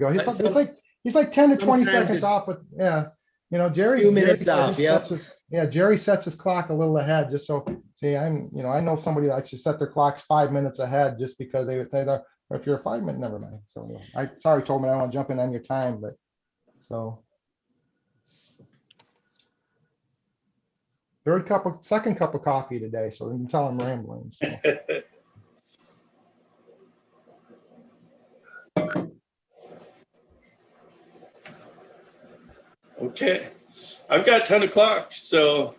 go. He's like 10 to 20 seconds off, but yeah, you know, Jerry. Few minutes off, yeah. Jerry sets his clock a little ahead, just so, see, I know somebody that actually set their clocks 5 minutes ahead just because they would say that, or if you're a 5 minute, never mind. So anyway, sorry, Tobin, I don't want to jump in on your time, but so. Second cup of coffee today, so you can tell I'm rambling. So. Okay, I've got 10 o'clock, so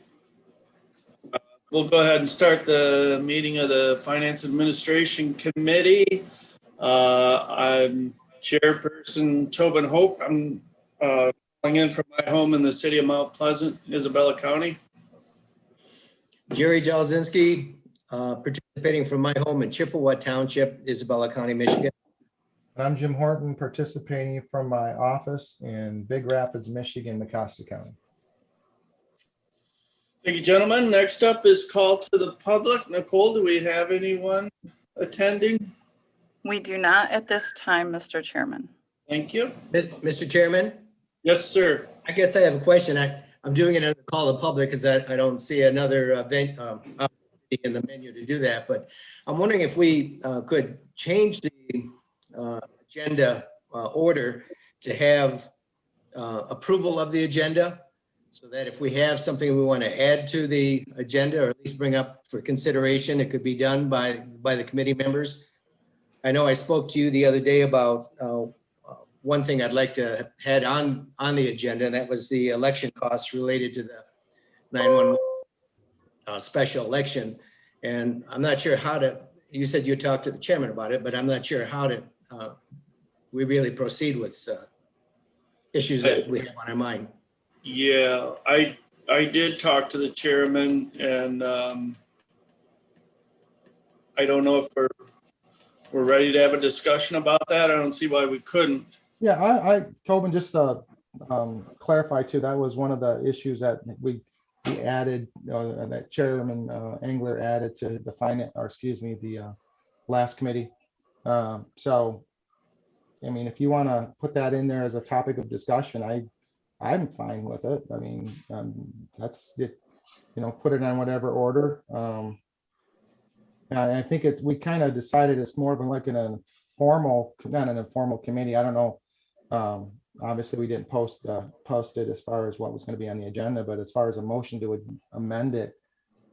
we'll go ahead and start the meeting of the Finance Administration Committee. I'm Chairperson Tobin Hope. I'm calling in from my home in the city of Mount Pleasant, Isabella County. Jerry Jalzinski, participating from my home in Chippewa Township, Isabella County, Michigan. I'm Jim Horton, participating from my office in Big Rapids, Michigan, Mecosta County. Thank you, gentlemen. Next up is call to the public. Nicole, do we have anyone attending? We do not at this time, Mr. Chairman. Thank you. Mr. Chairman? Yes, sir. I guess I have a question. I'm doing it under the call of public because I don't see another event opportunity in the menu to do that. But I'm wondering if we could change the agenda order to have approval of the agenda, so that if we have something we want to add to the agenda or at least bring up for consideration, it could be done by the committee members. I know I spoke to you the other day about one thing I'd like to had on the agenda, and that was the election costs related to the 911 special election. And I'm not sure how to, you said you talked to the chairman about it, but I'm not sure how to we really proceed with issues that we have on our mind. Yeah, I did talk to the chairman, and I don't know if we're ready to have a discussion about that. I don't see why we couldn't. Yeah, Tobin, just to clarify too, that was one of the issues that we added, that Chairman Engler added to the the last committee. So, I mean, if you want to put that in there as a topic of discussion, I'm fine with it. I mean, that's it, put it on whatever order. I think we kind of decided it's more of like not an informal committee. I don't know. Obviously we didn't post it as far as what was going to be on the agenda, but as far as a motion to amend it,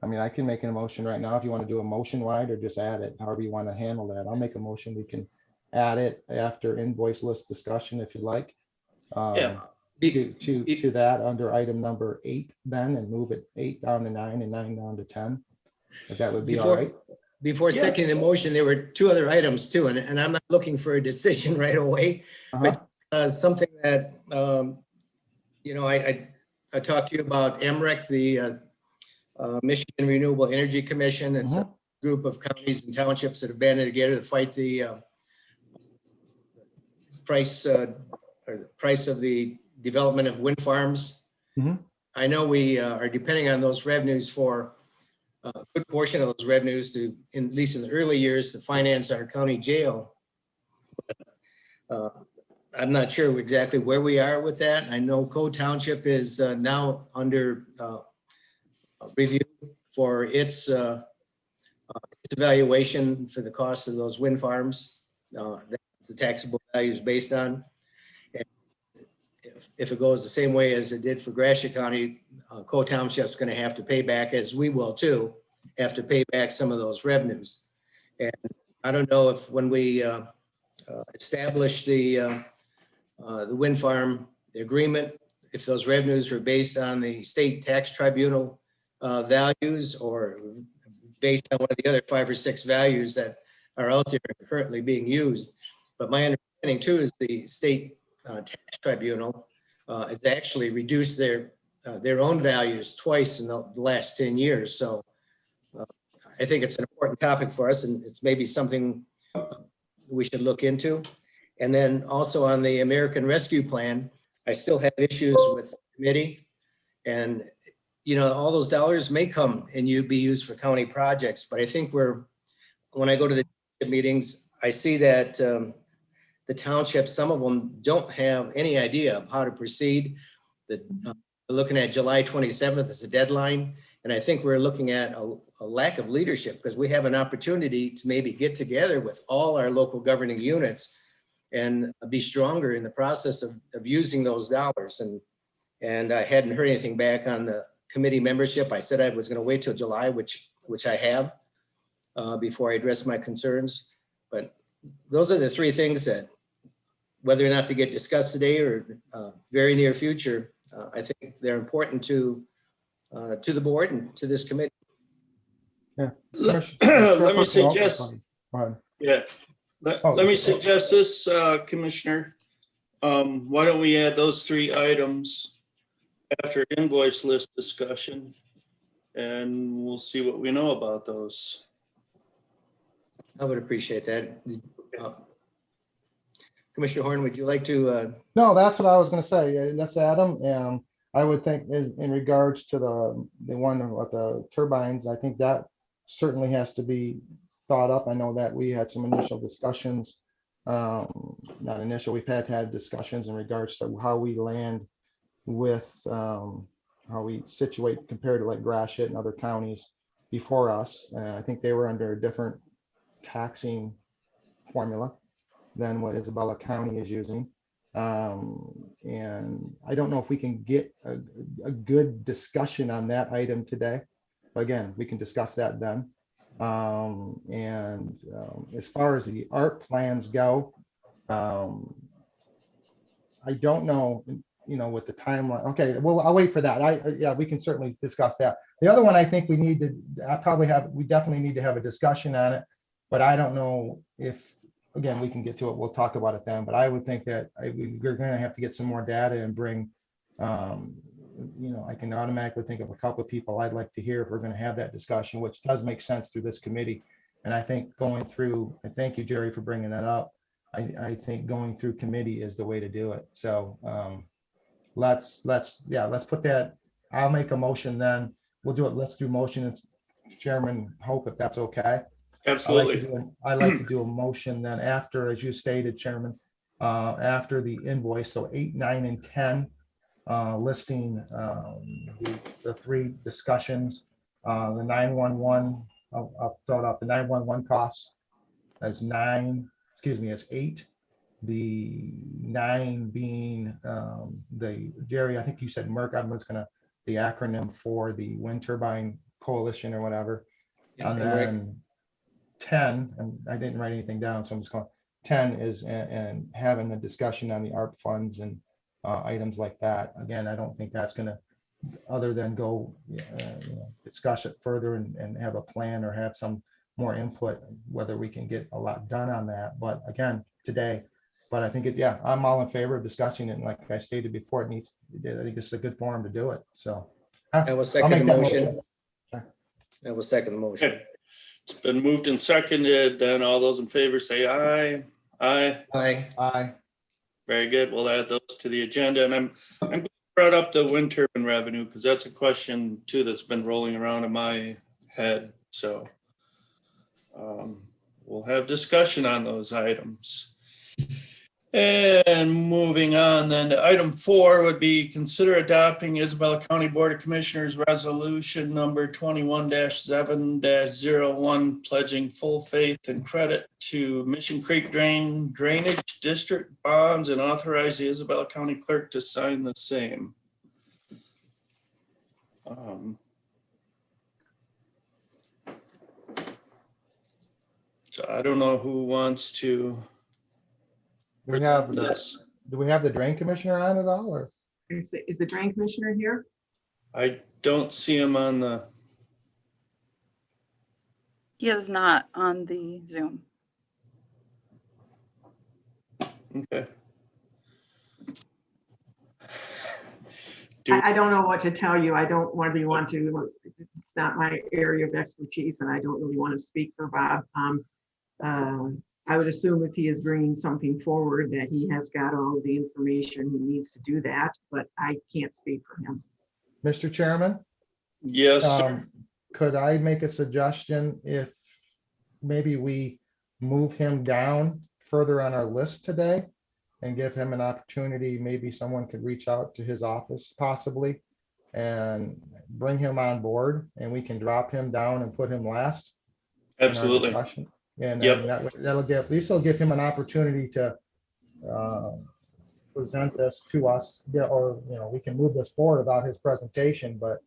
I mean, I can make an motion right now if you want to do a motion wide or just add it, however you want to handle that. I'll make a motion. We can add it after invoice list discussion if you like. Yeah. To that under item number 8 then, and move it 8 down to 9 and 9 down to 10. If that would be all right. Before seconding the motion, there were 2 other items too, and I'm not looking for a decision right away, but something that, I talked to you about MREC, the Michigan Renewable Energy Commission. It's a group of counties and townships that have banded together to fight the price of the development of wind farms. I know we are depending on those revenues for a good portion of those revenues to, at least in the early years, to finance our county jail. I'm not sure exactly where we are with that. I know Coe Township is now under review for its evaluation for the cost of those wind farms that the taxable value is based on. And if it goes the same way as it did for Gratiot County, Coe Township is going to have to pay back, as we will too, have to pay back some of those revenues. And I don't know if when we establish the wind farm agreement, if those revenues are based on the state tax tribunal values or based on one of the other 5 or 6 values that are out there currently being used. But my understanding too is the state tax tribunal has actually reduced their own values twice in the last 10 years. So I think it's an important topic for us, and it's maybe something we should look into. And then also on the American Rescue Plan, I still have issues with the committee. And, all those dollars may come and be used for county projects. But I think when I go to the meetings, I see that the townships, some of them don't have any idea of how to proceed. We're looking at July 27th as a deadline. And I think we're looking at a lack of leadership, because we have an opportunity to maybe get together with all our local governing units and be stronger in the process of using those dollars. And I hadn't heard anything back on the committee membership. I said I was going to wait till July, which I have, before I address my concerns. But those are the three things that, whether or not they get discussed today or very near future, I think they're important to the board and to this committee. Yeah. Let me suggest, Go ahead. yeah, let me suggest this, Commissioner. Why don't we add those three items after invoice list discussion, and we'll see what we know about those. I would appreciate that. Commissioner Horn, would you like to? No, that's what I was gonna say. Let's add them. I would think in regards to the one with the turbines, I think that certainly has to be thought up. I know that we had some initial discussions, not initial, we've had discussions in regards to how we land with how we situate compared to like Gratiot and other counties before us. I think they were under a different taxing formula than what Isabella County is using. And I don't know if we can get a good discussion on that item today. But again, we can discuss that then. As far as the ARP plans go, I don't know, with the timeline. Okay, well, I'll wait for that. Yeah, we can certainly discuss that. The other one, I think we definitely need to have a discussion on it, but I don't know if, again, we can get to it. We'll talk about it then, but I would think that we're going to have to get some more data and bring, I can automatically think of a couple of people I'd like to hear if we're going to have that discussion, which does make sense through this committee. And I think going through, and thank you, Jerry, for bringing that up. I think going through committee is the way to do it. So let's put that. I'll make a motion then. We'll do it. Let's do motion. It's Chairman Hope, if that's okay. Absolutely. I'd like to do a motion then after, as you stated, Chairman, after the invoice, so 8, 9, and 10, listing the three discussions, the 911, I'll throw it out, the 911 costs as 9, as 8, the 9 being Jerry, I think you said Merck, I'm just gonna, the acronym for the Wind Turbine Coalition or whatever. And then 10, and I didn't write anything down, so I'm just calling 10 is and having a discussion on the ARP funds and items like that. Again, I don't think that's going to, other than go discuss it further and have a plan or have some more input, whether we can get a lot done on that. But again, today, but I think I'm all in favor of discussing it. And like I stated before, I think this is a good forum to do it. So I will second the motion. I will second the motion. Okay. It's been moved and seconded. Then all those in favor say aye. Aye. Aye. Aye. Very good. We'll add those to the agenda. And I'm glad you brought up the wind turbine revenue, because that's a question too that's been rolling around in my head. So we'll have discussion on those items. And moving on then to item 4 would be consider adopting Isabella County Board of Commissioners resolution number 21-7-01 pledging full faith and credit to Mission Creek Drainage District bonds and authorize the Isabella County Clerk to sign the same. So I don't know who wants to. Do we have this. Do we have the drain commissioner on at all, or? Is the drain commissioner here? I don't see him on the. He is not on the Zoom. Okay. I don't know what to tell you. I don't really want to, it's not my area of expertise, and I don't really want to speak for Bob. I would assume if he is bringing something forward that he has got all the information he needs to do that, but I can't speak for him. Mr. Chairman? Yes, sir. Could I make a suggestion if maybe we move him down further on our list today and give him an opportunity. Maybe someone could reach out to his office possibly and bring him on board, and we can drop him down and put him last in our Absolutely. discussion. And Yep. then that'll give, at least it'll give him an opportunity to present this to us, or, we can move this forward without his presentation, but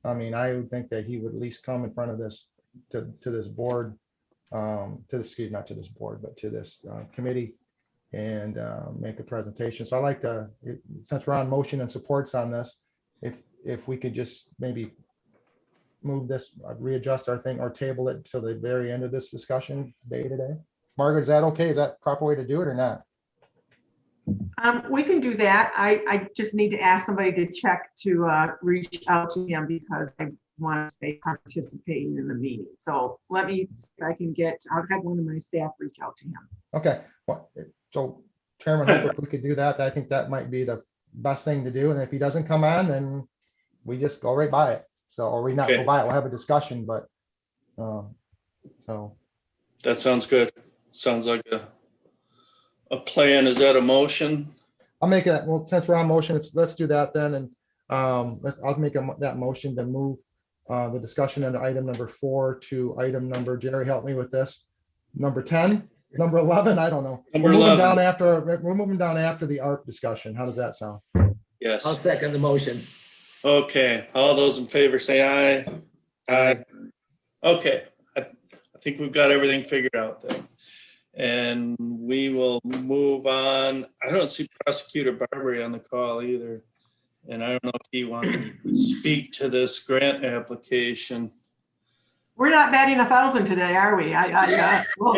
I mean, I would think that he would at least come in front of this, to this board, not to this board, but to this committee, and make a presentation. So I like to, since we're on motion and supports on this, if we could just maybe move this, readjust our thing or table it till the very end of this discussion day today. Margaret, is that okay? Is that proper way to do it or not? We can do that. I just need to ask somebody to check to reach out to him because I want to stay participating in the meeting. So let me, see if I can I'll have one of my staff reach out to him. Okay, well, so Chairman, Hope, if we could do that, I think that might be the best thing to do. And if he doesn't come on, then we just go right by it. So, or we not go Okay. by it, we'll have a discussion, but, so, That sounds good. Sounds like a plan. Is that a motion? I'll make it, well, since we're on motion, let's do that then. And, I'll make that motion to move the discussion into item number 4 to item number, Jerry, help me with this. Number 10, number 11, I don't know. Number We're moving 11. we're moving down after the ARP discussion. How does that sound? Yes. I'll second the motion. Okay, all those in favor say aye. Aye. Okay, I think we've got everything figured out then. And we will move on. I don't see Prosecutor Barbary on the call either. And I don't know if he wanted to speak to this grant application. We're not batting 1,000 today, are we? We're not. We'll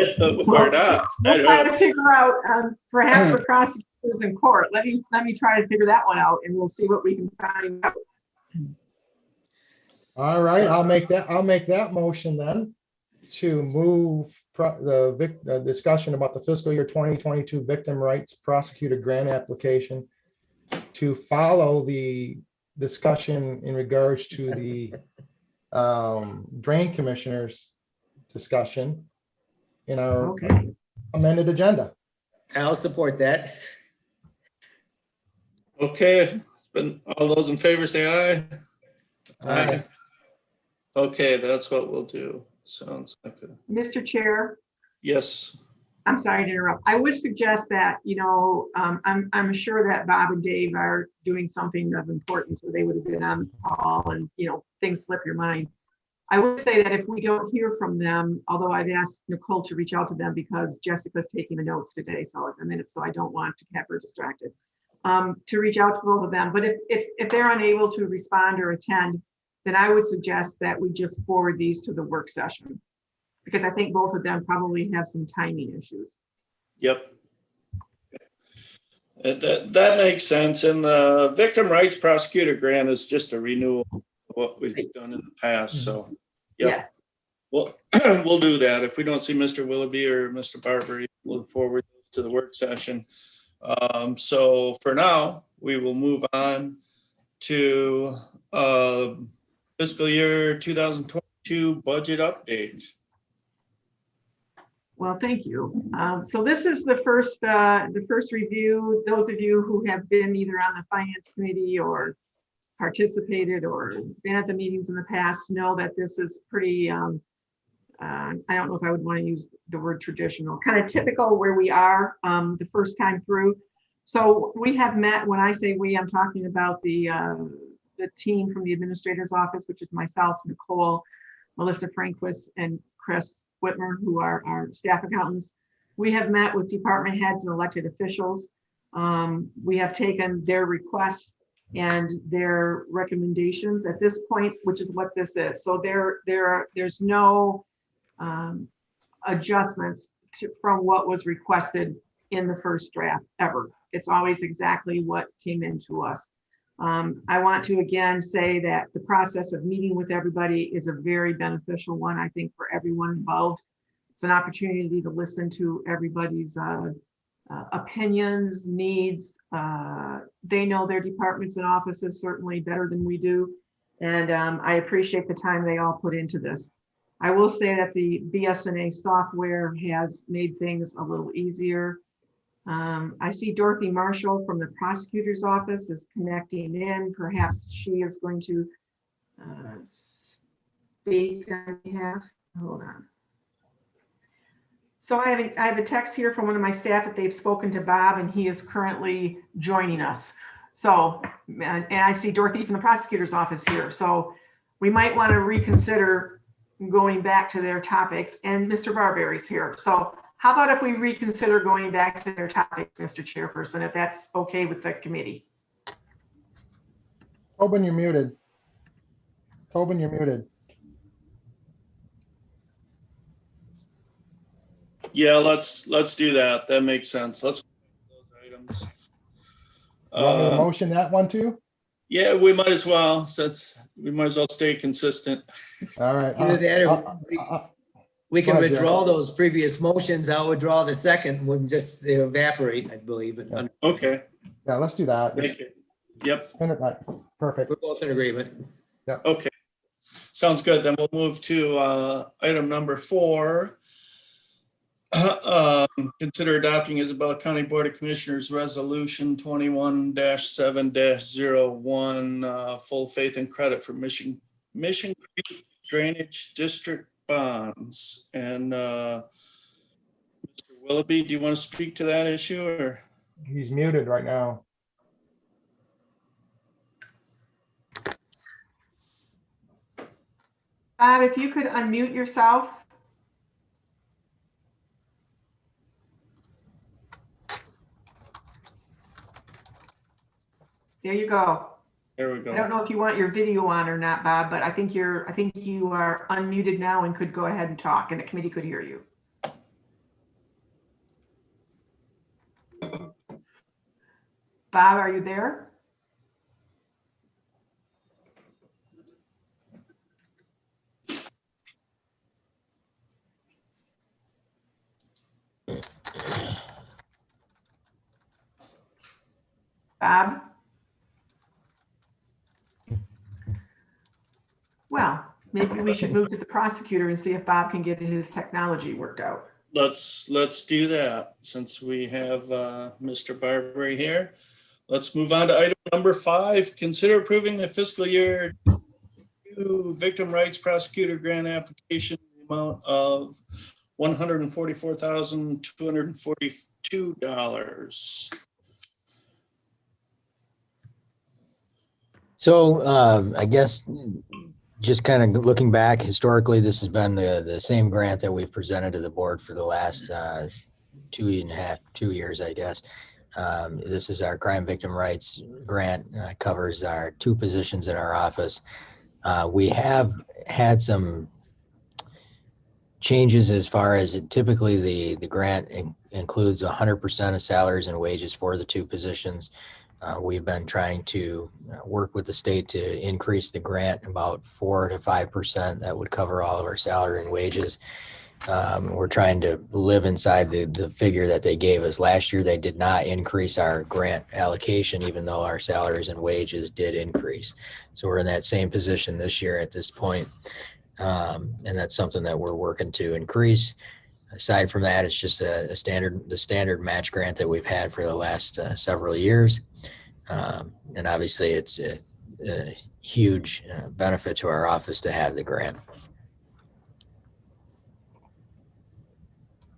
try to figure out, perhaps the prosecutors in court. Let me try to figure that one out, and we'll see what we can find out. All right, I'll make that motion then to move the discussion about the fiscal year 2022 victim rights prosecutor grant application to follow the discussion in regards to the drain commissioners discussion in our Okay. amended agenda. I'll support that. Okay, it's been, all those in favor say aye. Aye. Okay, that's what we'll do. Sounds like a, Mr. Chair, yes. I'm sorry to interrupt. I would suggest that, I'm sure that Bob and Dave are doing something of importance, so they would have been on the call and, things slip your mind. I would say that if we don't hear from them, although I've asked Nicole to reach out to them because Jessica's taking the notes today, so I don't want to have her distracted, to reach out to both of them. But if they're unable to respond or attend, then I would suggest that we just forward these to the work session, because I think both of them probably have some timing issues. Yep. That makes sense. And the victim rights prosecutor grant is just a renewal of what we've done in the past. So, yep. Yes. Well, we'll do that. If we don't see Mr. Willoughby or Mr. Barbary, we'll forward to the work session. So for now, we will move on to fiscal year 2022 budget update. Well, thank you. So this is the first review. Those of you who have been either on the finance committee or participated or been at the meetings in the past know that this is pretty, I don't know if I would want to use the word traditional, kind of typical where we are the first time through. So we have met, when I say we, I'm talking about the team from the administrator's office, which is myself, Nicole, Melissa Franquist, and Chris Whitmer, who are our staff accountants. We have met with department heads and elected officials. We have taken their requests and their recommendations at this point, which is what this is. So there's no adjustments from what was requested in the first draft ever. It's always exactly what came into us. I want to again say that the process of meeting with everybody is a very beneficial one, I think, for everyone involved. It's an opportunity to listen to everybody's opinions, needs. They know their departments and offices certainly better than we do. And I appreciate the time they all put into this. I will say that the BSNA software has made things a little easier. I see Dorothy Marshall from the prosecutor's office is connecting in. Perhaps she is going to speak on behalf. Hold on. So I have a text here from one of my staff that they've spoken to Bob, and he is currently joining us. So, and I see Dorothy from the prosecutor's office here. So we might want to reconsider going back to their topics, and Mr. Barberry's here. So how about if we reconsider going back to their topics, Mr. Chairperson, if that's okay with the committee? Tobin, you're muted. Tobin, you're muted. Yeah, let's do that. That makes sense. Let's those items. You want me to motion that one too? Yeah, we might as well, since we might as well stay consistent. All right. Either that or we can Go ahead, withdraw those previous motions. I'll withdraw the second, we'll just they evaporate, I believe. And Okay, Yeah, let's do that. thank you. Yep, Spin it back. Perfect. we're both in agreement. okay. Sounds good. Then we'll move to item number 4. Consider adopting Isabella County Board of Commissioners Resolution 21-7-01, full faith and credit for Mission Creek Drainage District bonds. And Mr. Willoughby, do you want to speak to that issue, or? He's muted right now. Bob, if you could unmute yourself. There you go. There we I don't go. know if you want your video on or not, Bob, but I think you are unmuted now and could go ahead and talk, and the committee could hear you. Bob, are you there? Bob? Well, maybe we should move to the prosecutor and see if Bob can get his technology worked out. Let's do that since we have Mr. Barbary here. Let's move on to item number 5. Consider approving the fiscal year 2 victim rights prosecutor grant application in the amount of $144,242. So I guess just kind of looking back historically, this has been the same grant that we've presented to the board for the last 2 years, I guess. This is our crime victim rights grant, covers our 2 positions in our office. We have had some changes as far as typically the grant includes 100% of salaries and wages for the 2 positions. We've been trying to work with the state to increase the grant about 4 to 5%. That would cover all of our salary and wages. We're trying to live inside the figure that they gave us. Last year, they did not increase our grant allocation, even though our salaries and wages did increase. So we're in that same position this year at this point. And that's something that we're working to increase. Aside from that, it's just the standard match grant that we've had for the last several years. And obviously it's a huge benefit to our office to have the grant.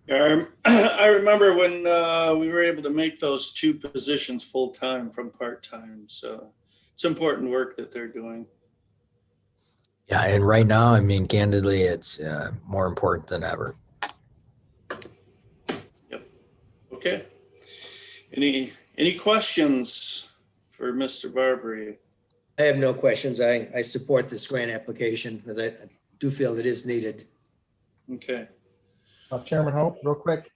I remember when we were able to make those 2 positions full-time from part-time. So it's important work that they're doing. Yeah, and right now, I mean, candidly, it's more important than ever. Yep. Okay. Any questions for Mr. Barbary? I have no questions. I support this grant application because I do feel it is needed. Okay. Chairman Hope, real quick.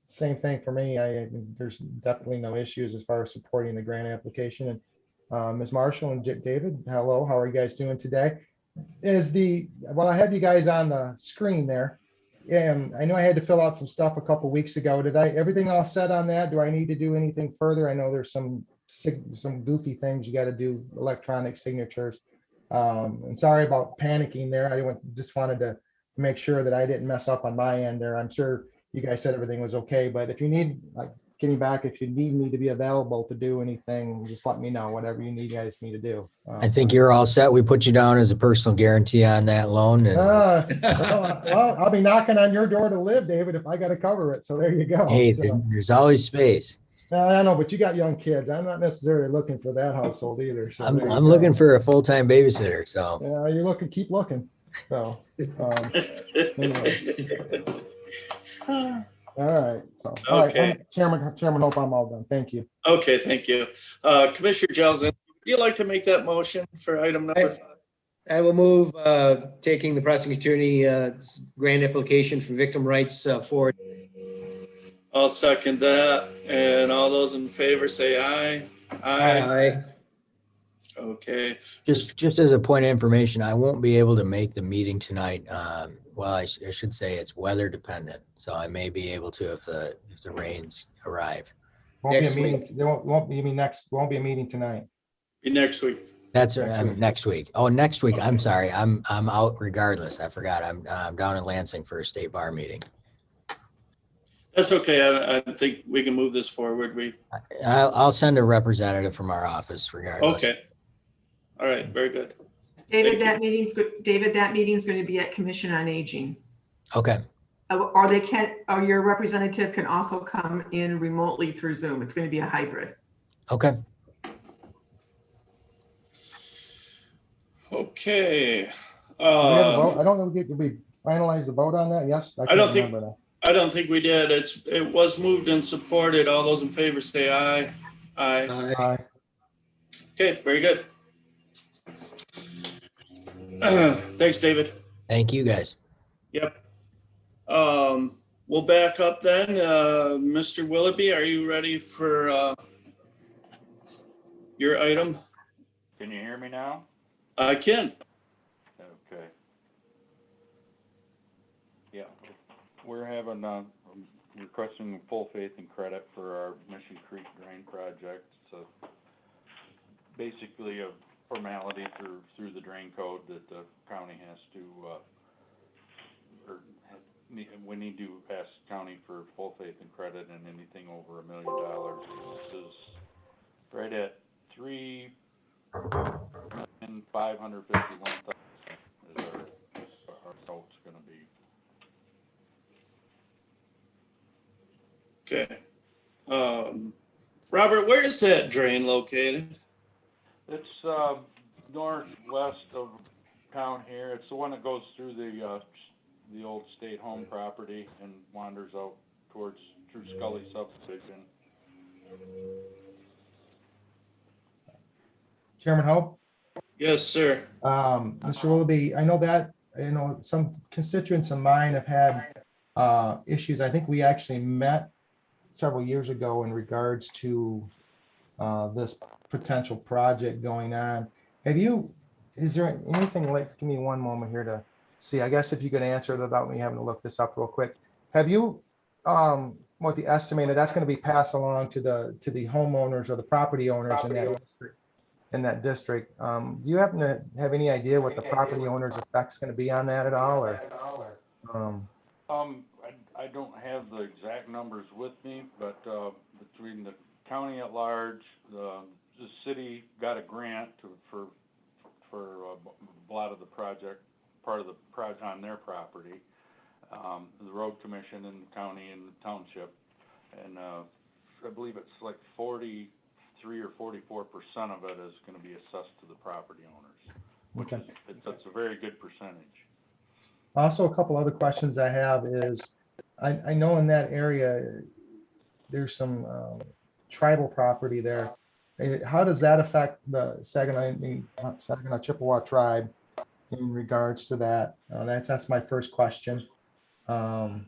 Same thing for me. There's definitely no issues as far as supporting the grant application. And Ms. Marshall and David, hello, how are you guys doing today? Well, I have you guys on the screen there. And I know I had to fill out some stuff a couple weeks ago. Everything all set on that? Do I need to do anything further? I know there's some goofy things you got to do, electronic signatures. And sorry about panicking there. Just wanted to make sure that I didn't mess up on my end there. I'm sure you guys said everything was okay, but if you need, like, getting back, if you need me to be available to do anything, just let me know, whatever you guys need to do. I think you're all set. We put you down as a personal guarantee on that loan and Well, I'll be knocking on your door to live, David, if I got to cover it. So there you go. hey, So, there's always space. I know, but you got young kids. I'm not necessarily looking for that household either. So I'm there you I'm go. looking for a full-time babysitter, so. Yeah, you're looking, keep looking. So, anyway. All right. So, all right, Okay. Chairman Hope, I'm all done. Thank you. Okay, thank you. Commissioner Jelzin, would you like to make that motion for item number 5? I will move taking the prosecuting attorney grant application for victim rights forward. I'll second that. And all those in favor say aye. Aye. Aye. Okay. Just as a point of information, I won't be able to make the meeting tonight. Well, I should say it's weather dependent, so I may be able to if the rains arrive. Won't be a Next meeting. week. There won't be a meeting next. Won't be a meeting tonight. Be next week. That's Next week. next week. Oh, next week. I'm sorry. I'm out regardless. I forgot. I'm down in Lansing for a state bar meeting. That's okay. I think we can move this forward. I'll send a representative from our office regardless. Okay. All right, very good. David, Thank that meeting's going to be at Commission on Aging. Okay. Or your representative can also come in remotely through Zoom. It's going to be a hybrid. Okay. Okay. Do we have a vote? I don't know. Did we finalize the vote on that? Yes. I don't can't think- remember now. I don't think we did. It was moved and supported. All those in favor say aye. Aye. Aye. Aye. Okay, very good. Thanks, David. Thank you, guys. Yep. We'll back up then. Mr. Willoughby, are you ready for your item? Can you hear me now? I can. Okay. Yeah, we're having, requesting full faith and credit for our Mission Creek Drain project. So basically a formality through the drain code that the county has to, we need to ask county for full faith and credit and anything over $1 million. This is right at $3,551,000 is our note's gonna be. Okay. Robert, where is that drain located? It's northwest of town here. It's the one that goes through the old state home property and wanders out through Scully subdivision. Chairman Hope, Yes, sir. Mr. Willoughby, I know that, some constituents of mine have had issues. I think we actually met several years ago in regards to this potential project going on. Is there anything like, give me one moment here to see, I guess if you could answer without me having to look this up real quick. Have you, what the estimated, that's going to be passed along to the homeowners or the property owners in that district. Do you happen to have any idea what the property owners' effect's going to be on that at all, or? I don't have the exact numbers with me, but between the county at large, the city got a grant for a lot of the project, part of the project on their property. The road commission and the county and the township, and I believe it's like 43 or 44% of it is going to be assessed to the property owners. Okay. That's a very good percentage. Also, a couple other questions I have is, I know in that area, there's some tribal property there. How does that affect the Saginaw Chippewa tribe in regards to that? That's my first question. So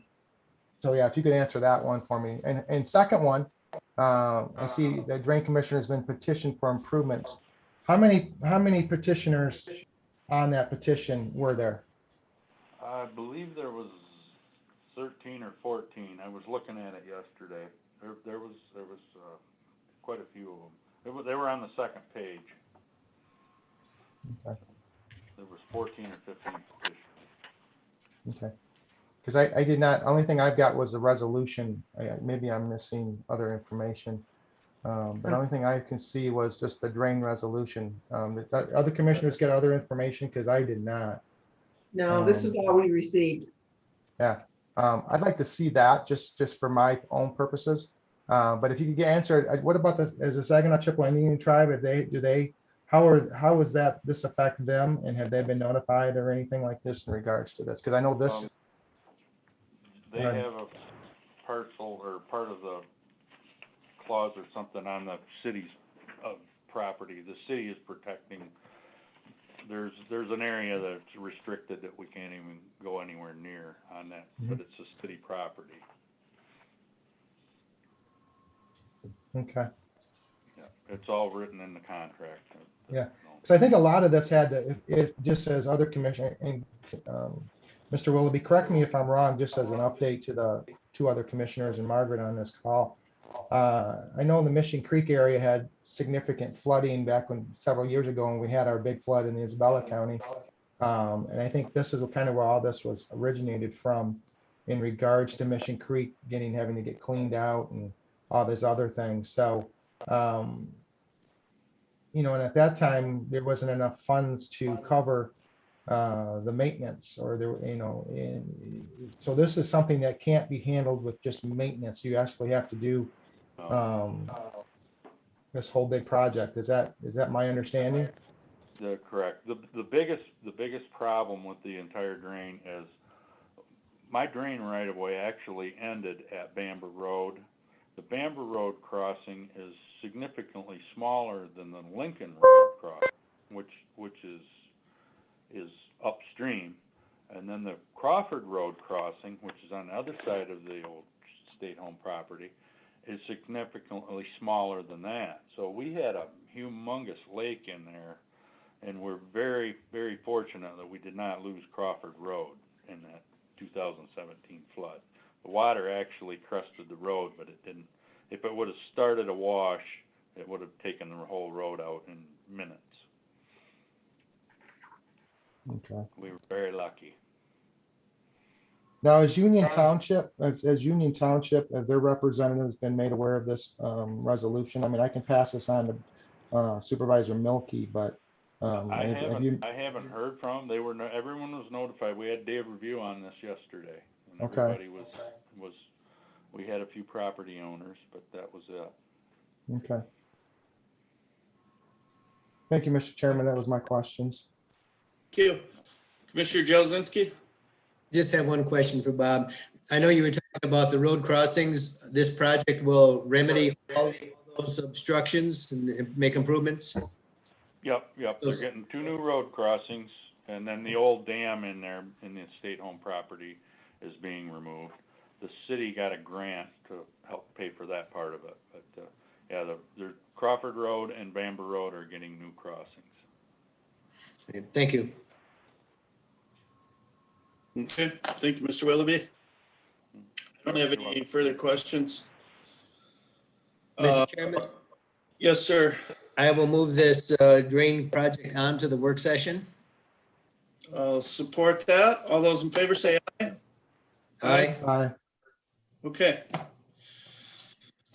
yeah, if you could answer that one for me. And second one, I see the Drain Commissioner has been petitioned for improvements. How many petitioners on that petition were there? I believe there was 13 or 14. I was looking at it yesterday. There was quite a few of them. They were on the second page. Okay. there was 14 or 15 petitions. Okay. Because I did not, only thing I've got was the resolution. Maybe I'm missing other information. But the only thing I can see was just the drain resolution. Did other commissioners get other information? Because I did not. No, this is all we received. Yeah. I'd like to see that just for my own purposes. But if you could get answered, what about this, as a Saginaw Chippewa Indian tribe, how is that, this affect them? And have they been notified or anything like this in regards to this? Because I know this, They Go ahead. have a parcel or part of the clause or something on the city's property. The city is protecting, there's an area that's restricted that we can't even go anywhere near on that, but it's a city property. okay. Yeah, it's all written in the contract. Yeah. So I think a lot of this had to, if just as other commissioner, and Mr. Willoughby, correct me if I'm wrong, just as an update to the two other commissioners and Margaret on this call. I know the Mission Creek area had significant flooding back when several years ago when we had our big flood in Isabella County. And I think this is kind of where all this was originated from in regards to Mission Creek having to get cleaned out and all these other things. So, you know, and at that time, there wasn't enough funds to cover the maintenance or there, you know, so this is something that can't be handled with just maintenance. You actually have to do this whole big project. Is that my understanding? Correct. The biggest problem with the entire drain is my drain right of way actually ended at Bamber Road. The Bamber Road crossing is significantly smaller than the Lincoln Road crossing, which is upstream. And then the Crawford Road crossing, which is on the other side of the old state home property, is significantly smaller than that. So we had a humongous lake in there, and we're very, very fortunate that we did not lose Crawford Road in that 2017 flood. The water actually crested the road, but it didn't. If it would have started a wash, it would have taken the whole road out in minutes. Okay. We were very lucky. Now, as Union Township, have their representatives been made aware of this resolution? I mean, I can pass this on to Supervisor Milkey, but I have you? haven't heard from them. Everyone was notified. We had day of review on this yesterday, and Okay. everybody was. We had a few property owners, but that was it. Okay. Thank you, Mr. Chairman. That was my questions. Thank you. Commissioner Jelzinski? Just have one question for Bob. I know you were talking about the road crossings. This project will remedy all those obstructions and make improvements? Yep. They're getting 2 new road crossings, and then the old dam in there in the state home property is being removed. The city got a grant to help pay for that part of it. But yeah, the Crawford Road and Bamber Road are getting new crossings. Thank you. Okay, thank you, Mr. Willoughby. I don't have any further questions. Mr. Chairman, Yes, sir. I will move this drain project on to the work session. I'll support that. All those in favor say aye. Aye. Aye. Okay.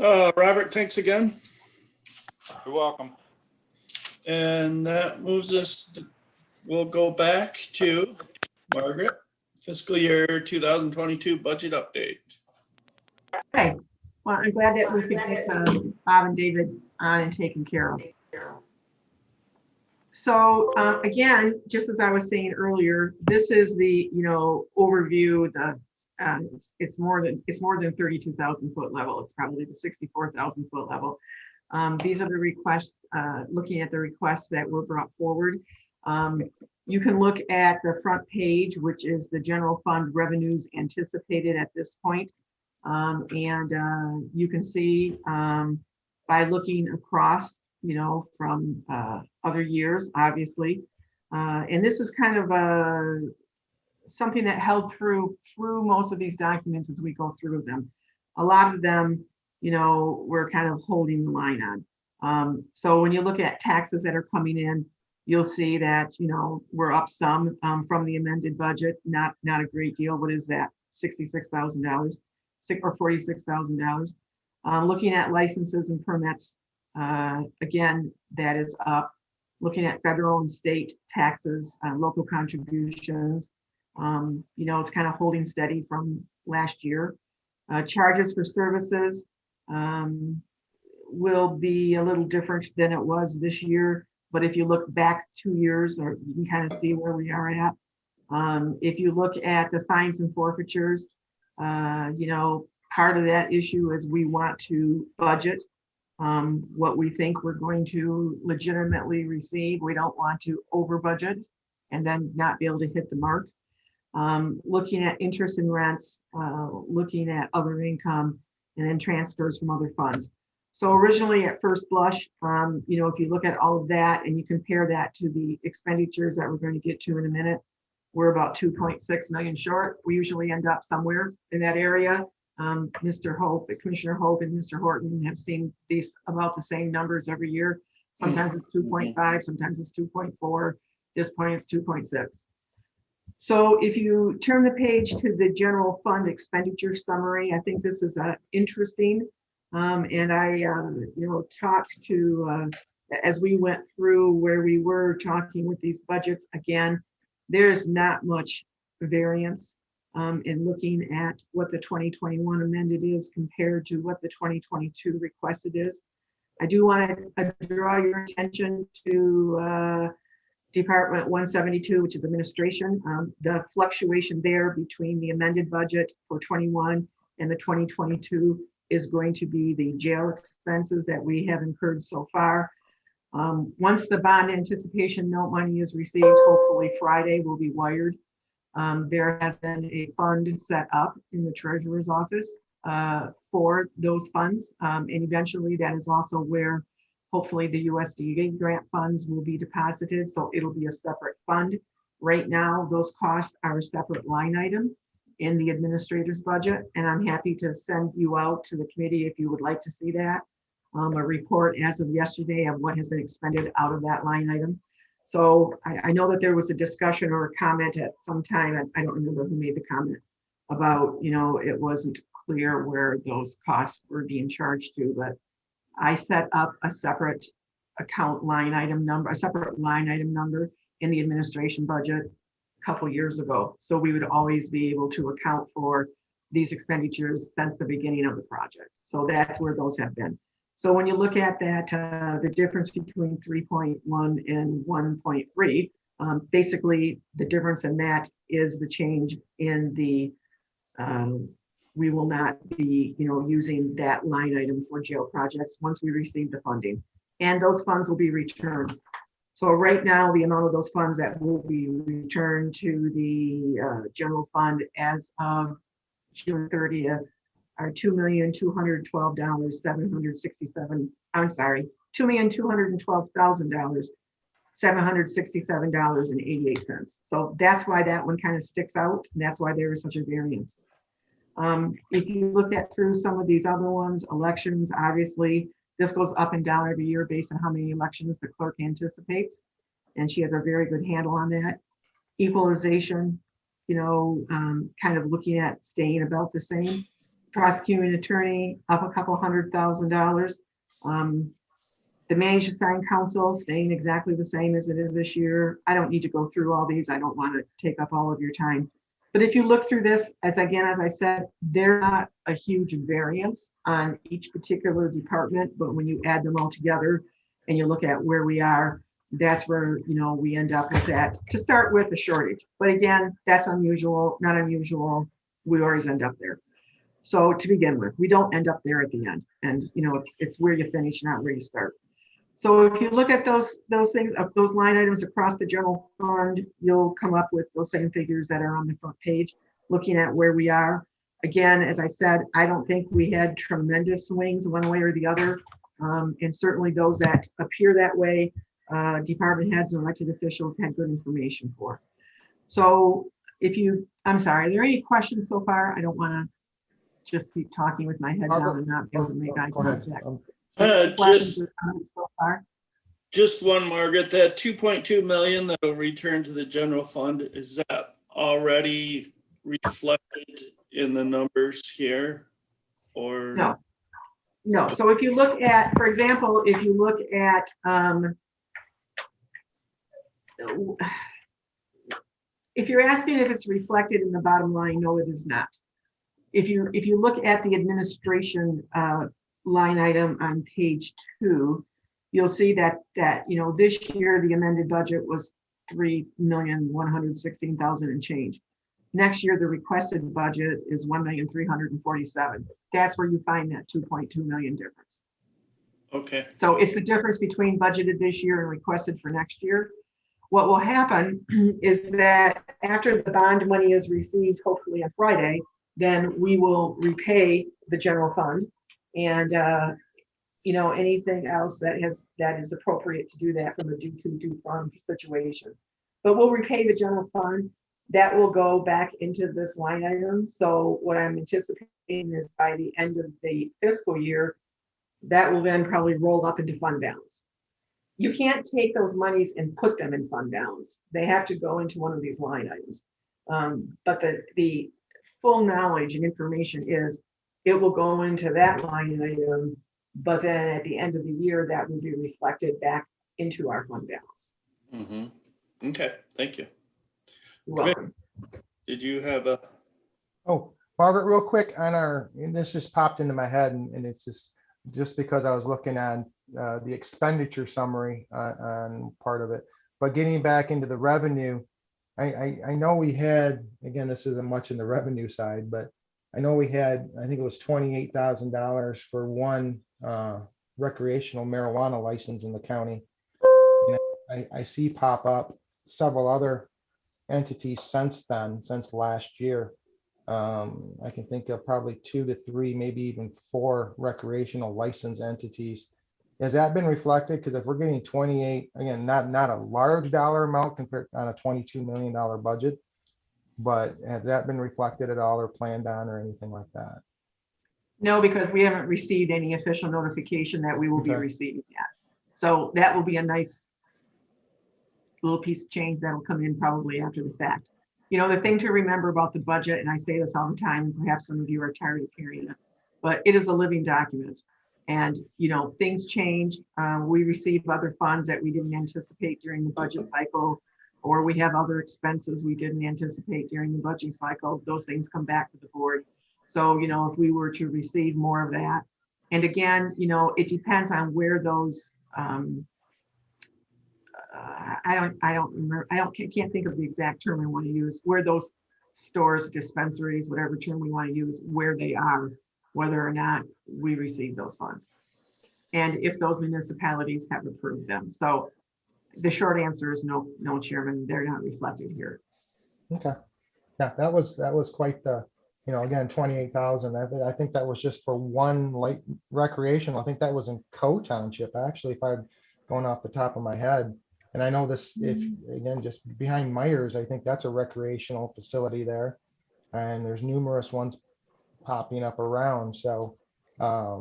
Robert, thanks again. You're welcome. And that moves us, we'll go back to Margaret, fiscal year 2022 budget update. Okay, well, I'm glad that we could get Bob and David on and taken care of. So again, just as I was saying earlier, this is the, you know, overview. It's more than 32,000 foot level. It's probably the 64,000 foot level. These are the requests, looking at the requests that were brought forward. You can look at the front page, which is the general fund revenues anticipated at this point. And you can see by looking across, you know, from other years, obviously. And this is kind of something that held through most of these documents as we go through them. A lot of them, you know, we're kind of holding the line on. So when you look at taxes that are coming in, you'll see that, we're up some from the amended budget, not a great deal. What is that? $66,000, or $46,000. Looking at licenses and permits, again, that is up. Looking at federal and state taxes, local contributions, it's kind of holding steady from last year. Charges for services will be a little different than it was this year. But if you look back 2 years, or you can kind of see where we are at. If you look at the fines and forfeitures, part of that issue is we want to budget what we think we're going to legitimately receive. We don't want to over budget and then not be able to hit the mark. Looking at interest and rents, looking at other income, and then transfers from other funds. So originally at first blush, if you look at all of that and you compare that to the expenditures that we're going to get to in a minute, we're about 2.6 million short. We usually end up somewhere in that area. Mr. Hope, Commissioner Hope and Mr. Horton have seen these about the same numbers every year. Sometimes it's 2.5, sometimes it's 2.4. This point it's 2.6. So if you turn the page to the general fund expenditure summary, I think this is interesting. And I, talked to, as we went through where we were talking with these budgets, again, there's not much variance in looking at what the 2021 amended is compared to what the 2022 requested is. I do want to draw your attention to Department 172, which is administration. The fluctuation there between the amended budget for 21 and the 2022 is going to be the jail expenses that we have incurred so far. Once the bond anticipation note money is received, hopefully Friday will be wired. There has been a fund set up in the treasurer's office for those funds. And eventually that is also where hopefully the USDA grant funds will be deposited. So it'll be a separate fund. Right now, those costs are a separate line item in the administrator's budget. And I'm happy to send you out to the committee if you would like to see that. A report as of yesterday of what has been expended out of that line item. So I know that there was a discussion or a comment at some time, I don't remember who made the comment about, it wasn't clear where those costs were being charged to, but I set up a separate account line item number, a separate line item number in the administration budget a couple years ago. So we would always be able to account for these expenditures since the beginning of the project. So that's where those have been. So when you look at that, the difference between 3.1 and 1.3, basically the difference in that is the change in the, we will not be, using that line item for jail projects once we receive the funding, and those funds will be returned. So right now, the amount of those funds that will be returned to the general fund as of June 30th are $2,212,767. I'm sorry, $2,212,767.88. So that's why that one kind of sticks out, and that's why there is such a variance. If you look at through some of these other ones, elections, obviously this goes up and down every year based on how many elections the clerk anticipates, and she has a very good handle on that. Equalization, kind of looking at staying about the same. Prosecuting attorney up a couple $100,000. The managed assigned counsel staying exactly the same as it is this year. I don't need to go through all these. I don't want to take up all of your time. But if you look through this, as I said, they're not a huge variance on each particular department, but when you add them all together and you look at where we are, that's where, we end up with that. To start with, a shortage. But again, that's unusual, not unusual. We always end up there. So to begin with, we don't end up there at the end. And, it's where you finish, not where you start. So if you look at those things, those line items across the general fund, you'll come up with those same figures that are on the front page, looking at where we are. Again, as I said, I don't think we had tremendous swings one way or the other. And certainly those that appear that way, department heads and elected officials had good information for. So I'm sorry, are there any questions so far? I don't want to just keep talking with my head down and not be able to make eye Go ahead. contact. Just, Questions or comments so far? Just one, Margaret, that 2.2 million that will return to the general fund, is that already reflected in the numbers here? Or? No. No, so if you look at, for example, if you look at, if you're asking if it's reflected in the bottom line, no, it is not. If you look at the administration line item on page 2, you'll see that this year the amended budget was 3,116,000 and change. Next year the requested budget is 1,347,000. That's where you find that 2.2 million difference. Okay. So it's the difference between budgeted this year and requested for next year. What will happen is that after the bond money is received, hopefully on Friday, then we will repay the general fund and anything else that is appropriate to do that from a due from situation. But we'll repay the general fund. That will go back into this line item. So what I'm anticipating is by the end of the fiscal year, that will then probably roll up into fund balance. You can't take those monies and put them in fund balance. They have to go into one of these line items. But the full knowledge and information is it will go into that line item, but then at the end of the year, that will be reflected back into our fund balance. Mm-hmm. Okay, thank you. You're welcome. Did you have a? Oh, Margaret, real quick on and this just popped into my head and it's just because I was looking on the expenditure summary on part of it, but getting back into the revenue, I know we had, again, this isn't much in the revenue side, but I know we had, I think it was $28,000 for one recreational marijuana license in the county. And I see pop up several other entities since then, since last year. I can think of probably 2 to 3, maybe even 4 recreational license entities. Has that been reflected? Because if we're getting 28, again, not a large dollar amount compared on a $22 million budget, but has that been reflected at all or planned on or anything like that? No, because we haven't received any official notification that we will be Okay. receiving yet. So that will be a nice little piece of change that'll come in probably after the fact. The thing to remember about the budget, and I say this all the time, and perhaps some of you are tired of hearing it, but it is a living document. And, things change. We receive other funds that we didn't anticipate during the budget cycle, or we have other expenses we didn't anticipate during the budget cycle. Those things come back to the board. So, if we were to receive more of that, and again, it depends on where those, can't think of the exact term I want to use, where those stores, dispensaries, whatever term we want to use, where they are, whether or not we receive those funds. And if those municipalities have approved them. So the short answer is no, Chairman, they're not reflected here. Okay. Yeah, that was quite the, again, 28,000. I think that was just for one light recreational. I think that was in Coe Township, actually, if I'm going off the top of my head. And I know this, if again, just behind Myers, I think that's a recreational facility there. And there's numerous ones popping up around. So, I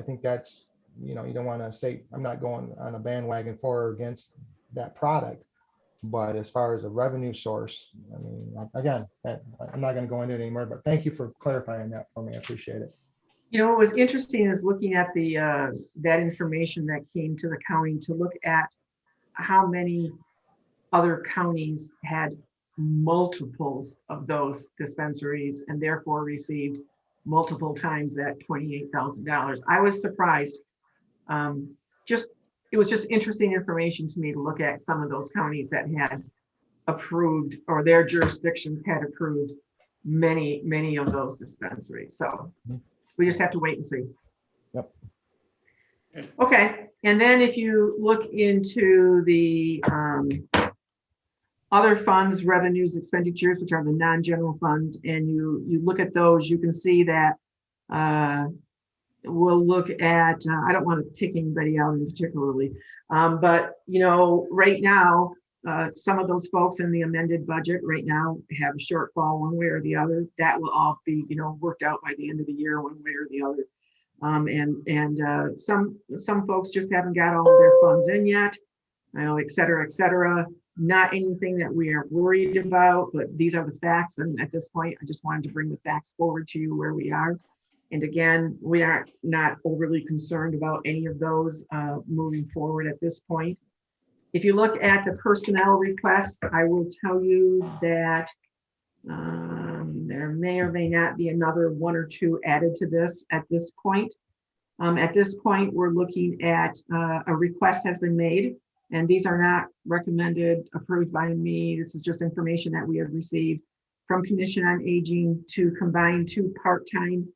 think that's, you don't want to say, I'm not going on a bandwagon for or against that product. But as far as a revenue source, I mean, again, I'm not going to go into it anymore, but thank you for clarifying that for me. I appreciate it. What was interesting is looking at the that information that came to the county to look at how many other counties had multiples of those dispensaries and therefore received multiple times that $28,000. I was surprised. It was just interesting information to me to look at some of those counties that had approved, or their jurisdictions had approved many of those dispensaries. So we just have to wait and see. Yep. Okay, and then if you look into the other funds, revenues, expenditures, which are the non-general funds, and you look at those, you can see that we'll look at, I don't want to pick anybody out in particularly, but right now, some of those folks in the amended budget right now have a shortfall one way or the other. That will all be, worked out by the end of the year, one way or the other. Some folks just haven't got all of their funds in yet, et cetera, et cetera. Not anything that we are worried about, but these are the facts. And at this point, I just wanted to bring the facts forward to you where we are. And again, we are not overly concerned about any of those moving forward at this point. If you look at the personnel request, I will tell you that there may or may not be another one or two added to this at this point. At this point, we're looking at a request has been made, and these are not recommended, approved by me. This is just information that we have received from Commission on Aging to combine 2 part-time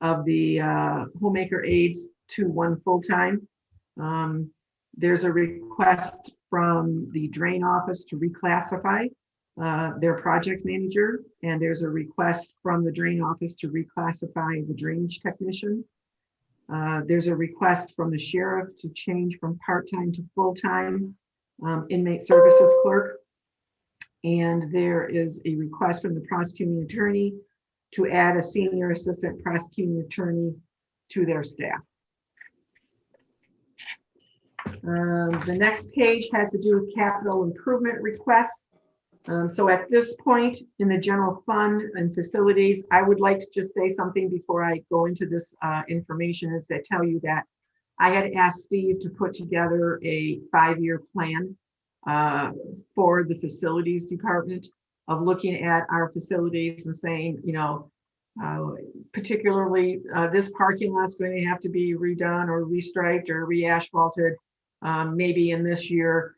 of the homemaker aides to 1 full-time. There's a request from the drain office to reclassify their project manager, and there's a request from the drain office to reclassify the drainage technician. There's a request from the sheriff to change from part-time to full-time inmate services clerk. And there is a request from the prosecuting attorney to add a senior assistant prosecuting attorney to their staff. The next page has to do with capital improvement requests. So at this point in the general fund and facilities, I would like to just say something before I go into this information, is to tell you that I had asked Steve to put together a 5-year plan for the facilities department, of looking at our facilities and saying, particularly this parking lot's going to have to be redone or restriped or re-asphalted. Maybe in this year,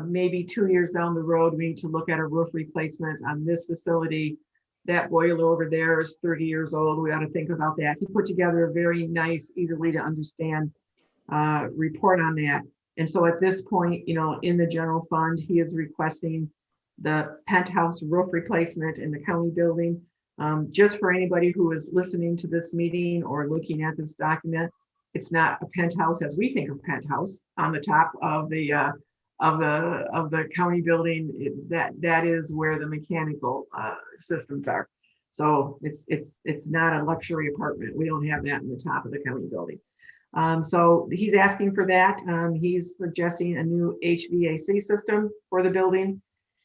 maybe 2 years down the road, we need to look at a roof replacement on this facility. That boiler over there is 30 years old. We ought to think about that. He put together a very nice, easily to understand report on that. And so at this point, in the general fund, he is requesting the penthouse roof replacement in the county building. Just for anybody who is listening to this meeting or looking at this document, it's not a penthouse as we think of penthouse on the top of the county building. That is where the mechanical systems are. So it's not a luxury apartment. We don't have that in the top of the county building. So he's asking for that. He's suggesting a new HVAC system for the building.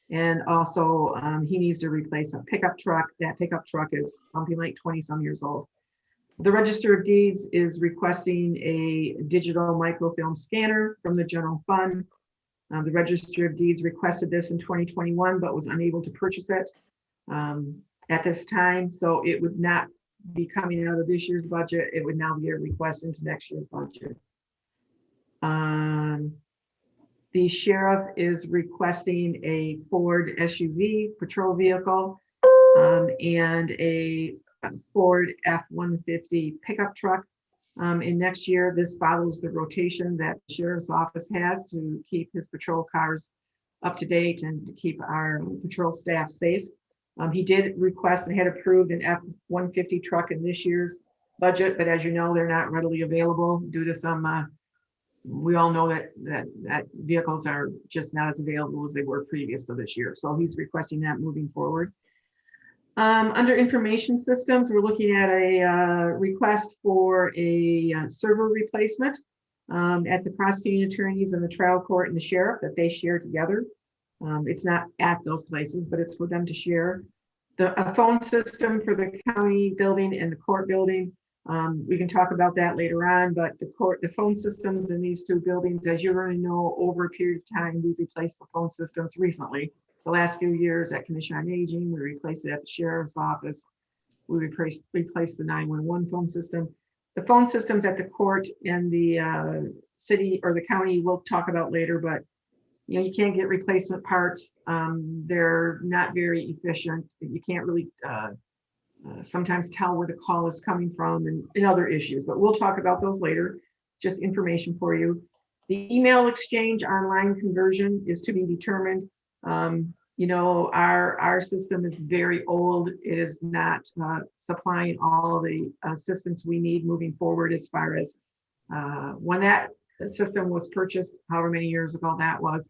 And also he needs to replace a pickup truck. That pickup truck is something like 20-some years old. The Register of Deeds is requesting a digital microfilm scanner from the general fund. The Register of Deeds requested this in 2021, but was unable to purchase it at this time. So it would not be coming out of this year's budget. It would now be a request into next year's budget. The sheriff is requesting a Ford SUV patrol vehicle and a Ford F-150 pickup truck in next year. This follows the rotation that the sheriff's office has to keep his patrol cars up to date and to keep our patrol staff safe. He did request and had approved an F-150 truck in this year's budget, but as you know, they're not readily available due to some, we all know that vehicles are just not as available as they were previous to this year. So he's requesting that moving forward. Under information systems, we're looking at a request for a server replacement at the prosecuting attorneys and the trial court and the sheriff, that they share together. It's not at those places, but it's for them to share. A phone system for the county building and the court building. We can talk about that later on, but the phone systems in these 2 buildings, as you already know, over a period of time, we've replaced the phone systems recently. The last few years at Commission on Aging, we replaced it at the sheriff's office. We replaced the 911 phone system. The phone systems at the court and the city or the county we'll talk about later, but you can't get replacement parts. They're not very efficient. You can't really sometimes tell where the call is coming from and other issues, but we'll talk about those later. Just information for you. The email exchange online conversion is to be determined. Our system is very old. It is not supplying all the assistance we need moving forward as far as when that system was purchased, however many years ago that was.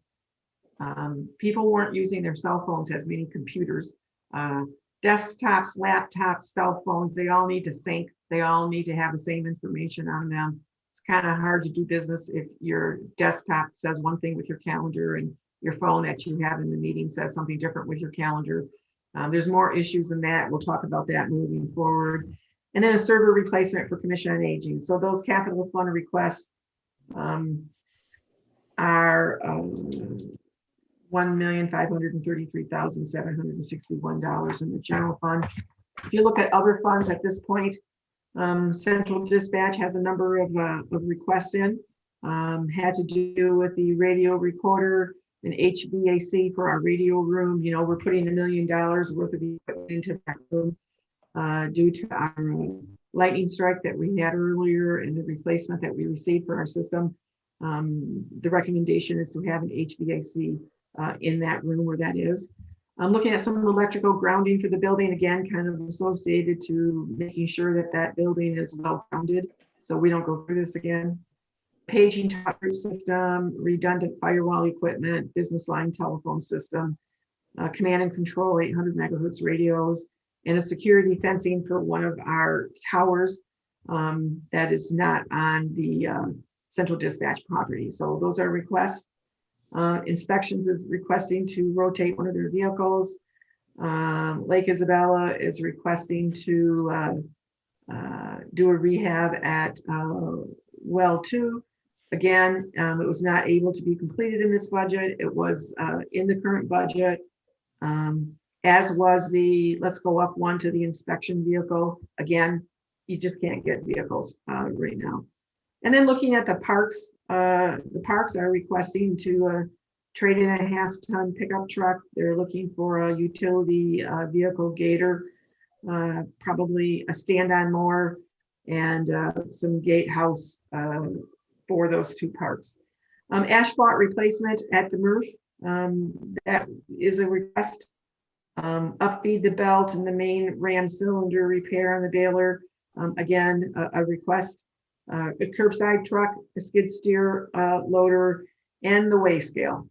People weren't using their cell phones as many computers. Desktops, laptops, cell phones, they all need to sync They all need to have the same information on them. It's kind of hard to do business if your desktop says one thing with your calendar and your phone that you have in the meeting says something different with your calendar. There's more issues than that. We'll talk about that moving forward. And then a server replacement for Commission on Aging. So those capital fund requests are $1,533,761 in the general fund. If you look at other funds at this point, Central Dispatch has a number of requests in, had to do with the radio recorder and HVAC for our radio room. You know, we're putting $1 million worth of equipment into that room due to our lightning strike that we had earlier and the replacement that we received for our system. The recommendation is to have an HVAC in that room where that is. I'm looking at some of the electrical grounding for the building, again, kind of associated to making sure that that building is well grounded, so we don't go through this again. Paging talk-through system, redundant firewall equipment, business line telephone system, command and control 800 megahertz radios, and a security fencing for one of our towers that is not on the Central Dispatch property. So those are requests. Inspections is requesting to rotate one of their vehicles. Lake Isabella is requesting to do a rehab at well 2. Again, it was not able to be completed in this budget. It was in the current budget, as was the, let's go up one to the inspection vehicle. Again, you just can't get vehicles right now. And then looking at the parks are requesting to trade in a 1/2-ton pickup truck. They're looking for a utility vehicle gator, probably a stand-on mower, and some gatehouse for those 2 parks. Asphalt replacement at the MRF, that is a request. Upfeed the belt and the main ram cylinder repair on the baler. Again, a request. A curbside truck, a skid steer loader, and the weigh scale.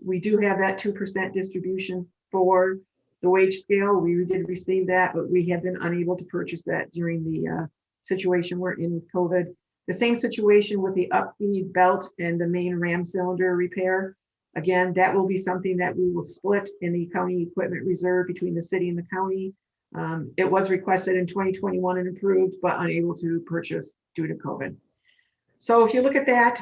We do have that 2% distribution for the wage scale. We did receive that, but we have been unable to purchase that during the situation we're in with COVID. The same situation with the upfeed belt and the main ram cylinder repair. Again, that will be something that we will split in the county equipment reserve between the city and the county. It was requested in 2021 and approved, but unable to purchase due to COVID. So if you look at that,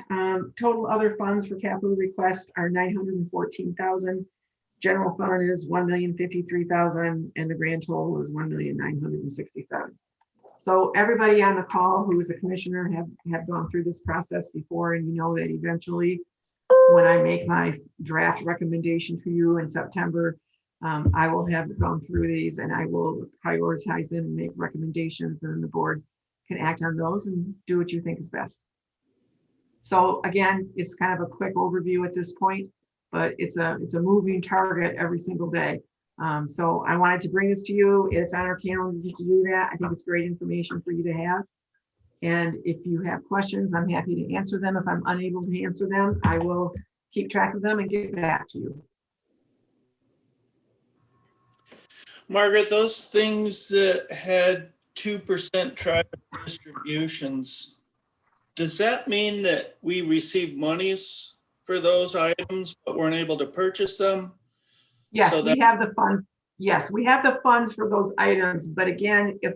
total other funds for capital requests are $914,000. General fund is $1,053,000, and the grand total is $1,967,000. So everybody on the call who is a commissioner have gone through this process before, and you know that eventually, when I make my draft recommendation to you in September, I will have gone through these and I will prioritize them and make recommendations, and then the board can act on those and do what you think is best. So again, it's kind of a quick overview at this point, but it's a moving target every single day. So I wanted to bring this to you. It's on our calendar to do that. I think it's great information for you to have. And if you have questions, I'm happy to answer them. If I'm unable to answer them, I will keep track of them and get back to you. Margaret, those things that had 2% tribal distributions, does that mean that we received monies for those items, but weren't able to purchase them? Yes, So we have the funds. Yes, we have the funds for those items. But again, if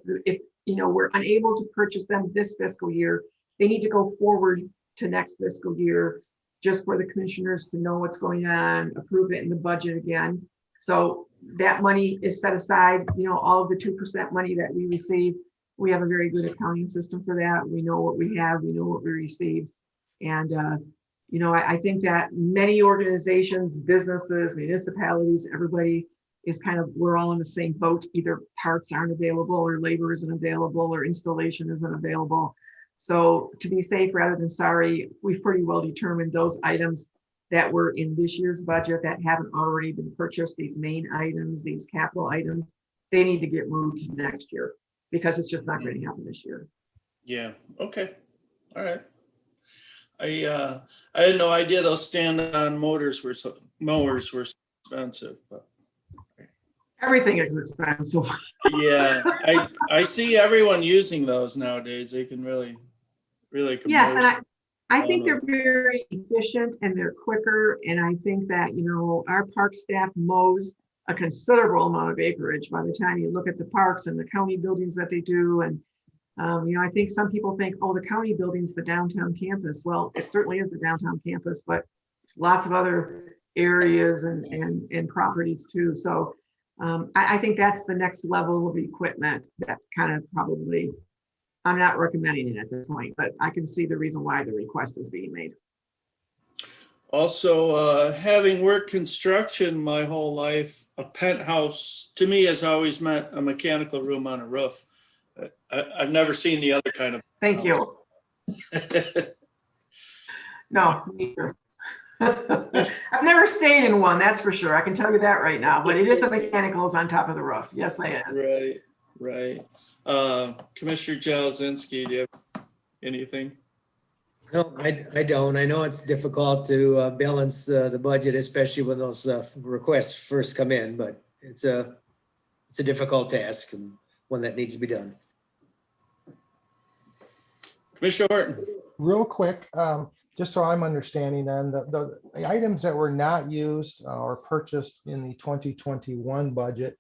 you know, we're unable to purchase them this fiscal year, they need to go forward to next fiscal year, just for the commissioners to know what's going on, approve it in the budget again. So that money is set aside, you know, all of the 2% money that we receive. We have a very good accounting system for that. We know what we have, we know what we received. And, you know, I think that many organizations, businesses, municipalities, everybody is kind of, we're all in the same boat. Either parts aren't available or labor isn't available or installation isn't available. So to be safe rather than sorry, we've pretty well determined those items that were in this year's budget that haven't already been purchased, these main items, these capital items, they need to get moved to next year because it's just not going to happen this year. Yeah, okay, all right. I had no idea those stand-on mowers were so expensive, but. Everything is expensive. Yeah, I see everyone using those nowadays. They can really Yes, and compose. I think they're very efficient and they're quicker. And I think that, our park staff mows a considerable amount of acreage by the time you look at the parks and the county buildings that they do. And, I think some people think, oh, the county building's the downtown campus. Well, it certainly is the downtown campus, but lots of other areas and properties too. So I think that's the next level of equipment that kind of probably, I'm not recommending it at this point, but I can see the reason why the request is being made. Also, having worked construction my whole life, a penthouse to me has always meant a mechanical room on a roof. I've never seen the other kind of. Thank you. No, neither. I've never stayed in one, that's for sure. I can tell you that right now, but it is the mechanicals on top of the roof. Yes, it is. Right. Commissioner Jazinski, do you have anything? No, I don't. I know it's difficult to balance the budget, especially when those requests first come in, but it's a difficult task and one that needs to be done. Commissioner Horton. Real quick, just so I'm understanding then, the items that were not used or purchased in the 2021 budget,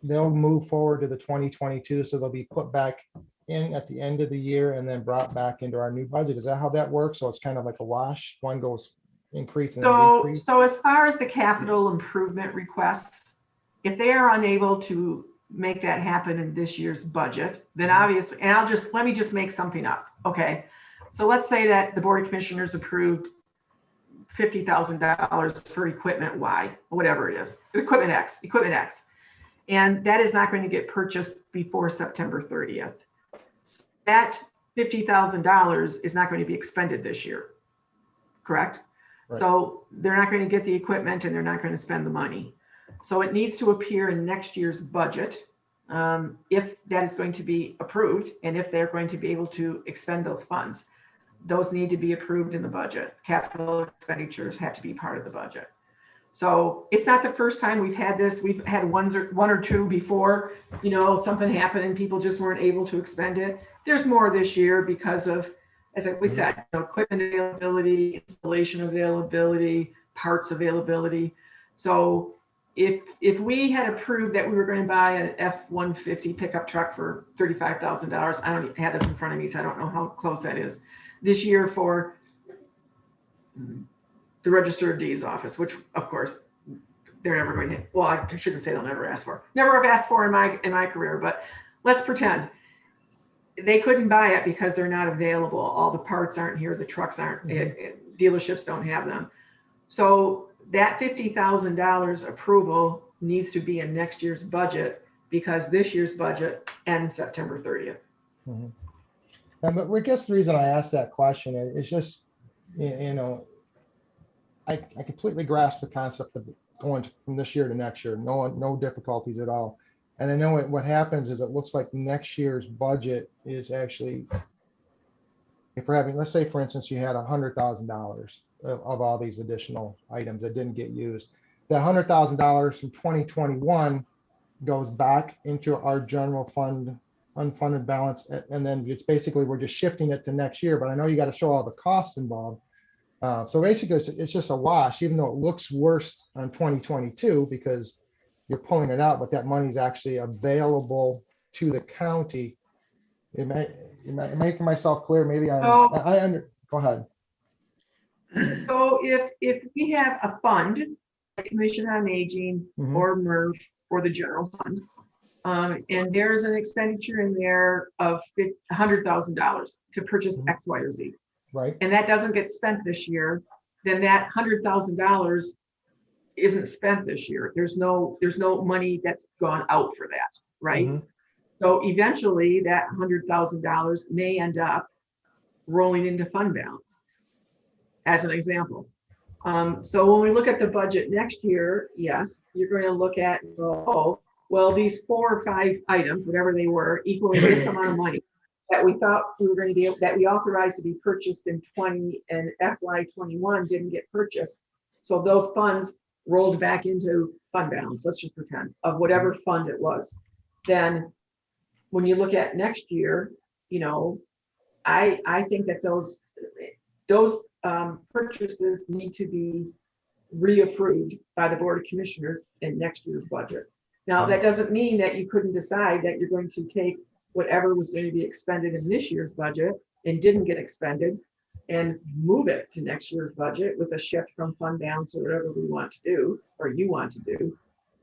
they'll move forward to the 2022, so they'll be put back in at the end of the year and then brought back into our new budget. Is that how that works? So it's kind of like a wash, one goes increase and then decrease? So as far as the capital improvement requests, if they are unable to make that happen in this year's budget, then obviously, and let me just make something up. Okay. So let's say that the Board of Commissioners approved $50,000 for equipment Y, whatever it is, equipment X. And that is not going to get purchased before September 30th. That $50,000 is not going to be expended this year, correct? Right. So they're not going to get the equipment and they're not going to spend the money. So it needs to appear in next year's budget if that is going to be approved and if they're going to be able to expend those funds. Those need to be approved in the budget. Capital expenditures have to be part of the budget. So it's not the first time we've had this. We've had one or two before, something happened and people just weren't able to expend it. There's more this year because of, as we said, equipment availability, installation availability, parts availability. So if we had approved that we were going to buy an F-150 pickup truck for $35,000, I don't have this in front of me, so I don't know how close that is, this year for the Register of Deeds office, which of course they're never going to, well, I shouldn't say they'll never ask for, never have asked for in my career, but let's pretend they couldn't buy it because they're not available. All the parts aren't here. The trucks aren't, dealerships don't have them. So that $50,000 approval needs to be in next year's budget because this year's budget ends September 30th. Mhm. And but I guess the reason I asked that question is just, I completely grasp the concept of going from this year to next year, no difficulties at all. And I know what happens is it looks like next year's budget is actually, if we're having, let's say for instance, you had $100,000 of all these additional items that didn't get used. That $100,000 from 2021 goes back into our general fund unfunded balance, and then it's basically we're just shifting it to next year. But I know you got to show all the costs involved. So basically, it's just a wash, even though it looks worse on 2022 because you're pulling it out, but that money is actually available to the county. Am I making myself clear? Maybe go ahead. So if we have a fund, like Commission on Aging or MERV or the general fund, and there's an expenditure in there of $100,000 to purchase X, Y, or Z. Right. And that doesn't get spent this year, then that $100,000 isn't spent this year. There's no money that's gone out for that, right? So eventually that $100,000 may end up rolling into fund balance, as an example. So when we look at the budget next year, yes, you're going to look at, oh, well, these 4 or 5 items, whatever they were, equaling this amount of money that we thought we were going to be able, that we authorized to be purchased in 20 and FY21 didn't get purchased. So those funds rolled back into fund balance, let's just pretend, of whatever fund it was, then when you look at next year, you know, I think that those purchases need to be reapproved by the Board of Commissioners in next year's budget. Now, that doesn't mean that you couldn't decide that you're going to take whatever was going to be expended in this year's budget and didn't get expended and move it to next year's budget with a shift from fund balance or whatever we want to do, or you want to do.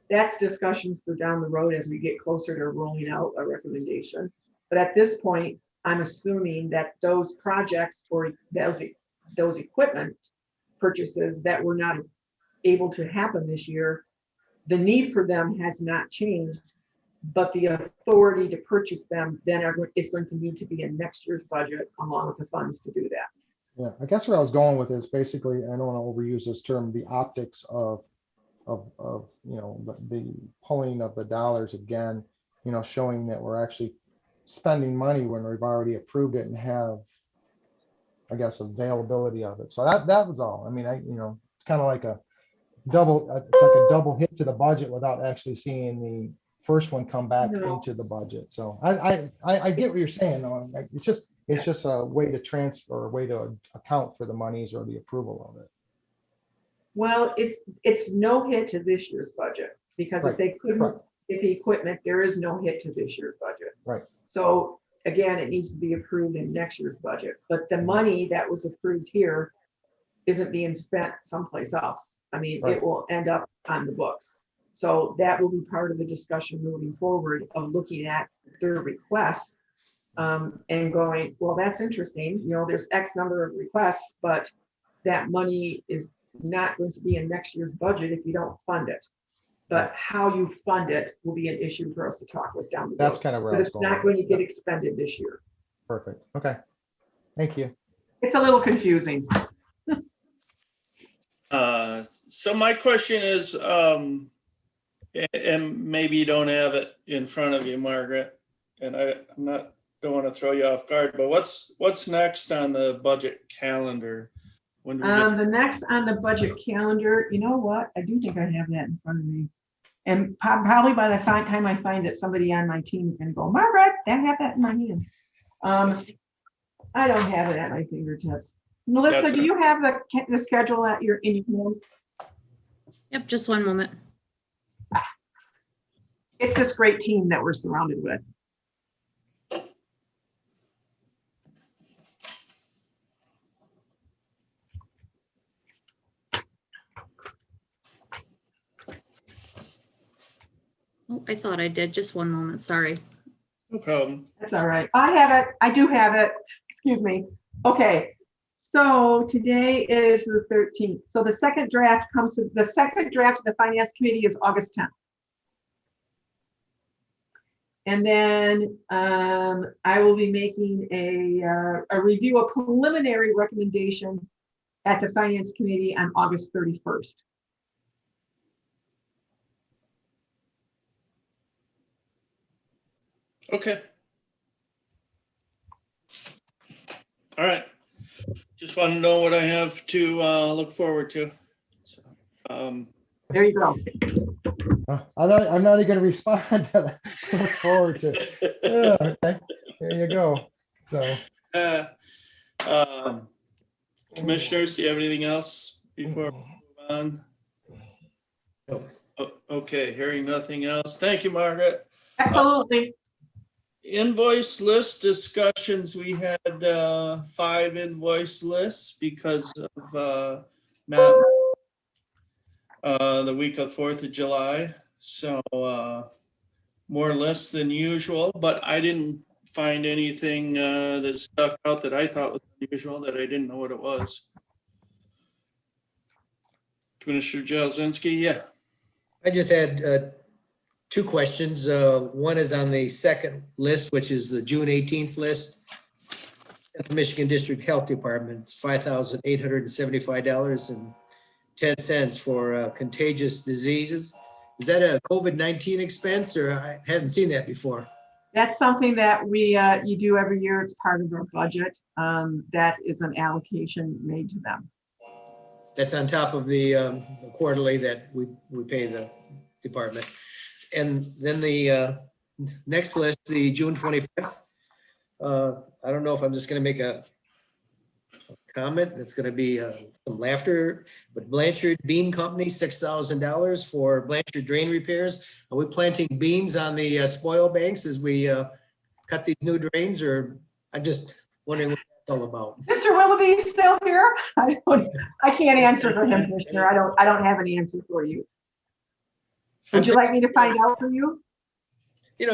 That's discussions for down the road as we get closer to rolling out a recommendation. But at this point, I'm assuming that those projects or those equipment purchases that were not able to happen this year, the need for them has not changed, but the authority to purchase them then is going to need to be in next year's budget along with the funds to do that. Yeah, I guess where I was going with is basically, I don't want to overuse this term, the optics of you know, the pulling of the dollars again, you know, showing that we're actually spending money when we've already approved it and have, I guess, availability of it. So that was all. I mean, you know, it's kind of like it's like a double hit to the budget without actually seeing the first one come back No. into the budget. So I get what you're saying, though. Like, it's just a way to transfer, a way to account for the monies or the approval of it. Well, it's no hit to this year's budget, because if Right, they couldn't correct. get the equipment, there is no hit to this year's budget. Right. So again, it needs to be approved in next year's budget, but the money that was approved here isn't being spent someplace else. I mean, Right. it will end up on the books. So that will be part of the discussion moving forward of looking at their requests and going, well, that's interesting. You know, there's X number of requests, but that money is not going to be in next year's budget if you don't fund it. But how you fund it will be an issue for us to talk with down the road. That's kind of where I But was it's going. not with going to it. get Yeah, expended this year. perfect. Okay. Thank you. It's a little confusing. So my question is, and maybe you don't have it in front of you, Margaret, and don't want to throw you off guard, but what's next on the budget calendar? When do we get The next on the budget calendar, you know what? I do think I have that in front of me. And probably by the time I find it, somebody on my team is going to go, Margaret, I have that in my hand. I don't have it at my fingertips. Melissa, That's do you have the schedule in your hand? Yep, just one moment. It's this great team that we're surrounded with. Oh, I thought I did. Just one moment. Sorry. No problem. That's all right. I have it. I do have it. Excuse me. Okay. So today is the 13th. So the second draft of the Finance Committee is August 10th. And then I will be making a review, a preliminary recommendation at the Finance Committee on August 31st. Okay. All right. Just want to know what I have to look forward to. So, There you go. I'm not even going to respond to that. Look forward to. Yeah, okay. There you go. So Commissioners, do you have anything else before we move on? No. Okay, hearing nothing else. Thank you, Margaret. Absolutely. Invoice list discussions, we had 5 invoice lists because of Matt, the week of 4th of July. So more lists than usual, but I didn't find anything that stuck out that I thought was unusual that I didn't know what it was. Commissioner Jazinski, yeah. I just had 2 questions. One is on the second list, which is the June 18th list. At the Michigan District Health Department, it's $5,875.10 for contagious diseases. Is that a COVID-19 expense, or I haven't seen that before? That's something that you do every year. It's part of our budget. That is an allocation made to them. That's on top of the quarterly that we pay the department. And then the next list, the June 25th. I don't know if I'm just gonna make a comment. It's gonna be some laughter, but Blanchard Bean Company, $6,000 for Blanchard drain repairs. Are we planting beans on the spoil banks as we cut these new drains, or I'm just wondering what that's all about? Mr. Willoughby still here? I can't answer for him, Commissioner. I don't have an answer for you. Would you like me to find out for you?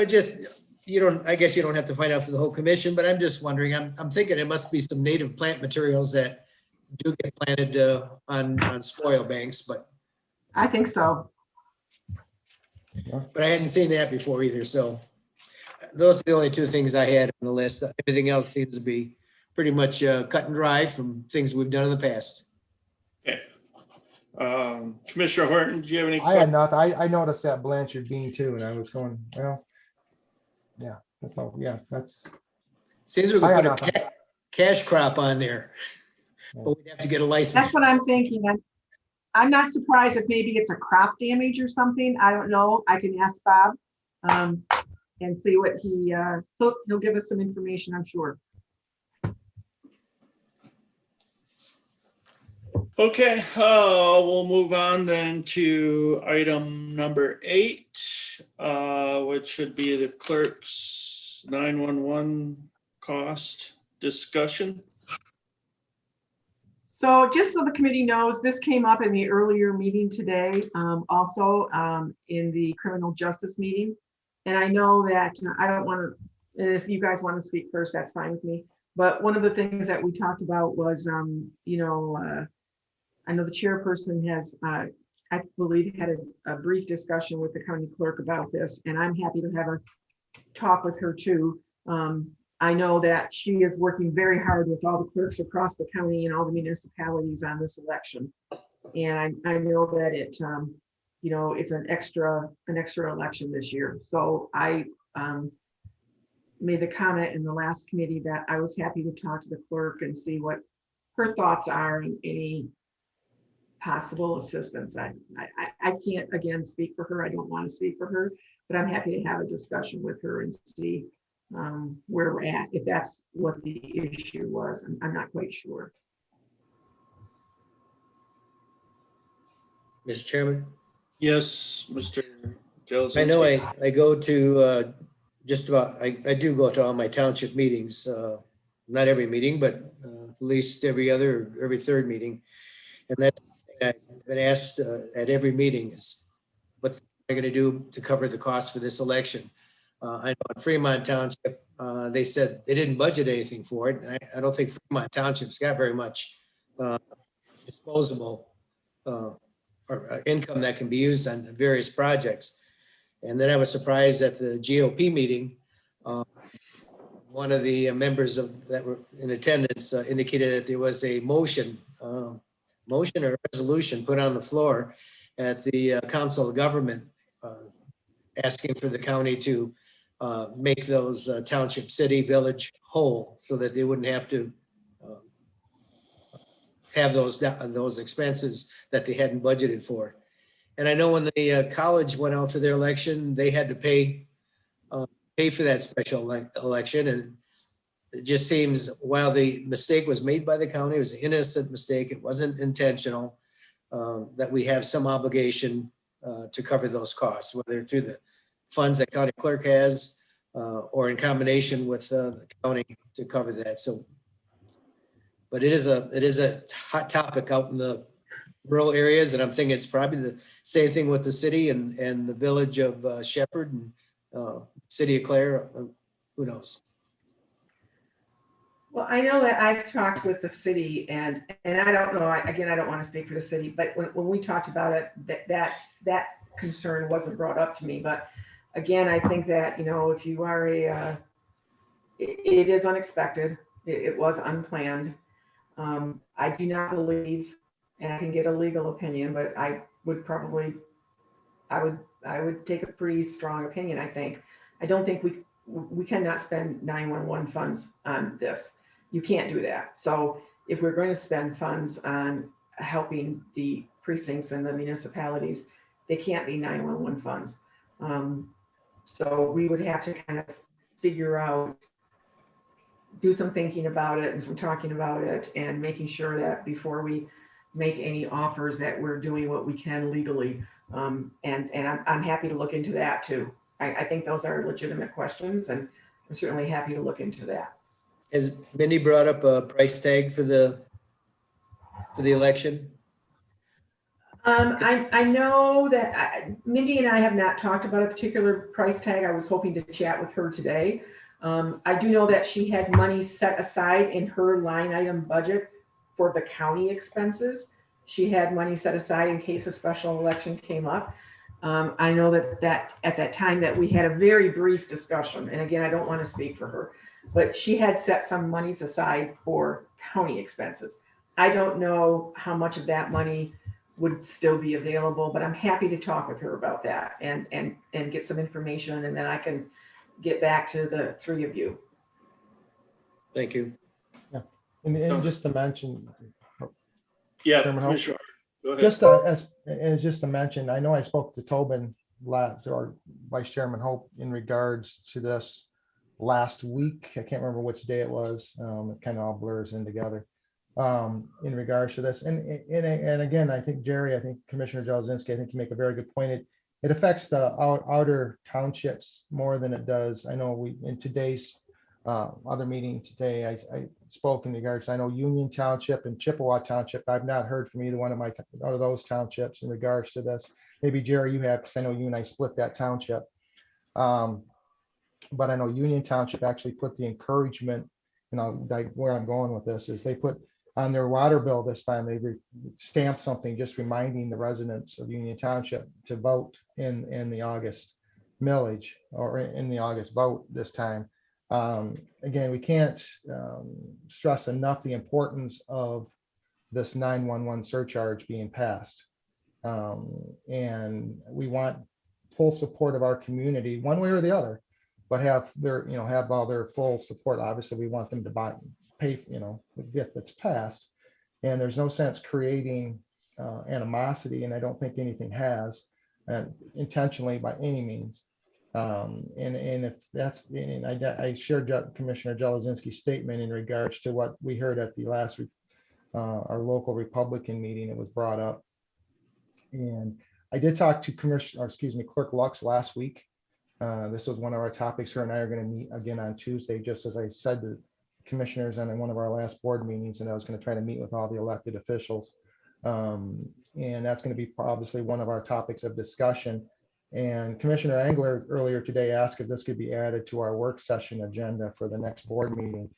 Just, I guess you don't have to find out for the whole commission, but I'm just wondering, I'm thinking it must be some native plant materials that do get planted on spoil banks, but I think so. I hadn't seen that before either, so those are the only two things I had on the list. Everything else seems to be pretty much cut and dry from things we've done in the past. Okay. Commissioner Horton, do you have any? I had not, I noticed that Blanchard Bean too, and I was going, well, that's, Seems we I could had put a cash crop on there, but we'd have to get a license. That's what I'm thinking. I'm not surprised if maybe it's a crop damage or something. I don't know. I can ask Bob and see what he'll give us some information, I'm sure. Okay, we'll move on then to item number 8, which should be the clerk's 911 cost discussion. So just so the committee knows, this came up in the earlier meeting today, also in the criminal justice meeting. And I know that I don't want to, if you guys want to speak first, that's fine with me. But one of the things that we talked about was, I know the chairperson has, I believe, had a brief discussion with the county clerk about this, and I'm happy to have a talk with her too. I know that she is working very hard with all the clerks across the county and all the municipalities on this election. And I know that it's an extra election this year. So I made the comment in the last committee that I was happy to talk to the clerk and see what her thoughts are and any possible assistance. I can't, again, speak for her. I don't want to speak for her, but I'm happy to have a discussion with her and see where we're at, if that's what the issue was. I'm not quite sure. Mr. Chairman? Yes, Mr. Gills. I know I go to just about, I do go to all my township meetings, not every meeting, but at least every third meeting. And that's, I've been asked at every meeting is, what's I going to do to cover the cost for this election? I know in Fremont Township, they said they didn't budget anything for it. And I don't think Fremont Township's got very much disposable or income that can be used on various projects. And then I was surprised at the GOP meeting. One of the members that were in attendance indicated that there was a motion or resolution put on the floor at the Council of Government asking for the county to make those township, city, village whole so that they wouldn't have to have those expenses that they hadn't budgeted for. And I know when the college went out for their election, they had to pay for that special election. And it just seems, while the mistake was made by the county, it was an innocent mistake, it wasn't intentional, that we have some obligation to cover those costs, whether through the funds that county clerk has or in combination with the county to cover that. So, but it is a hot topic out in the rural areas, and I'm thinking it's probably the same thing with the city and the village of Shepherd and city of Clare. Who knows? Well, I know that I've talked with the city and I don't know, again, I don't want to speak for the city, but when we talked about it, that concern wasn't brought up to me. But again, I think that, if you are it is unexpected. It was unplanned. I do not believe, and I can get a legal opinion, but I would take a pretty strong opinion. I don't think we cannot spend 911 funds on this. You can't do that. So if we're going to spend funds on helping the precincts and the municipalities, they can't be 911 funds. So we would have to kind of figure out, do some thinking about it and some talking about it, and making sure that before we make any offers that we're doing what we can legally. And I'm happy to look into that too. I think those are legitimate questions, and I'm certainly happy to look into that. Has Mindy brought up a price tag for the election? I know that Mindy and I have not talked about a particular price tag. I was hoping to chat with her today. I do know that she had money set aside in her line item budget for the county expenses. She had money set aside in case a special election came up. I know that at that time that we had a very brief discussion, and again, I don't want to speak for her, but she had set some monies aside for county expenses. I don't know how much of that money would still be available, but I'm happy to talk with her about that and get some information, and then I can get back to the three of you. Thank you. And just to mention, Yeah, Chairman Hope? Commissioner, go ahead. just as just to mention, I know I spoke to Tobin, or Vice Chairman Hope, in regards to this last week. I can't remember which day it was. It kind of all blurs in together. In regards to this. And again, I think Commissioner Jelesinski, I think you make a very good point. It affects the outer townships more than it does. I know in today's other meeting today, I spoke in regards, I know Union Township and Chippewa Township. I've not heard from either one of out of those townships in regards to this. Maybe Jerry, you have, because I know you and I split that township. But I know Union Township actually put the encouragement, where I'm going with this is they put on their water bill this time, they stamped something just reminding the residents of Union Township to vote in the August millage, or in the August vote this time. Again, we can't stress enough the importance of this 911 surcharge being passed. And we want full support of our community, one way or the other, but have all their full support. Obviously, we want them to pay, the gift that's passed. And there's no sense creating animosity, and I don't think anything has, intentionally by any means. And if that's, and I shared Commissioner Jelesinski's statement in regards to what we heard at the last our local Republican meeting. It was brought up, and I did talk to Clerk Lux last week. This was one of our topics. Her and I are going to meet again on Tuesday, just as I said to commissioners on one of our last board meetings, and I was going to try to meet with all the elected officials. And that's going to be obviously one of our topics of discussion. And Commissioner Engler earlier today asked if this could be added to our work session agenda for the next board meeting.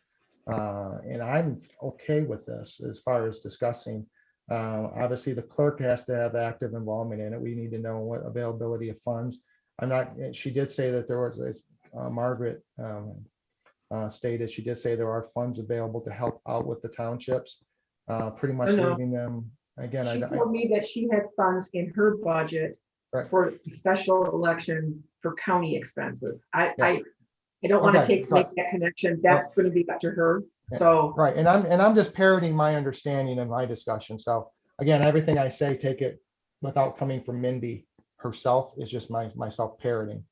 And I'm okay with this as far as discussing. Obviously, the clerk has to have active involvement in it. We need to know what availability of funds. She did say that there was, as Margaret stated, she did say there are funds available to help out with the townships, pretty much leaving them, again. She told me that she had funds in her budget for the special election for county expenses. I don't want to make that connection. That's going to be up to her. So right, and I'm just parroting my understanding in my discussion. So again, everything I say, take it without coming from Mindy herself, is just myself parroting.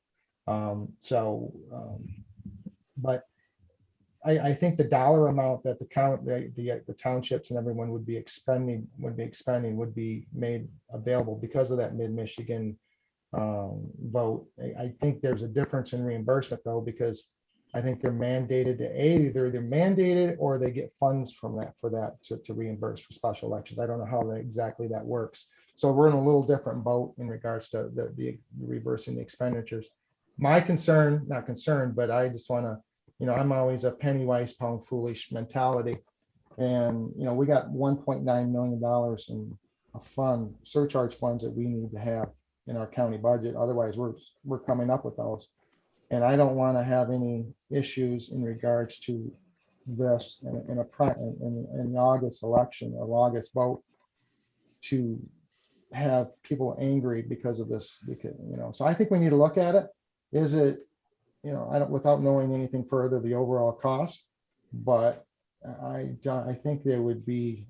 But I think the dollar amount that the townships and everyone would be expending would be made available because of that Mid-Michigan vote. I think there's a difference in reimbursement though, because I think they're mandated to either they're mandated or they get funds from that to reimburse for special elections. I don't know how exactly that works. So we're in a little different boat in regards to the reversing the expenditures. My concern, not concerned, but I just want to, I'm always a penny wise, pound foolish mentality. And, we got $1.9 million in surcharge funds that we need to have in our county budget. Otherwise, we're coming up with those. And I don't want to have any issues in regards to this in the August election or August vote to have people angry because of this, so I think we need to look at it. Is it, without knowing anything further, the overall cost, but I think there would be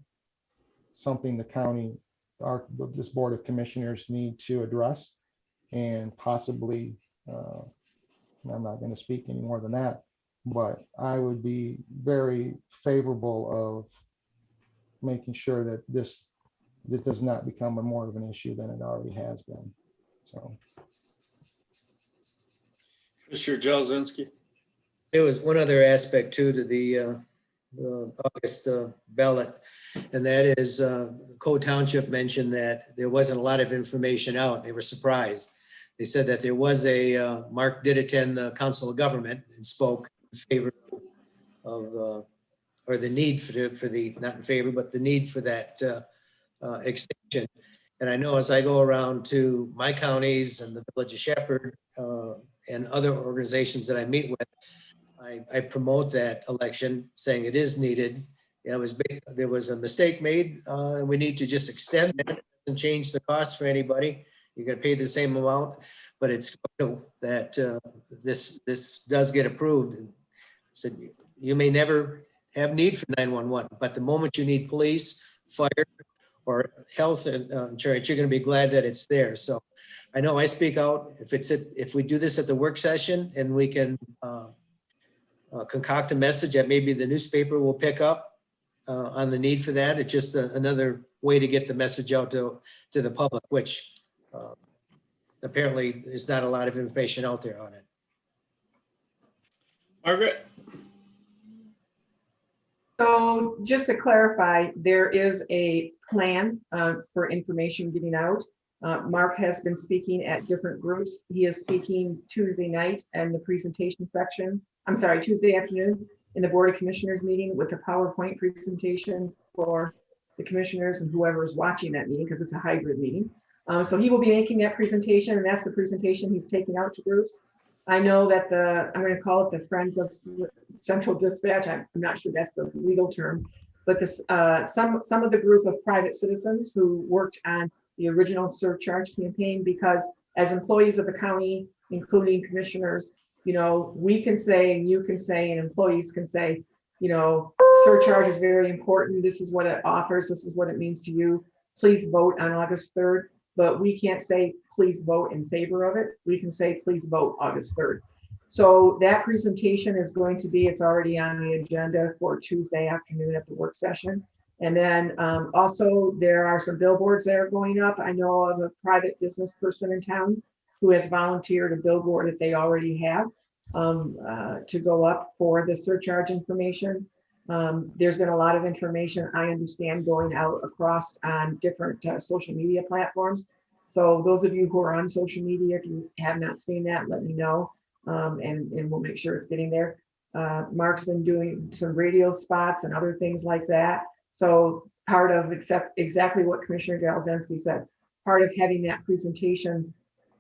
something the county, this Board of Commissioners need to address and possibly, I'm not going to speak any more than that, but I would be very favorable of making sure that this does not become a more of an issue than it already has been. So, Mr. Jazinski. There was one other aspect too to the August ballot, and that is Code Township mentioned that there wasn't a lot of information out. They were surprised. They said that there was Mark did attend the Council of Government and spoke in favor of, or the need for the, not in favor, but the need for that extension. And I know as I go around to my counties and the Village of Shepherd and other organizations that I meet with, I promote that election, saying it is needed. There was a mistake made, and we need to just extend it. It doesn't change the cost for anybody. You're going to pay the same amount, but it's vital that this does get approved. So you may never have need for 911, but the moment you need police, fire, or health insurance, you're going to be glad that it's there. So I know I speak out if we do this at the work session and we can concoct a message that maybe the newspaper will pick up on the need for that. It's just another way to get the message out to the public, which apparently there's not a lot of information out there on it. Margaret? So just to clarify, there is a plan for information getting out. Mark has been speaking at different groups. He is speaking Tuesday night and the presentation section. I'm sorry, Tuesday afternoon in the Board of Commissioners meeting with a PowerPoint presentation for the commissioners and whoever is watching that meeting, because it's a hybrid meeting. So he will be making that presentation, and that's the presentation he's taking out to groups. I know that I'm going to call it the Friends of Central Dispatch. I'm not sure that's the legal term, but this some of the group of private citizens who worked on the original surcharge campaign, because as employees of the county, including commissioners, you know, we can say, and you can say, and employees can say, you know, surcharge is very important. This is what it offers. This is what it means to you. Please vote on August 3rd. But we can't say, please vote in favor of it. We can say, please vote August 3rd. So that presentation is going to be, it's already on the agenda for Tuesday afternoon at the work session. And then also there are some billboards that are going up. I know of a private business person in town who has volunteered a billboard that they already have to go up for the surcharge information. There's been a lot of information, I understand, going out across on different social media platforms. So those of you who are on social media, if you have not seen that, let me know, and we'll make sure it's getting there. Mark's been doing some radio spots and other things like that. So part of exactly what Commissioner Jazinski said, part of having that presentation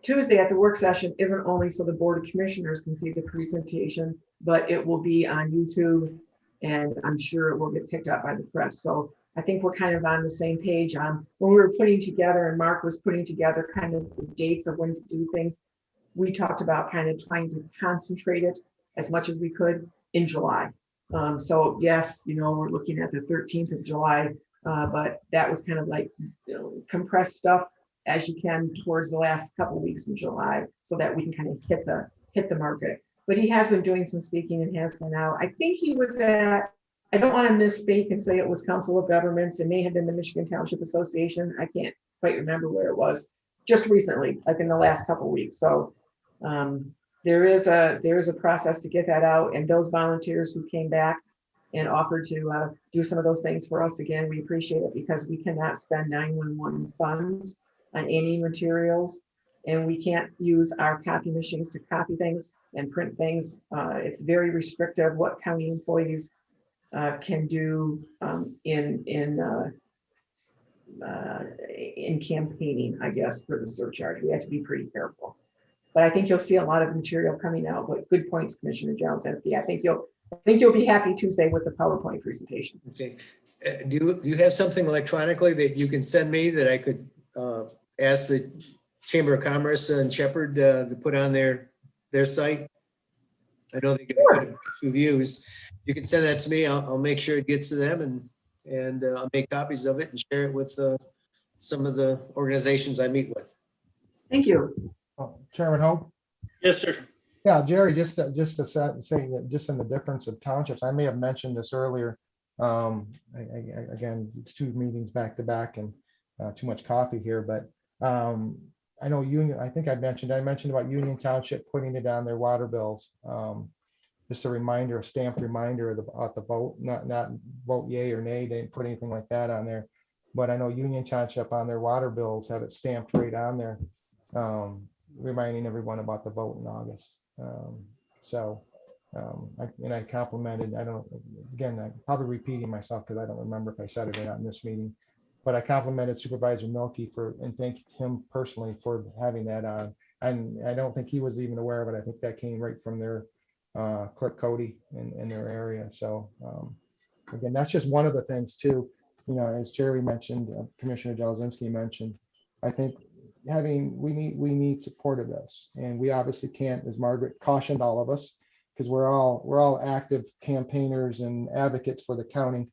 Tuesday at the work session isn't only so the Board of Commissioners can see the presentation, but it will be on YouTube, and I'm sure it will get picked up by the press. So I think we're kind of on the same page on when we were putting together, and Mark was putting together kind of the dates of when to do things. We talked about kind of trying to concentrate it as much as we could in July. So yes, you know, we're looking at the 13th of July, but that was kind of like, you know, compressed stuff as you can towards the last couple of weeks in July, so that we can kind of hit the market. But he has been doing some speaking and has been out. I think he was at, I don't want to misspeak and say it was Council of Governments. It may have been the Michigan Township Association. I can't quite remember where it was, just recently, like in the last couple of weeks. So there is a process to get that out, and those volunteers who came back and offered to do some of those things for us, again, we appreciate it, because we cannot spend 911 funds on any materials, and we can't use our copy machines to copy things and print things. It's very restrictive what county employees can do in campaigning, I guess, for the surcharge. We have to be pretty careful. But I think you'll see a lot of material coming out. But good points, Commissioner Jazinski. I think you'll be happy Tuesday with the PowerPoint presentation. Okay. Do you have something electronically that you can send me that I could ask the Chamber of Commerce in Shepherd to put on their site? I know they get a few views. You can send that to me. I'll make sure it gets to them, and I'll make copies of it and share it with some of the organizations I meet with. Thank you. Chairman Hope? Yes, sir. Yeah, Jerry, say that just in the difference of townships, I may have mentioned this earlier. Again, it's 2 meetings back to back and too much coffee here, but I know Union, I think I mentioned about Union Township putting it on their water bills. Just a reminder, a stamped reminder of the vote, not vote yay or nay. They didn't put anything like that on there. But I know Union Township on their water bills have it stamped right on there, reminding everyone about the vote in August. I complimented, I'm probably repeating myself because I don't remember if I said it or not in this meeting, but I complimented Supervisor Milky and thanked him personally for having that on. And I don't think he was even aware of it. I think that came right from their Clerk Cody in their area. So again, that's just one of the things too, as Jerry mentioned, Commissioner Jelesinski mentioned, I think we need support of this, and we obviously can't, as Margaret cautioned all of us, because we're all active campaigners and advocates for the county.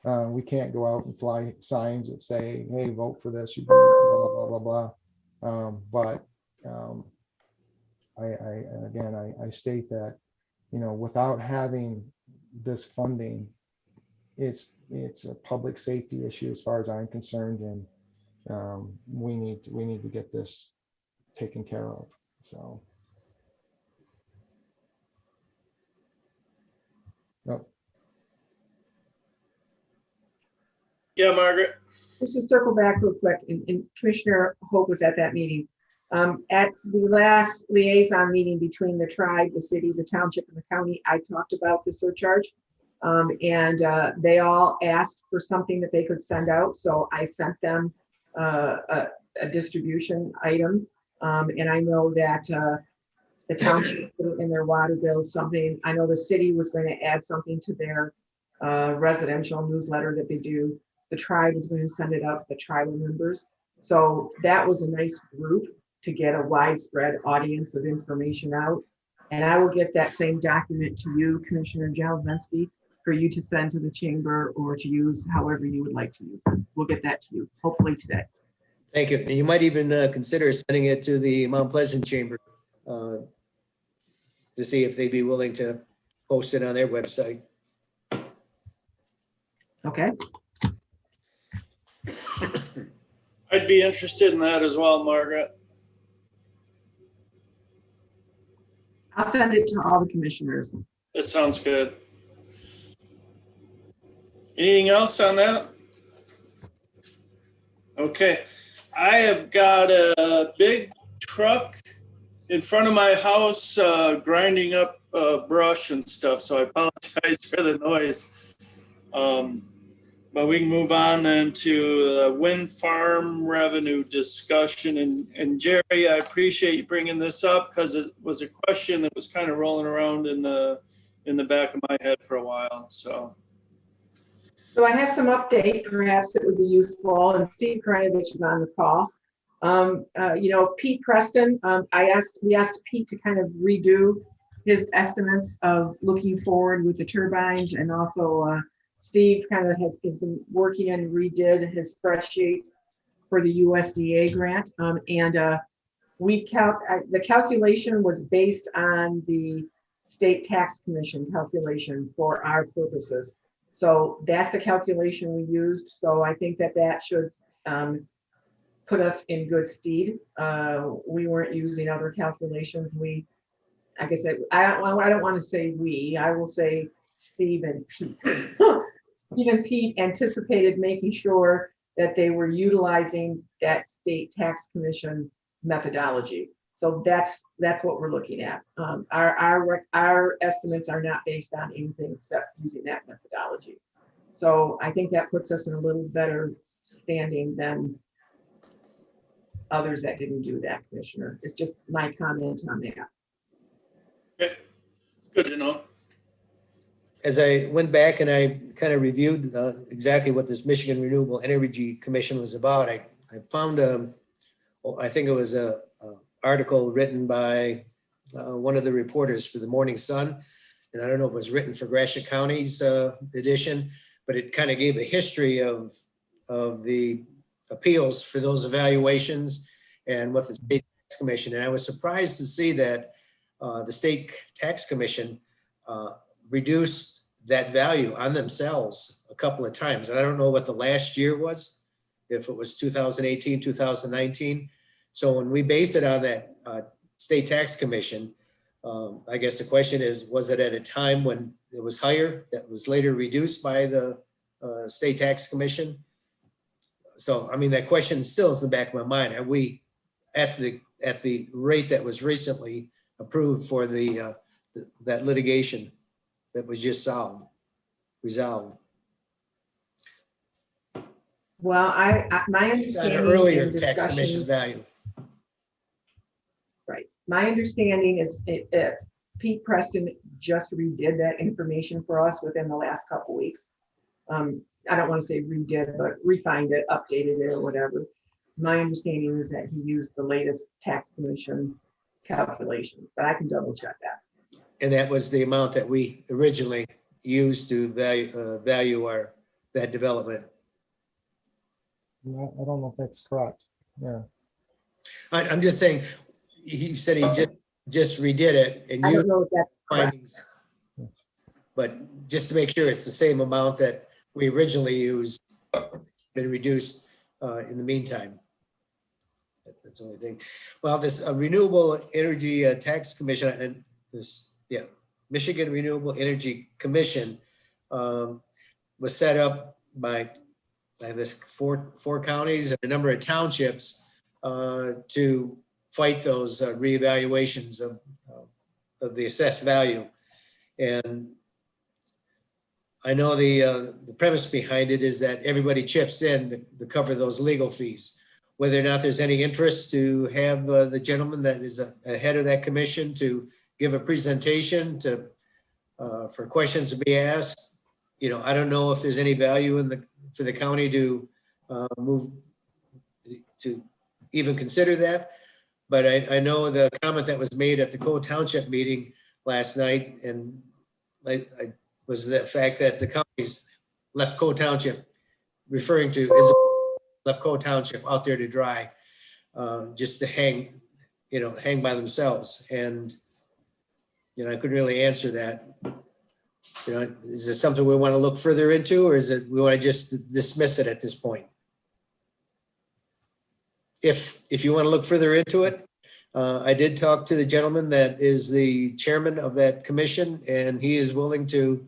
We can't go out and fly signs that say, hey, vote for this, you blah, blah, blah, blah. But I state that, without having this funding, it's a public safety issue as far as I'm concerned, and we need to get this taken care of. So. No. Yeah, Margaret. Just to circle back real quick, and Commissioner Hope was at that meeting. At the last liaison meeting between the tribe, the city, the township, and the county, I talked about the surcharge. And they all asked for something that they could send out. So I sent them a distribution item. And I know that the township put it in their water bills, something. I know the city was going to add something to their residential newsletter that they do. The tribe was going to send it out to the tribal members. So that was a nice group to get a widespread audience of information out. And I will get that same document to you, Commissioner Jelesinski, for you to send to the chamber or to use however you would like to use it. We'll get that to you, hopefully today. Thank you. And you might even consider sending it to the Mount Pleasant Chamber to see if they'd be willing to post it on their website. Okay. I'd be interested in that as well, Margaret. I'll send it to all the commissioners. That sounds good. Anything else on that? Okay, I have got a big truck in front of my house grinding up brush and stuff, so I apologize for the noise. But we can move on then to the wind farm revenue discussion. And Jerry, I appreciate you bringing this up because it was a question that was kind of rolling around in the back of my head for a while. So I have some update, perhaps it would be useful, and Steve Kranovich is on the call. Pete Preston, we asked Pete to kind of redo his estimates of looking forward with the turbines, and also Steve kind of has been working and redid his spreadsheet for the USDA grant. The calculation was based on the state tax commission calculation for our purposes. So that's the calculation we used. So I think that should put us in good stead. We weren't using other calculations. Like I said, I don't want to say we, I will say Steve and Pete. Steve and Pete anticipated making sure that they were utilizing that state tax commission methodology. So that's what we're looking at. Our estimates are not based on anything except using that methodology. So I think that puts us in a little better standing than others that didn't do that, Commissioner. It's just my comment on that. okay. Good to know. As I went back and I kind of reviewed exactly what this Michigan Renewable Energy Commission was about, I found I think it was a article written by one of the reporters for the Morning Sun, and I don't know if it was written for Gratiot County's edition, but it kind of gave a history of the appeals for those evaluations and what the state tax commission. And I was surprised to see that the state tax commission reduced that value on themselves a couple of times. And I don't know what the last year was, if it was 2018, 2019. So when we base it on that state tax commission, I guess the question is, was it at a time when it was higher that was later reduced by the state tax commission? So, I mean, that question still is in the back of my mind. Are we at the rate that was recently approved for the that litigation that was just resolved? Well, my It's at understanding. an earlier in tax commission discussions- value. Right. My understanding is Pete Preston just redid that information for us within the last couple weeks. I don't want to say redid, but refined it, updated it or whatever. My understanding is that he used the latest tax commission calculations, but I can double check that. And that was the amount that we originally used to value that development. No, I don't know if that's correct. Yeah. I'm just saying, he said he just redid it and I you don't know if that's correct. findings. But just to make sure it's the same amount that we originally used, been reduced in the meantime. That's the only thing. Well, this renewable energy tax commission and this, Michigan Renewable Energy Commission was set up by this four counties and a number of townships to fight those reevaluations of the assessed value. And I know the premise behind it is that everybody chips in to cover those legal fees. Whether or not there's any interest to have the gentleman that is ahead of that commission to give a presentation for questions to be asked. You know, I don't know if there's any value for the county to move to even consider that. But I know the comment that was made at the Cole Township meeting last night, and I was the fact that the counties left Cole Township, referring to left Cole Township out there to dry, just to hang by themselves. And, I couldn't really answer that. Is it something we want to look further into, or is it we want to just dismiss it at this point? If you want to look further into it, I did talk to the gentleman that is the chairman of that commission, and he is willing to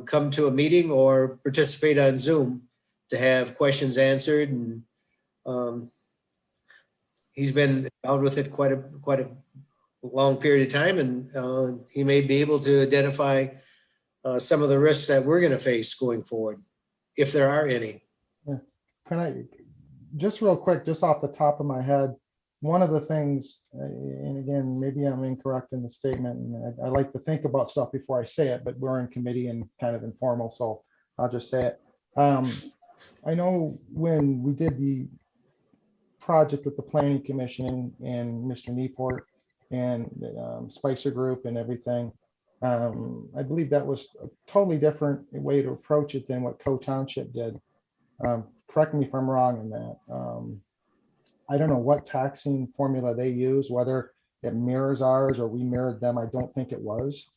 come to a meeting or participate on Zoom to have questions answered. And he's been out with it quite a long period of time, and he may be able to identify some of the risks that we're going to face going forward, if there are any. Can I, just real quick, just off the top of my head, one of the things, and again, maybe I'm incorrect in the statement, and I like to think about stuff before I say it, but we're in committee and kind of informal, so I'll just say it. I know when we did the project with the Planning Commission and Mr. Newport and Spicer Group and everything, I believe that was a totally different way to approach it than what Cole Township did. Correct me if I'm wrong in that. I don't know what taxing formula they use, whether it mirrors ours or we mirrored them. I don't think it was.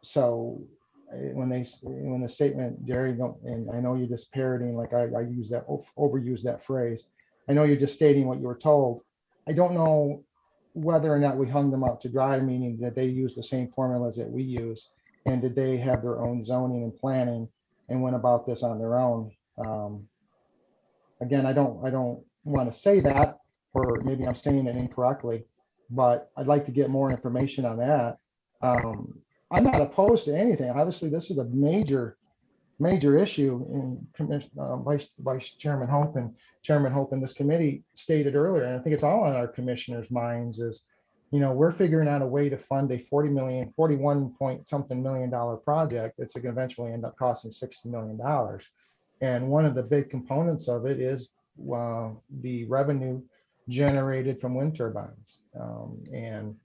So when the statement, Jerry, and I know you're just parroting, like I use that, overuse that phrase. I know you're just stating what you were told. I don't know whether or not we hung them out to dry, meaning that they use the same formulas that we use, and did they have their own zoning and planning and went about this on their own. Again, I don't want to say that, or maybe I'm saying it incorrectly, but I'd like to get more information on that. I'm not opposed to anything. Obviously, this is a major issue, and Vice Chairman Hope and Chairman Hope in this committee stated earlier, and I think it's all on our commissioners' minds, is, we're figuring out a way to fund a 41 point something million dollar project that's going to eventually end up costing $60 million. And one of the big components of it is the revenue generated from wind turbines. And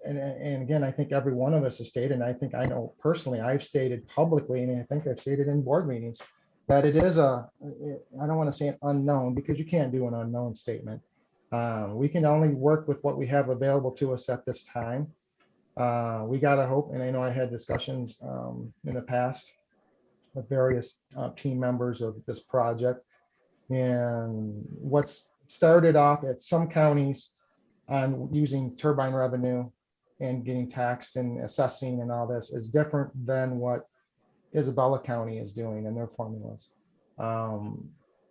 and again, I think every one of us has stated, and I think I know personally, I've stated publicly, and I think I've stated in board meetings, that it is I don't want to say an unknown, because you can't do an unknown statement. We can only work with what we have available to us at this time. We got to hope, and I know I had discussions in the past with various team members of this project. And what's started off at some counties on using turbine revenue and getting taxed and assessing and all this is different than what Isabella County is doing in their formulas.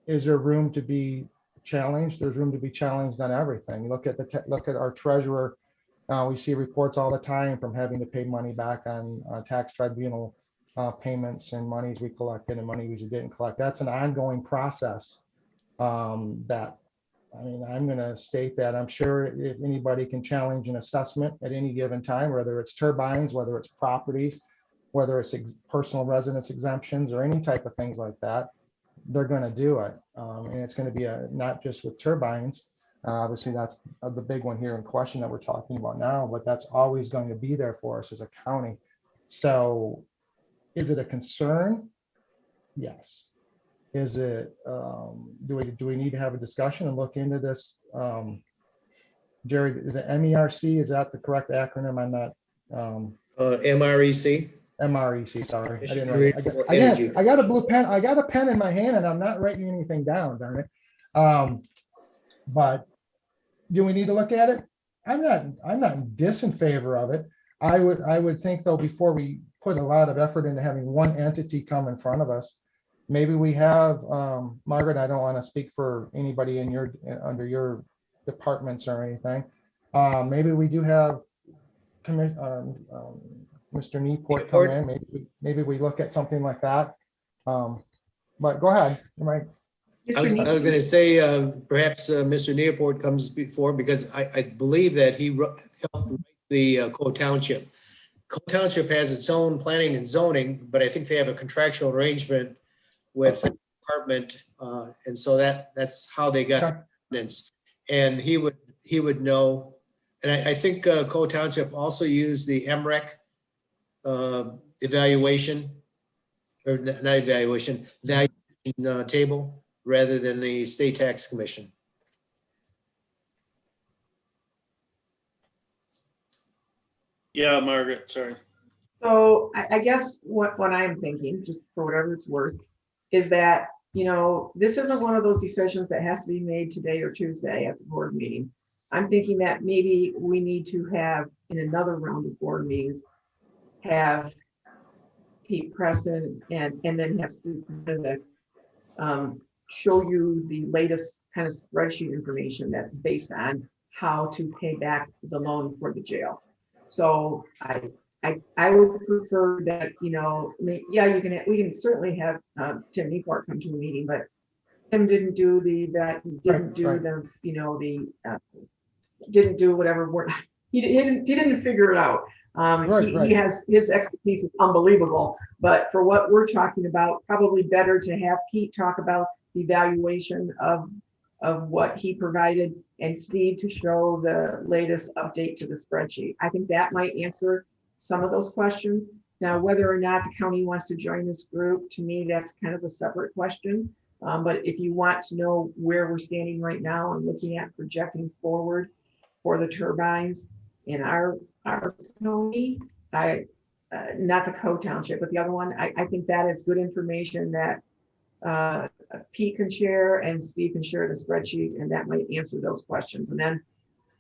Is there room to be challenged? There's room to be challenged on everything. Look at look at our treasurer. We see reports all the time from having to pay money back on tax tribunal payments and monies we collected and money we didn't collect. That's an ongoing process. That, I mean, I'm going to state that I'm sure if anybody can challenge an assessment at any given time, whether it's turbines, whether it's properties, whether it's personal residence exemptions or any type of things like that, they're going to do it. And it's going to be not just with turbines. Obviously, that's the big one here in question that we're talking about now, but that's always going to be there for us as a county. So is it a concern? Yes. Is it, do we need to have a discussion and look into this? Jerry, is it MERC? Is that the correct acronym? I'm not. MREC. MREC, sorry. I didn't Michigan write it. Renewable Energy. I got a blue pen. I got a pen in my hand and I'm not writing anything down, darn it. But do we need to look at it? I'm not in disfavor of it. I would think though, before we put a lot of effort into having one entity come in front of us, maybe we have, Margaret, I don't want to speak for anybody in under your departments or anything. Maybe we do have Mr. Newport come in. Maybe we look at something like that. But go ahead. You might. I was going to say, perhaps Mr. Neoport comes before, because I believe that he helped write the Cole Township. Cole Township has its own planning and zoning, but I think they have a contractual arrangement with the department. And so that's how they got confidence. And he would know. And I think Cole Township also used the MREC evaluation, or not evaluation, valuation table, rather than the state tax commission. Yeah, Margaret, sorry. So I guess what I'm thinking, just for whatever it's worth, is that, this isn't one of those decisions that has to be made today or Tuesday at the board meeting. I'm thinking that maybe we need to have, in another round of board meetings, have Pete Preston and then have Steve show you the latest kind of spreadsheet information that's based on how to pay back the loan for the jail. So I would prefer that, yeah, we can certainly have Tim Newport come to the meeting, but Tim didn't do didn't do whatever word, he didn't figure it out. He has, his expertise is unbelievable, but for what we're talking about, probably better to have Pete talk about the evaluation of what he provided and Steve to show the latest update to the spreadsheet. I think that might answer some of those questions. Now, whether or not the county wants to join this group, to me, that's kind of a separate question. But if you want to know where we're standing right now and looking at projecting forward for the turbines in our county, not the Cole Township, but the other one, I think that is good information that Pete can share and Steve can share the spreadsheet, and that might answer those questions. And then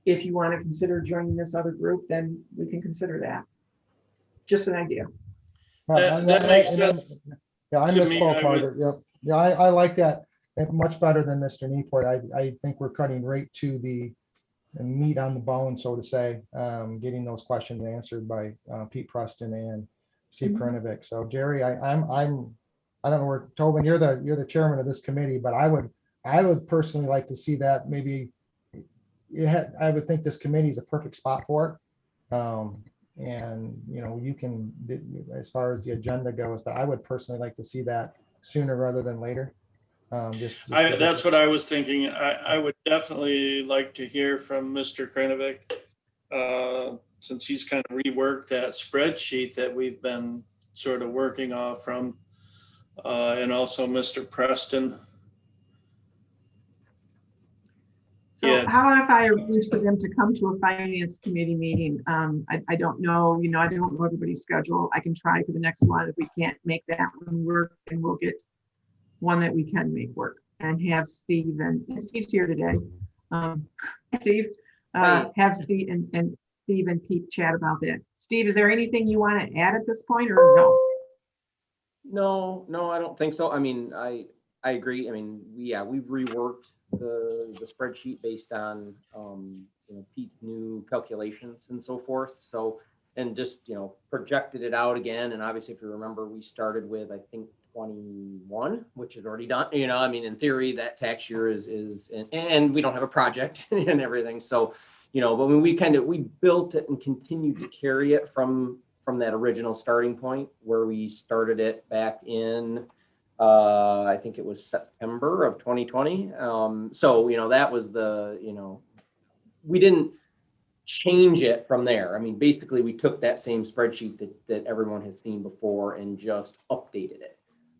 if you want to consider joining this other group, then we can consider that. Just an idea. That makes sense. Yeah, I to me. misspoke, Margaret. Yep. Yeah, I like that much better than Mr. Newport. I think we're cutting right to the meat on the bone, so to say, getting those questions answered by Pete Preston and Steve Krenovic. So Jerry, I don't know where, Tobin, you're the chairman of this committee, but I would personally like to see that maybe. I would think this committee is a perfect spot for it. And you can, as far as the agenda goes, but I would personally like to see that sooner rather than later. That's what I was thinking. I would definitely like to hear from Mr. Krenovic, since he's kind of reworked that spreadsheet that we've been sort of working off from. And also Mr. Preston. So Yeah. how about if I arrange for them to come to a finance committee meeting? I don't know, I don't know everybody's schedule. I can try for the next one. If we can't make that one work, then we'll get one that we can make work and have Steve, and Steve's here today. Steve, have Steve and Steve and Pete chat about that. Steve, is there anything you want to add at this point or no? No, I don't think so. I mean, I agree. I mean, we've reworked the spreadsheet based on, Pete's new calculations and so forth. So, and just, projected it out again. And obviously, if you remember, we started with, I think, 21, which is already done. I mean, in theory, that tax year is and we don't have a project and everything. So, but when we built it and continued to carry it from that original starting point where we started it back in, I think it was September of 2020. So, that was we didn't change it from there. I mean, basically we took that same spreadsheet that everyone has seen before and just updated it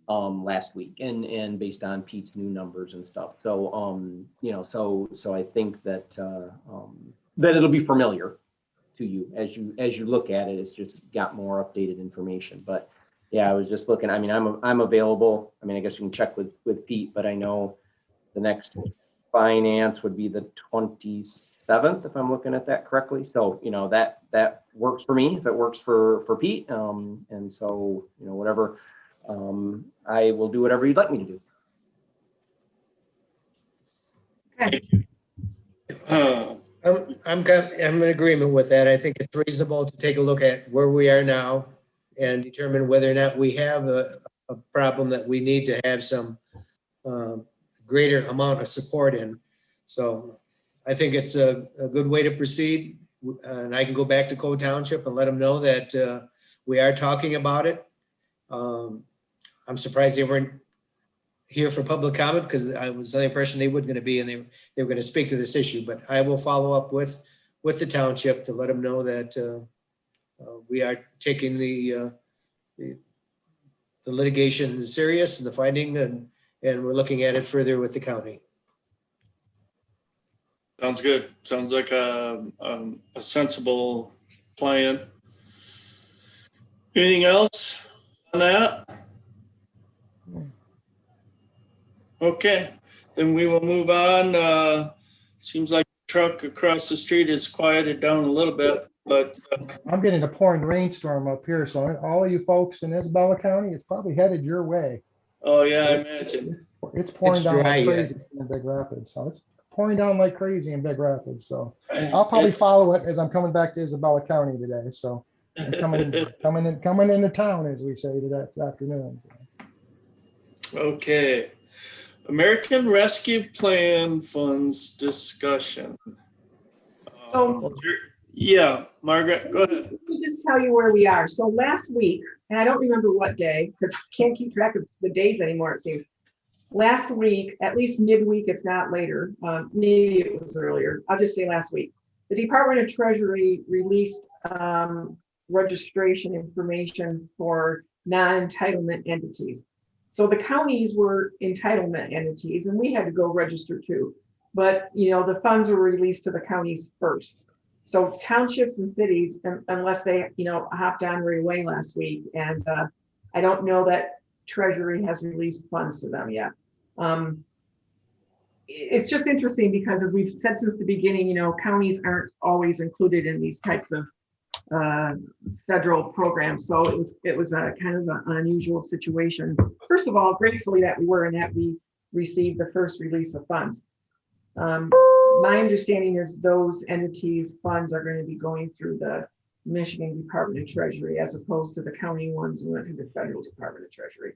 last week and based on Pete's new numbers and stuff. So, so I think that it'll be familiar to you as you look at it. It's just got more updated information. But yeah, I was just looking. I mean, I'm available. I mean, I guess you can check with Pete, but I know the next finance would be the 27th, if I'm looking at that correctly. So, that works for me if it works for Pete. And so, whatever, I will do whatever you'd like me to do. Okay. I'm in agreement with that. I think it's reasonable to take a look at where we are now and determine whether or not we have a problem that we need to have some greater amount of support in. So I think it's a good way to proceed. And I can go back to Code Township and let them know that we are talking about it. I'm surprised they weren't here for public comment because I was the only person they were going to be, and they were going to speak to this issue. But I will follow up with the township to let them know that we are taking the litigation serious and the finding, and we're looking at it further with the county. Sounds good. Sounds like a sensible plan. Anything else on that? Okay, then we will move on. Seems like the truck across the street is quieted down a little bit, but I'm getting a pouring rainstorm up here, so all of you folks in Isabella County, it's probably headed your way. oh yeah, I imagine. It's pouring It's down dry like yet. crazy in Big Rapids, so it's pouring down like crazy in Big Rapids, so I'll probably It's- follow it as I'm coming back to Isabella County today, so I'm coming into town, as we say, this afternoon. Okay. American Rescue Plan Funds discussion. So- Yeah, Margaret, go ahead. Let me just tell you where we are. So last week, and I don't remember what day, because I can't keep track of the days anymore, it seems. Last week, at least midweek, if not later, maybe it was earlier, I'll just say last week, the Department of Treasury released registration information for non-entitlement entities. So the counties were entitlement entities, and we had to go register too. But, the funds were released to the counties first. So townships and cities, unless they, hopped on right away last week, and I don't know that Treasury has released funds to them yet. It's just interesting because, as we've said since the beginning, counties aren't always included in these types of federal programs. So it was a kind of an unusual situation. First of all, gratefully that we were, and that we received the first release of funds. My understanding is those entities' funds are going to be going through the Michigan Department of Treasury as opposed to the county ones who went to the Federal Department of Treasury.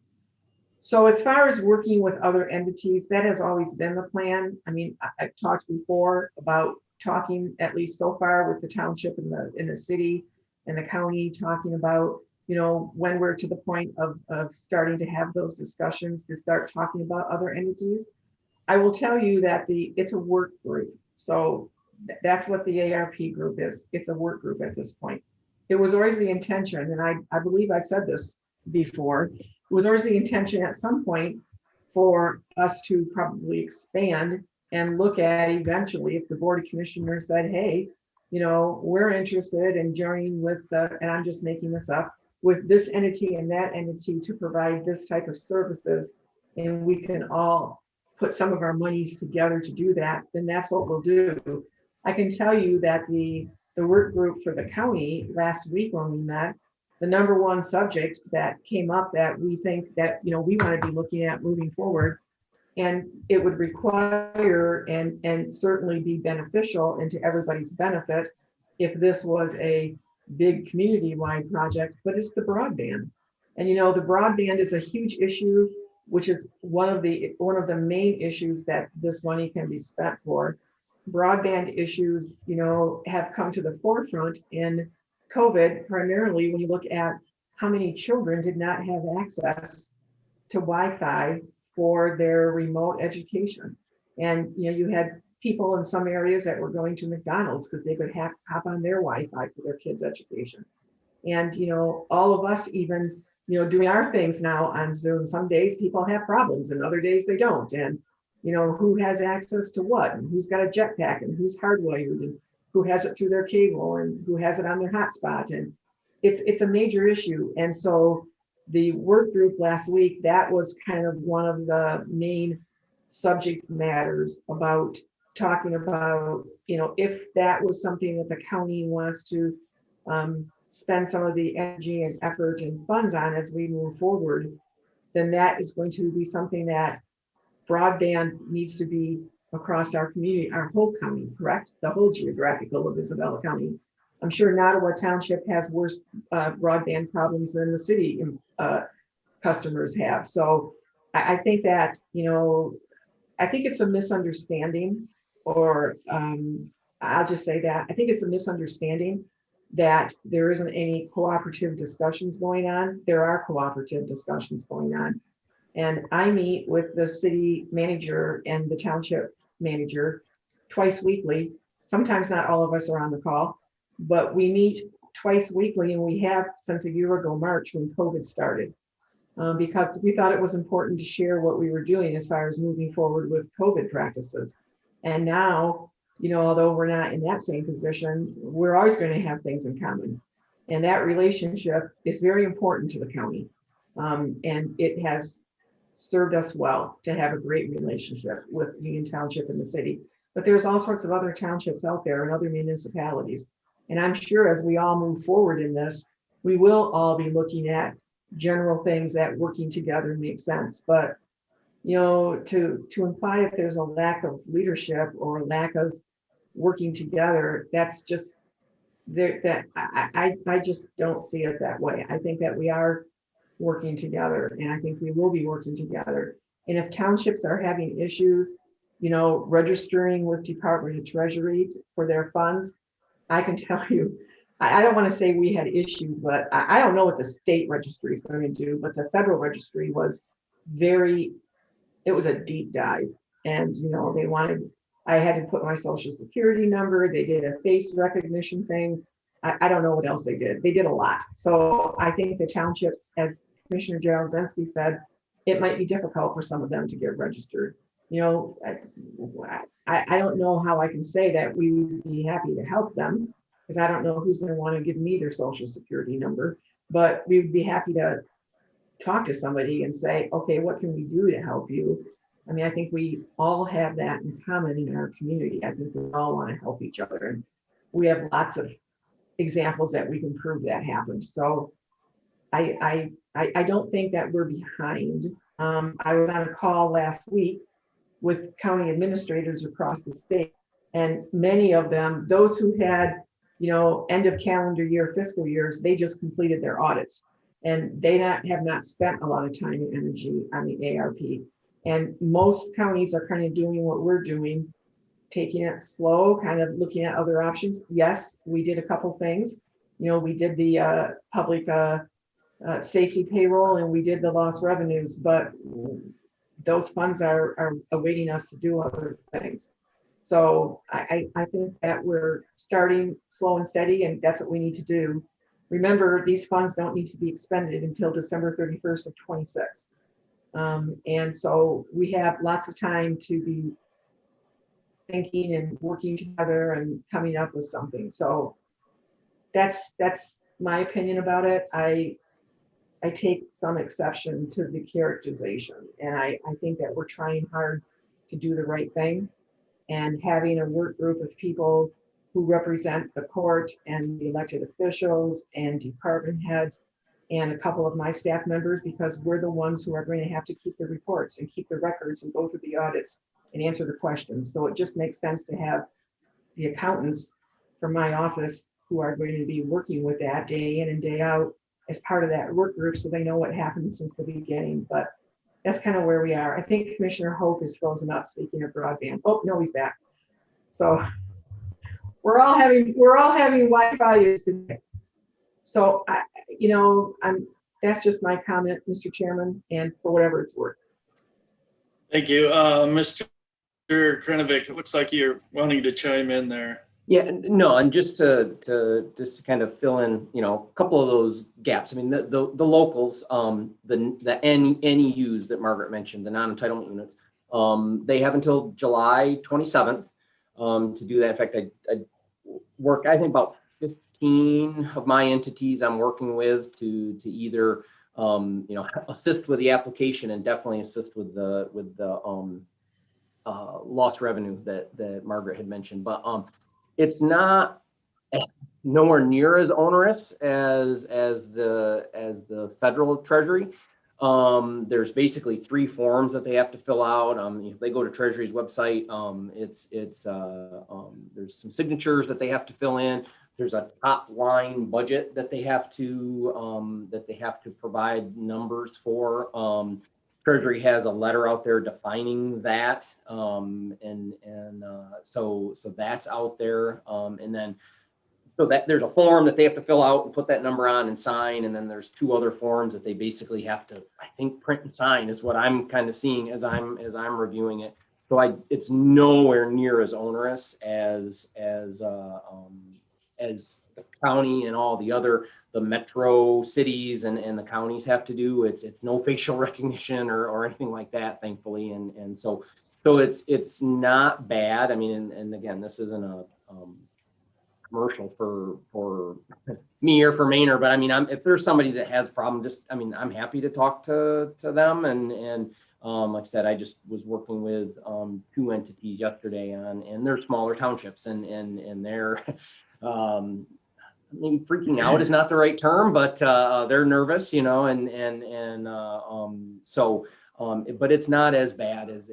So as far as working with other entities, that has always been the plan. I mean, I've talked before about talking, at least so far, with the township in the city and the county, talking about, when we're to the point of starting to have those discussions, to start talking about other entities. I will tell you that it's a work group. So that's what the ARP group is. It's a work group at this point. It was always the intention, and I believe I said this before, it was always the intention at some point for us to probably expand and look at eventually if the Board of Commissioners said, hey, we're interested in joining with and I'm just making this up, with this entity and that entity to provide this type of services, and we can all put some of our monies together to do that, then that's what we'll do. I can tell you that the work group for the county last week when we met, the number one subject that came up that we think that, we want to be looking at moving forward, and it would require and certainly be beneficial and to everybody's benefit if this was a big community-wide project, but it's the broadband. And the broadband is a huge issue, which is one of the main issues that this money can be spent for. Broadband issues, have come to the forefront in COVID, primarily when you look at how many children did not have access to Wi-Fi for their remote education. And, you had people in some areas that were going to McDonald's because they could hop on their Wi-Fi for their kids' education. And, all of us even, doing our things now on Zoom, some days people have problems and other days they don't. And, who has access to what, and who's got a jetpack, and who's hardwired, and who has it through their cable, and who has it on their hotspot. And it's a major issue. And so the work group last week, that was kind of one of the main subject matters about talking about, if that was something that the county wants to spend some of the energy and effort and funds on as we move forward, then that is going to be something that broadband needs to be across our community, our whole county, correct? The whole geographical of Isabella County. I'm sure Nottawa Township has worse broadband problems than the city customers have. So I think that, I think it's a misunderstanding, or I'll just say that I think it's a misunderstanding that there isn't any cooperative discussions going on. There are cooperative discussions going on. And I meet with the city manager and the township manager twice weekly. Sometimes not all of us are on the call, but we meet twice weekly, and we have since a year ago, March, when COVID started, because we thought it was important to share what we were doing as far as moving forward with COVID practices. And now, although we're not in that same position, we're always going to have things in common. And that relationship is very important to the county. And it has served us well to have a great relationship with Union Township and the city. But there's all sorts of other townships out there and other municipalities. And I'm sure as we all move forward in this, we will all be looking at general things that working together makes sense. But, to imply if there's a lack of leadership or a lack of working together, that's just there, that I just don't see it that way. I think that we are working together, and I think we will be working together. And if townships are having issues, registering with Department of Treasury for their funds, I can tell you, I don't want to say we had issues, but I don't know what the state registry is going to do, but the federal registry was it was a deep dive. And, I had to put my social security number. They did a face recognition thing. I don't know what else they did. They did a lot. So I think the townships, as Commissioner Jaroszewski said, it might be difficult for some of them to get registered. I don't know how I can say that we would be happy to help them, because I don't know who's going to want to give me their social security number, but we would be happy to talk to somebody and say, okay, what can we do to help you? I mean, I think we all have that in common in our community. I think we all want to help each other. And we have lots of examples that we can prove that happened. So I don't think that we're behind. I was on a call last week with county administrators across the state, and many of them, those who had, end of calendar year, fiscal years, they just completed their audits, and they have not spent a lot of time and energy on the ARP. And most counties are kind of doing what we're doing, taking it slow, kind of looking at other options. Yes, we did a couple things. We did the public safety payroll, and we did the lost revenues, but those funds are awaiting us to do other things. So I think that we're starting slow and steady, and that's what we need to do. Remember, these funds don't need to be expended until December 31st of 26. And so we have lots of time to be thinking and working together and coming up with something. So that's my opinion about it. I take some exception to the characterization, and I think that we're trying hard to do the right thing, and having a work group of people who represent the court and the elected officials and department heads and a couple of my staff members, because we're the ones who are going to have to keep the reports and keep the records and go through the audits and answer the questions. So it just makes sense to have the accountants from my office who are going to be working with that day in and day out as part of that work group, so they know what happened since the beginning. But that's kind of where we are. I think Commissioner Hope is frozen up, speaking of broadband. Oh, no, he's back. So we're all having Wi-Fi use today. So that's just my comment, Mr. Chairman, and for whatever it's worth. Thank you. Mr. Krenovic, it looks like you're wanting to chime in there. Yeah, no, and just to kind of fill in, a couple of those gaps. I mean, the locals, the NEUs that Margaret mentioned, the non-entitlement units, they have until July 27th to do that. In fact, I work, I think about 15 of my entities I'm working with to either assist with the application and definitely assist with the lost revenue that Margaret had mentioned, but it's not nowhere near as onerous as the federal treasury. There's basically 3 forms that they have to fill out. If they go to Treasury's website, there's some signatures that they have to fill in. There's a top line budget that they have to provide numbers for. Treasury has a letter out there defining that, so that's out there, and then so that there's a form that they have to fill out and put that number on and sign, and then there's 2 other forms that they basically have to, I think, print and sign is what I'm kind of seeing as I'm reviewing it. So it's nowhere near as onerous as the county and all the metro cities and the counties have to do. It's no facial recognition or anything like that, thankfully. And so it's not bad. I mean, and again, this isn't a commercial for me or for Maynard, but I mean, if there's somebody that has a problem, I'm happy to talk to them. And like I said, I just was working with 2 entities yesterday and they're smaller townships and they're maybe freaking out is not the right term, but they're nervous, but it's not as bad as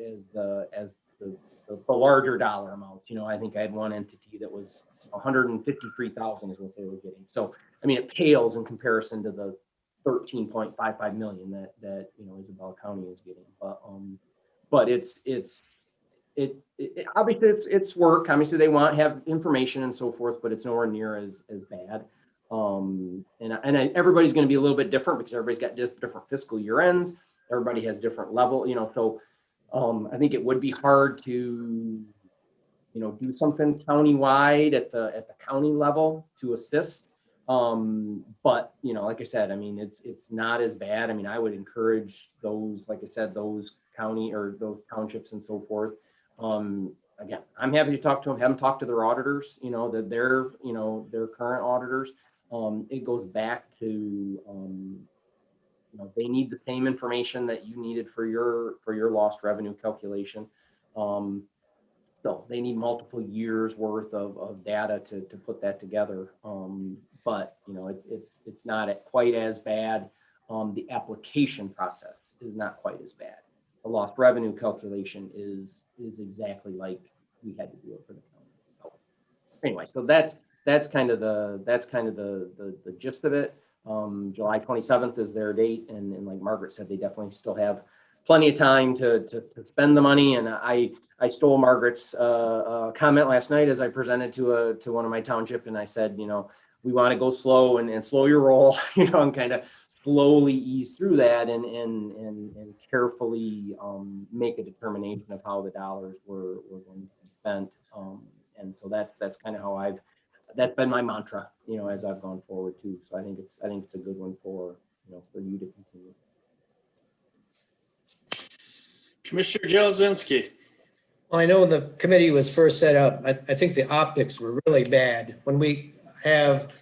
the larger dollar amounts. I think I had one entity that was 153,000 is what they were getting. So, I mean, it pales in comparison to the 13.55 million that Isabella County is getting. But it's obviously it's work. Obviously they have information and so forth, but it's nowhere near as bad. And everybody's going to be a little bit different because everybody's got different fiscal year ends. Everybody has different level, so I think it would be hard to do something countywide at the county level to assist. But like I said, I mean, it's not as bad. I mean, I would encourage those, like I said, those county or those townships and so forth. Again, I'm happy to talk to them, have them talk to their auditors, their current auditors. It goes back to, they need the same information that you needed for your lost revenue calculation. So they need multiple years worth of data to put that together. But it's not quite as bad. The application process is not quite as bad. The lost revenue calculation is exactly like we had to do it for the county. So anyway, so that's kind of the gist of it. July 27th is their date, and like Margaret said, they definitely still have plenty of time to spend the money. And I stole Margaret's comment last night as I presented to one of my township, and I said, we want to go slow and slow your roll, and kind of slowly ease through that and carefully make a determination of how the dollars were going to be spent. And so that's kind of how that's been my mantra, as I've gone forward too. So I think it's a good one for you to continue. Commissioner Jelezinski. Well, I know when the committee was first set up, I think the optics were really bad. When we have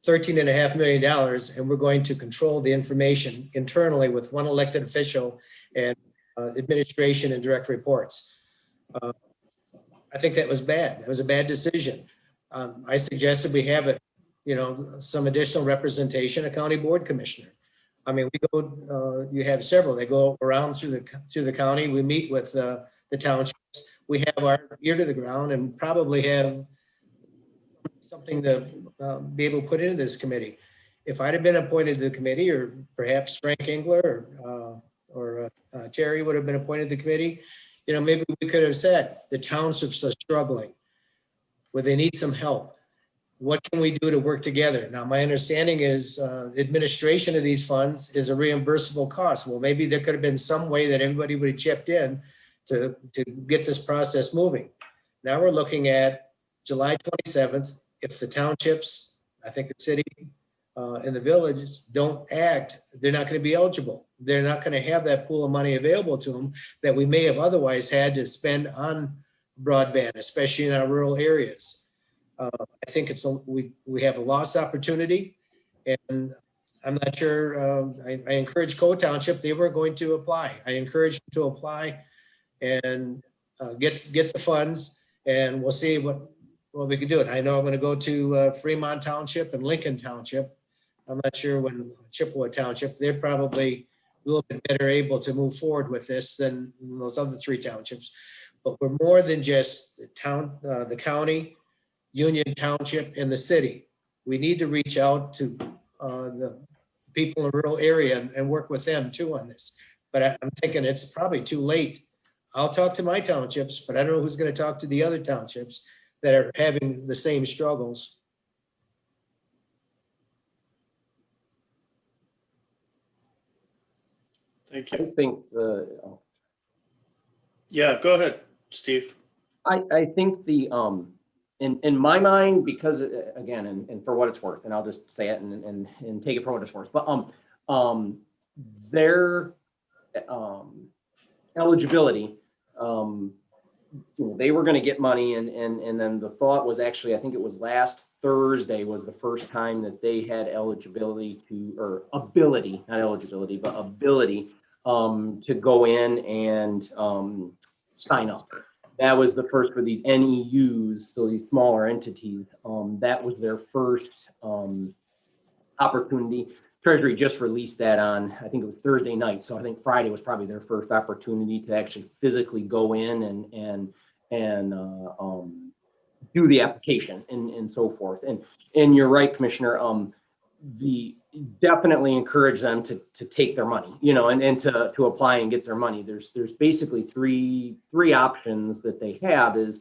$13.5 million and we're going to control the information internally with one elected official and administration and direct reports. I think that was bad. It was a bad decision. I suggested we have some additional representation, a county board commissioner. I mean, you have several, they go around through the county. We meet with the townships. We have our ear to the ground and probably have something to be able to put into this committee. If I'd have been appointed to the committee, or perhaps Frank Engler or Terry would have been appointed to the committee, maybe we could have said the townships are struggling, where they need some help. What can we do to work together? Now, my understanding is administration of these funds is a reimbursable cost. Well, maybe there could have been some way that everybody would have chipped in to get this process moving. Now we're looking at July 27th. If the townships, I think the city and the villages don't act, they're not going to be eligible. They're not going to have that pool of money available to them that we may have otherwise had to spend on broadband, especially in our rural areas. I think we have a lost opportunity, and I'm not sure. I encourage Cole Township, they were going to apply. I encourage them to apply and get the funds, and we'll see what we can do. I know I'm going to go to Fremont Township and Lincoln Township. I'm not sure when Chippewa Township, they're probably a little bit better able to move forward with this than those other three townships. But we're more than just the county, Union Township, and the city. We need to reach out to the people in the rural area and work with them too on this. But I'm thinking it's probably too late. I'll talk to my townships, but I don't know who's going to talk to the other townships that are having the same struggles. Thank I you. think Yeah, go ahead, Steve. I think in my mind, because again, and for what it's worth, and I'll just say it and take it for what it's worth, but their eligibility, they were going to get money, and then the thought was actually, I think it was last Thursday was the first time that they had eligibility or ability, not eligibility, but ability to go in and sign up. That was the first for these NEUs, so these smaller entities. That was their first opportunity. Treasury just released that on, I think it was Thursday night. So I think Friday was probably their first opportunity to actually physically go in and do the application and so forth. And you're right, Commissioner. Definitely encourage them to take their money, and to apply and get their money. There's basically three options that they have is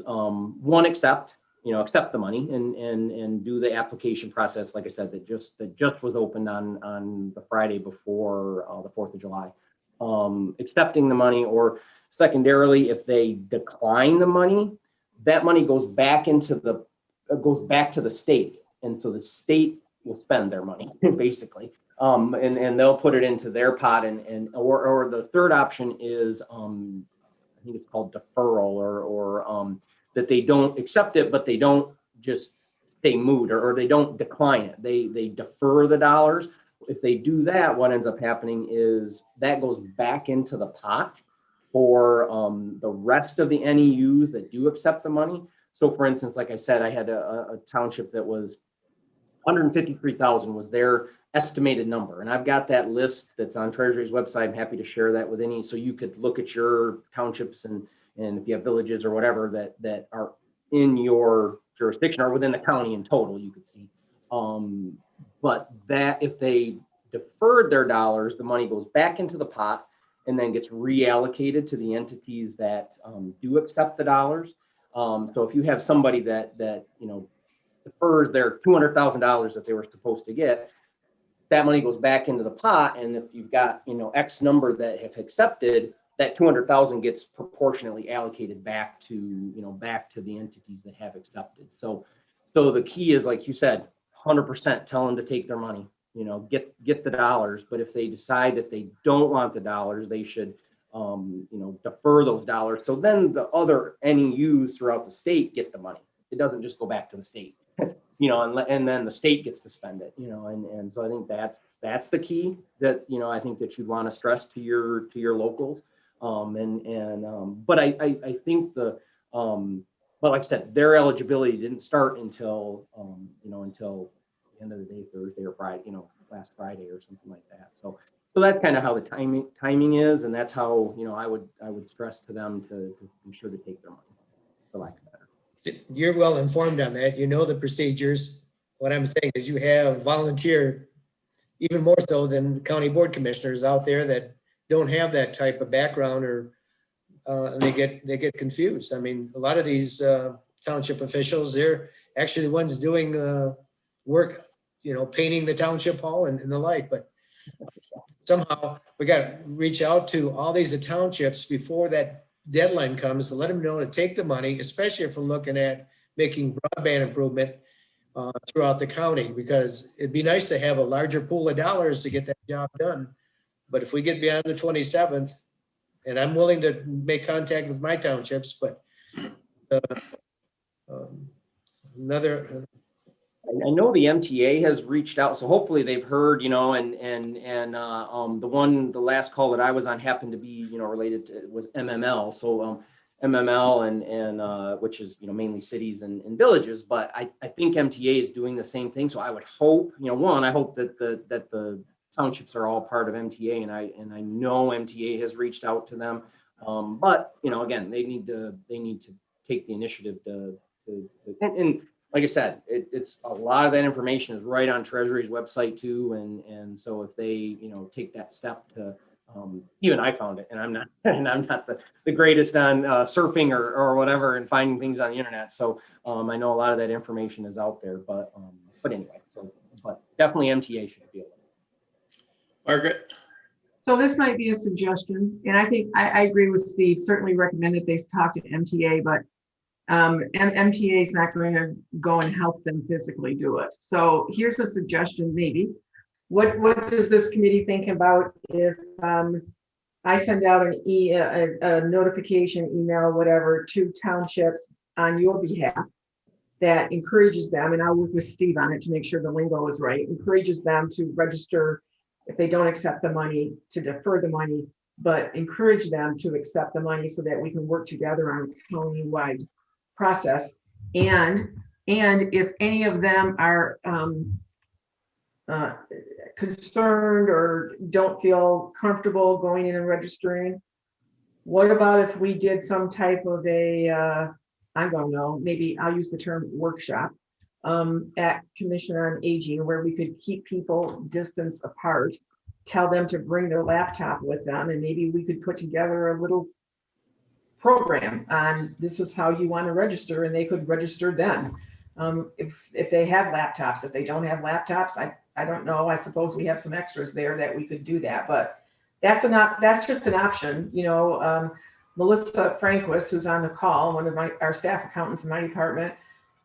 one, accept the money and do the application process. Like I said, that just was opened on the Friday before the 4th of July, accepting the money, or secondarily, if they decline the money, that money goes back to the state. And so the state will spend their money basically. And they'll put it into their pot or the third option is, I think it's called deferral or that they don't accept it, but they don't just stay moot or they don't decline it. They defer the dollars. If they do that, what ends up happening is that goes back into the pot for the rest of the NEUs that do accept the money. So for instance, like I said, I had a township that was 153,000 was their estimated number. And I've got that list that's on Treasury's website. I'm happy to share that with any, so you could look at your townships and if you have villages or whatever that are in your jurisdiction or within the county in total, you could see. But that if they deferred their dollars, the money goes back into the pot and then gets reallocated to the entities that do accept the dollars. So if you have somebody that defers their $200,000 that they were supposed to get, that money goes back into the pot. And if you've got, X number that have accepted, that 200,000 gets proportionately allocated back to, back to the entities that have accepted. So the key is, like you said, 100% tell them to take their money, get the dollars. But if they decide that they don't want the dollars, they should, defer those dollars. So then the other NEUs throughout the state get the money. It doesn't just go back to the state. And then the state gets to spend it, and so I think that's the key that, I think that you'd want to stress to your locals. But I think but like I said, their eligibility didn't start until, until the end of the day, Thursday or Friday, last Friday or something like that. So that's kind of how the timing is. And that's how, I would stress to them to be sure to take their money, for lack of better. You're well informed on that. You know the procedures. What I'm saying is you have volunteer, even more so than county board commissioners out there that don't have that type of background, or they get confused. I mean, a lot of these township officials, they're actually the ones doing work, painting the township hall and the like. But somehow we got to reach out to all these townships before that deadline comes to let them know to take the money, especially if we're looking at making broadband improvement throughout the county, because it'd be nice to have a larger pool of dollars to get that job done. But if we get beyond the 27th, and I'm willing to make contact with my townships, but I know the MTA has reached out, so hopefully they've heard, the last call that I was on happened to be, related to, was MML. So MML and which is, mainly cities and villages, but I think MTA is doing the same thing. So I would hope, I hope that the townships are all part of MTA, and I know MTA has reached out to them. But, again, they need to take the initiative and like I said, it's a lot of that information is right on Treasury's website too. And so if they, take that step to, even I found it, and I'm not the greatest on surfing or whatever and finding things on the internet. So I know a lot of that information is out there, but anyway, but definitely MTA should be able to. Margaret? So this might be a suggestion, and I think I agree with Steve, certainly recommend that they talk to MTA, but MTA is not going to go and help them physically do it. So here's a suggestion, maybe. What does this committee think about if I send out a notification email, whatever, to townships on your behalf that encourages them, and I'll work with Steve on it to make sure the lingo is right, encourages them to register if they don't accept the money, to defer the money, but encourage them to accept the money so that we can work together on a county-wide process. And if any of them are concerned or don't feel comfortable going in and registering, what about if we did some type of I don't know, maybe I'll use the term workshop at Commission on Aging, where we could keep people distance apart, tell them to bring their laptop with them, and maybe we could put together a little program on this is how you want to register, and they could register then. If they have laptops. If they don't have laptops, I don't know. I suppose we have some extras there that we could do that, but that's just an option. Melissa Franquist, who's on the call, one of our staff accountants in my department,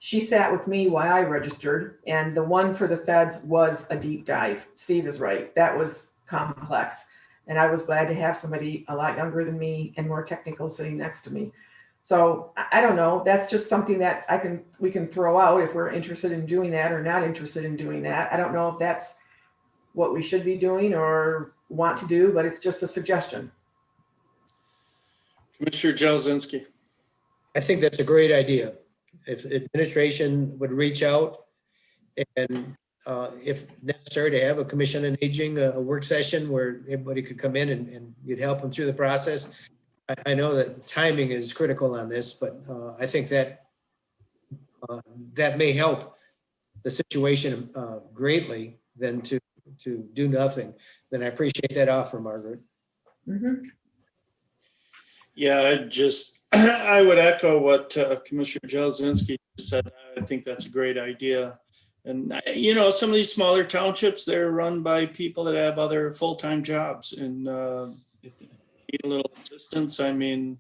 she sat with me while I registered, and the one for the feds was a deep dive. Steve is right. That was complex. And I was glad to have somebody a lot younger than me and more technical sitting next to me. So I don't know. That's just something that we can throw out if we're interested in doing that or not interested in doing that. I don't know if that's what we should be doing or want to do, but it's just a suggestion. Commissioner Jazinski. I think that's a great idea. If administration would reach out and if necessary to have a Commission on Aging, a work session where everybody could come in and you'd help them through the process. I know that timing is critical on this, but I think that that may help the situation greatly than to do nothing. Then I appreciate that offer, Margaret. Mm-hmm. Yeah, I would echo what Commissioner Jazinski said. I think that's a great idea. And, some of these smaller townships, they're run by people that have other full-time jobs and if you need a little assistance. I mean,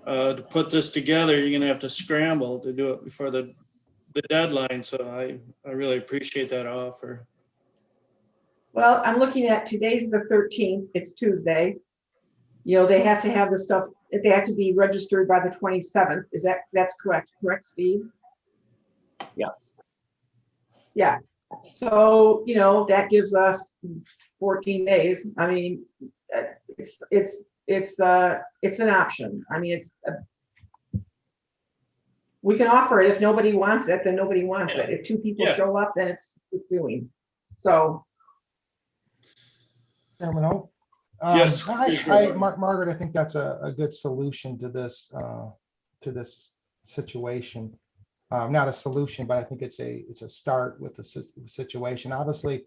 to put this together, you're gonna have to scramble to do it before the deadline. So I really appreciate that offer. Well, I'm looking at today's the 13th, it's Tuesday. They have to have the stuff, they have to be registered by the 27th. That's correct, Steve? Yes. Yeah, so, that gives us 14 days. I mean, it's an option. I mean, we can offer it. If nobody wants it, then nobody wants it. If two people Yeah. show up, then it's doing. So, Chairman O? Yes, Margaret, I think that's a good solution to this situation. Not a solution, but I think it's a start with the situation. Obviously,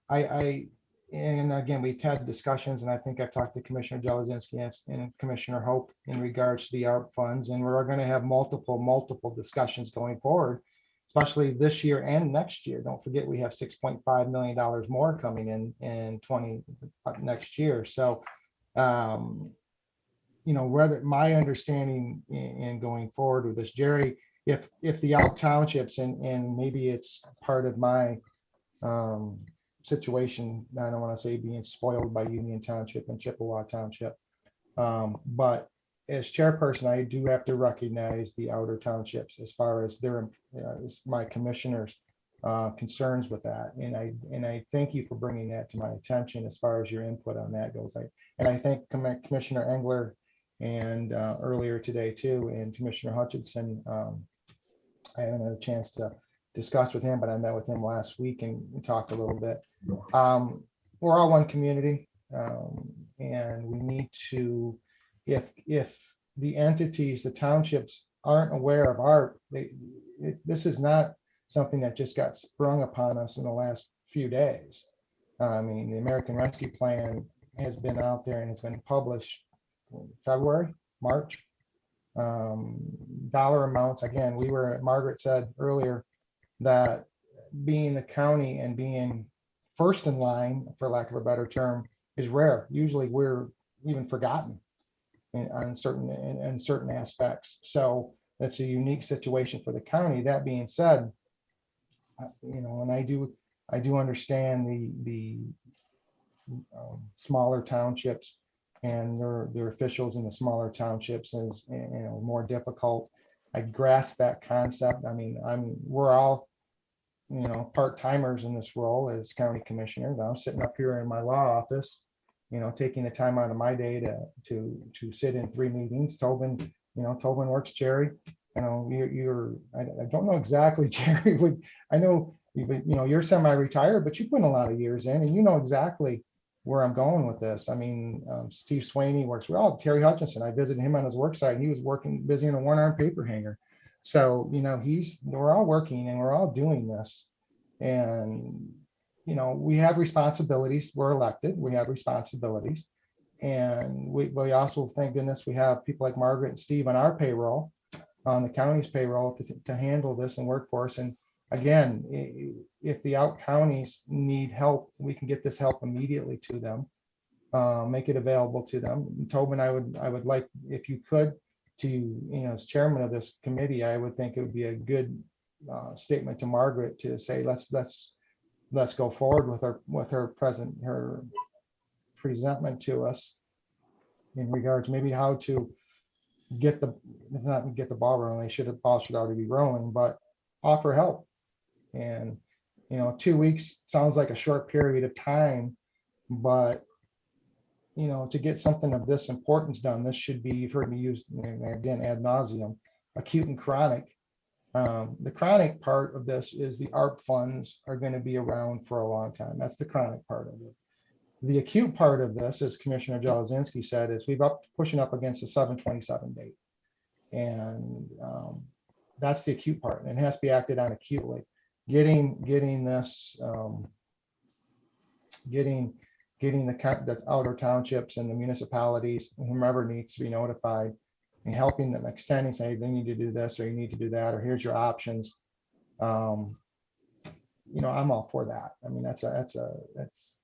and again, we've had discussions, and I think I've talked to Commissioner Jelezinski and Commissioner Hope in regards to the ARP funds, and we're going to have multiple discussions going forward, especially this year and next year. Don't forget, we have $6.5 million more coming in next year. So, whether my understanding in going forward with this, Jerry, if the out townships and maybe it's part of my situation, I don't want to say being spoiled by Union Township and Chippewa Township, but as chairperson, I do have to recognize the outer townships as far as as my commissioners' concerns with that, and I thank you for bringing that to my attention as far as your input on that goes. I thank Commissioner Engler and earlier today too, and Commissioner Hutchinson. I haven't had a chance to discuss with him, but I met with him last week and talked a little bit. We're all one community, and we need to, if the entities, the townships aren't aware of ARP, this is not something that just got sprung upon us in the last few days. I mean, the American Rescue Plan has been out there and it's been published February, March. Dollar amounts, again, Margaret said earlier that being the county and being first in line, for lack of a better term, is rare. Usually we're even forgotten in certain aspects. So that's a unique situation for the county. That being said, and I do understand the smaller townships and their officials in the smaller townships is more difficult. I grasp that concept. I mean, we're all part-timers in this role as county commissioners. I'm sitting up here in my law office, taking the time out of my day to sit in 3 meetings. Tobin works, Jerry. I don't know exactly, Jerry. I know you're semi-retired, but you put in a lot of years in, and you know exactly where I'm going with this. I mean, Steve Swaney works well. Terry Hutchinson, I visited him on his work site, and he was busy in a one-arm paper hanger. So, we're all working and we're all doing this. And, we have responsibilities. We're elected. We have responsibilities. And we also, thank goodness, we have people like Margaret and Steve on our payroll, on the county's payroll to handle this and work for us. And again, if the out counties need help, we can get this help immediately to them, make it available to them. And Tobin, I would like, if you could, to, as chairman of this committee, I would think it would be a good statement to Margaret to say, let's go forward with her presentment to us in regards maybe how to not get the ball rolling. The ball should already be rolling, but offer help. And 2 weeks sounds like a short period of time, but to get something of this importance done, this should be, you've heard me use, again, ad nauseum, acute and chronic. The chronic part of this is the ARP funds are going to be around for a long time. That's the chronic part of it. The acute part of this, as Commissioner Jelezinski said, is pushing up against the 7/27 date. And that's the acute part, and it has to be acted on acutely. Getting this, getting the outer townships and the municipalities, whomever needs to be notified, and helping them, extending, say they need to do this or you need to do that, or here's your options. I'm all for that. I mean, that's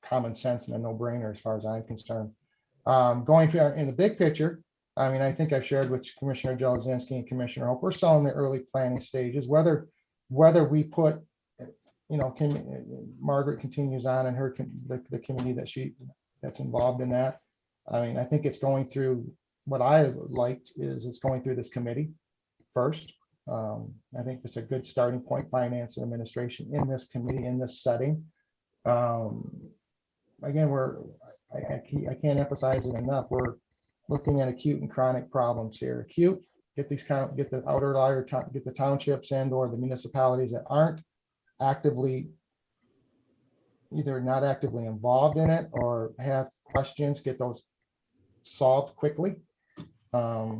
common sense and a no-brainer as far as I'm concerned. Going through in the big picture, I mean, I think I've shared with Commissioner Jelezinski and Commissioner Hope, we're still in the early planning stages, whether we put, Margaret continues on in her, the committee that's involved in that. I mean, I think it's going through, what I liked is it's going through this committee first. I think that's a good starting point, finance and administration in this committee, in this setting. Again, I can't emphasize it enough. We're looking at acute and chronic problems here. Acute, get the outer layer, get the townships and or the municipalities that aren't actively, either not actively involved in it or have questions, get those solved quickly.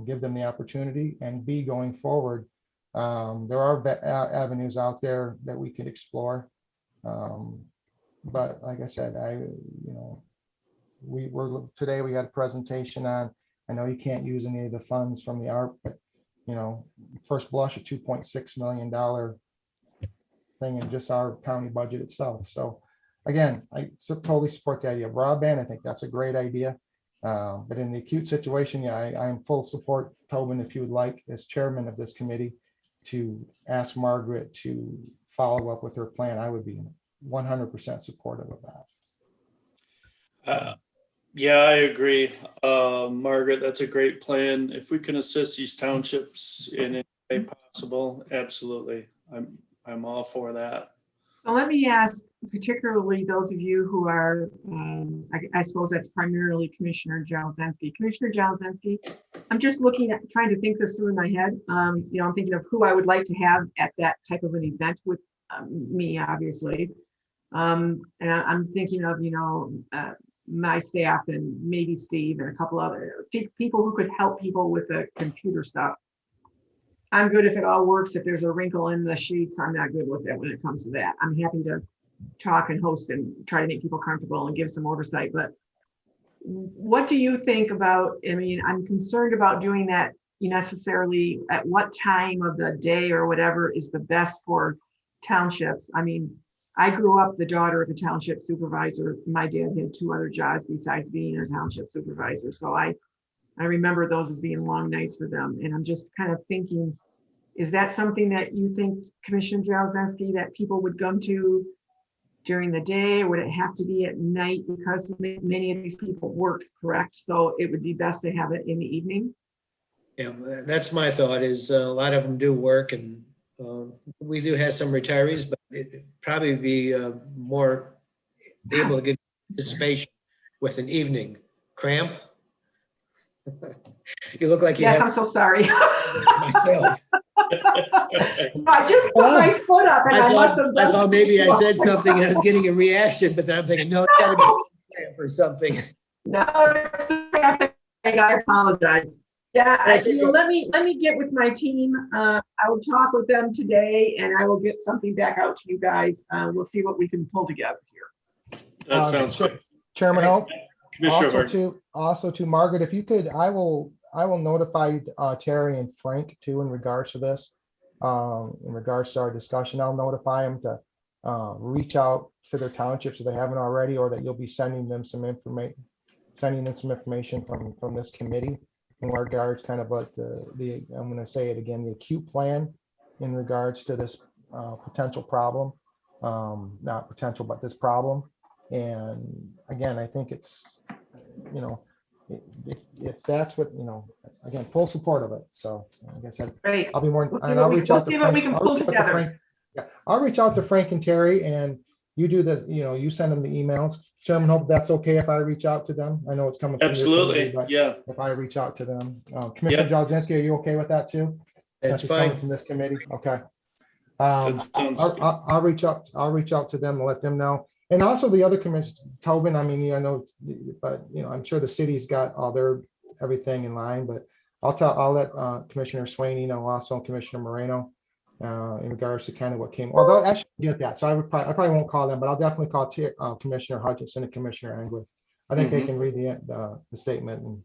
Give them the opportunity, and B, going forward, there are avenues out there that we could explore. But like I said, today we had a presentation on, I know you can't use any of the funds from the ARP, but first blush, a $2.6 million thing in just our county budget itself. So again, I totally support the idea of broadband. I think that's a great idea. But in the acute situation, yeah, I am full support, Tobin, if you would like, as chairman of this committee, to ask Margaret to follow up with her plan. I would be 100% supportive of that. Yeah, I agree. Margaret, that's a great plan. If we can assist these townships in any way possible, absolutely. I'm all for that. So let me ask, particularly those of you who are, I suppose that's primarily Commissioner Jelezinski. Commissioner Jelezinski, I'm just trying to think this through in my head. I'm thinking of who I would like to have at that type of an event with me, obviously. And I'm thinking of, my staff and maybe Steve and a couple other people who could help people with the computer stuff. I'm good if it all works. If there's a wrinkle in the sheets, I'm not good with it when it comes to that. I'm happy to talk and host and try to make people comfortable and give some oversight. But what do you think about, I'm concerned about doing that necessarily at what time of the day or whatever is the best for townships. I grew up the daughter of a township supervisor. My dad had 2 other jobs besides being a township supervisor. So I remember those as being long nights for them. And I'm just kind of thinking, is that something that you think, Commissioner Jelezinski, that people would come to during the day, or would it have to be at night? Because many of these people work, correct? So it would be best to have it in the evening? Yeah, that's my thought, is a lot of them do work, and we do have some retirees, but it'd probably be more able to get participation with an evening cramp. You look like you Yes, have I'm so sorry. myself. I just put my foot up and I must have. I thought maybe I said something and I was getting a reaction, but then I'm thinking, no, it's gotta be cramp or something. No, it's traffic. I apologize. Yeah, let me get with my team. I will talk with them today, and I will get something back out to you guys. We'll see what we can pull together here. That sounds good. Chairman Hope. Commissioner Also to Margaret, if you could, I will notify Terry and Frank too in regards to this. In regards to our discussion, I'll notify them to reach out to their townships if they haven't already, or that you'll be sending them some information from this committee in regards kind of like the I'm going to say it again, the acute plan in regards to this potential problem, not potential, but this problem. And again, I think it's, if that's what, again, full support of it. So like I said, Great. I'll be more, We'll and I'll reach out to Frank. we can pull together. I'll reach out to Frank and Terry, and you do the, you send them the emails. Chairman, Hope that's okay if I reach out to them. I know it's coming. from your Absolutely, committee, but yeah. if I reach out to them, Commissioner Jelezinski, are you okay with that too? That's Since it's coming fine. from this committee, okay. That sounds good. I'll reach out to them and let them know. And also the other commission, Tobin, I know, but I'm sure the city's got all their everything in line, but I'll let Commissioner Swaney know, also Commissioner Moreno, in regards to kind of what came. Well, they'll actually get that, so I probably won't call them, but I'll definitely call Commissioner Hutchinson and Commissioner Engler. I think they can read the statement, and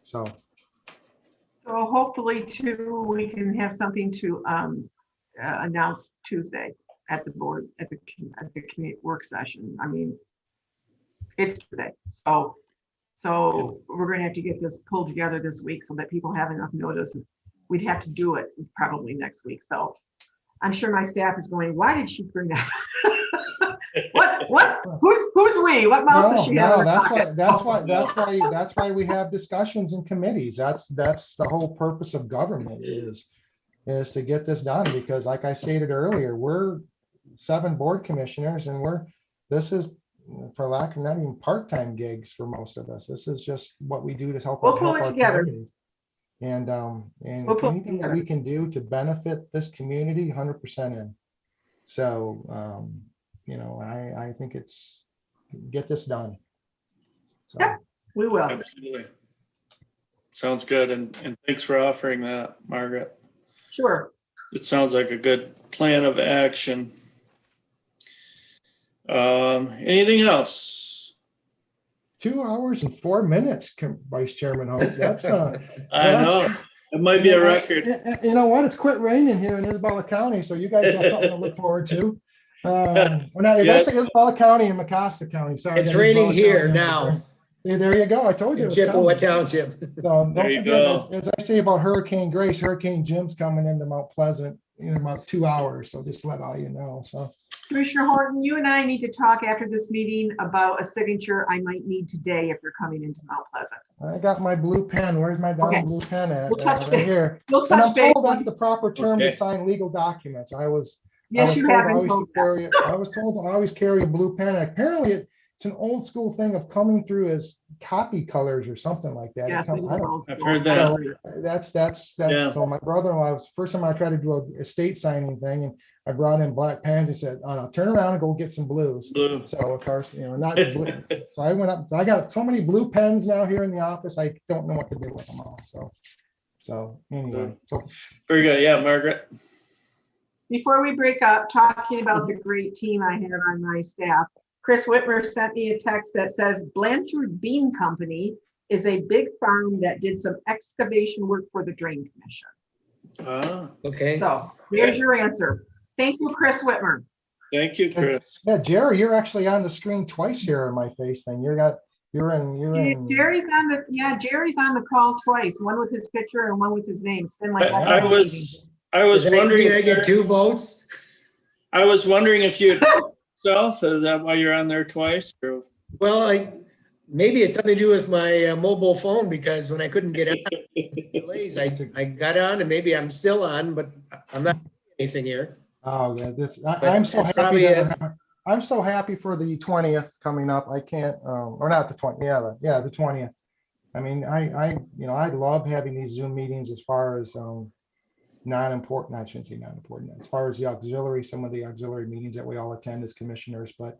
so. So hopefully too, we can have something to announce Tuesday. at the board, at the committee work session. I mean, it's today. So we're gonna have to get this pulled together this week so that people have enough notice. We'd have to do it probably next week. So I'm sure my staff is going, why did she bring that? Who's we? What mouse is she? No, that's why we have discussions in committees. That's the whole purpose of government is to get this done, because like I stated earlier, we're 7 board commissioners and this is, for lack of not even part-time gigs for most of us. This is just what we do to help. We'll pull help it our together. communities. And We'll if pull it anything that together. we can do to benefit this community, 100% in. So, you know, I think it's, get this done. So, Yep. We will. Absolutely. Sounds good. And thanks for offering that, Margaret. Sure. It sounds like a good plan of action. Anything else? 2 hours and 4 minutes, Vice Chairman Hope. That's I know, it might be a record. You know what? It's quit raining here in Isabella County, so you guys have something to look forward to. Well, now, Yeah. that's Isabella County and Mecosta County. Sorry, It's I got raining Isabella here County now there. There you go. I told you. in it was Chippewa coming. Township. So don't There you forget, go. as I say about Hurricane Grace, Hurricane Jim's coming into Mount Pleasant in about 2 hours. So just let all you know. So Commissioner Horton, you and I need to talk after this meeting about a signature I might need today if you're coming into Mount Pleasant. I got my blue pen. Where's my darn Okay. blue pen at? We'll touch Right base. here. We'll And I'm touch base. told that's the proper term to Okay. sign legal documents. I was Yes, you told have I been always told that. carry, I was told to always carry a blue pen. Apparently it's an old school thing of coming through as copy colors or something like that. Yes, I it is don't- old I've school. heard that. That's Yeah. so my brother-in-law was first time I tried to do a estate signing thing, and I brought in black pens. He said, "Oh, no, turn around and go get some blues." Blue. So of course, you know, not blue. So I went up, I got so many blue pens now here in the office, I don't know what to do with them all. So anyway, so Very good. Yeah, Margaret. Before we break up, talking about the great team I have on my staff, Chris Whitmer sent me a text that says Blanchard Bean Company is a big farm that did some excavation work for the Drain Commission. Ah, Okay. So there's your answer. Thank you, Chris Whitmer. thank you, Chris. yeah, Jerry, you're actually on the screen twice here in my face thing. You're in. Jerry's on the call twice, one with his picture and one with his name. It's been like. I was Does that wondering. mean I get 2 votes? I was wondering if you had yourself, is that why you're on there twice? Or- Well, maybe it's something to do with my mobile phone, because when I couldn't get on, delays, I got on, and maybe I'm still on, but I'm not doing anything here. Oh, yeah, But I'm so that's happy probably that I'm so happy for the 20th coming up. I can't, or not the 20th, yeah, the 20th. I mean, I love having these Zoom meetings as far as non-important, I shouldn't say non-important, as far as some of the auxiliary meetings that we all attend as commissioners, but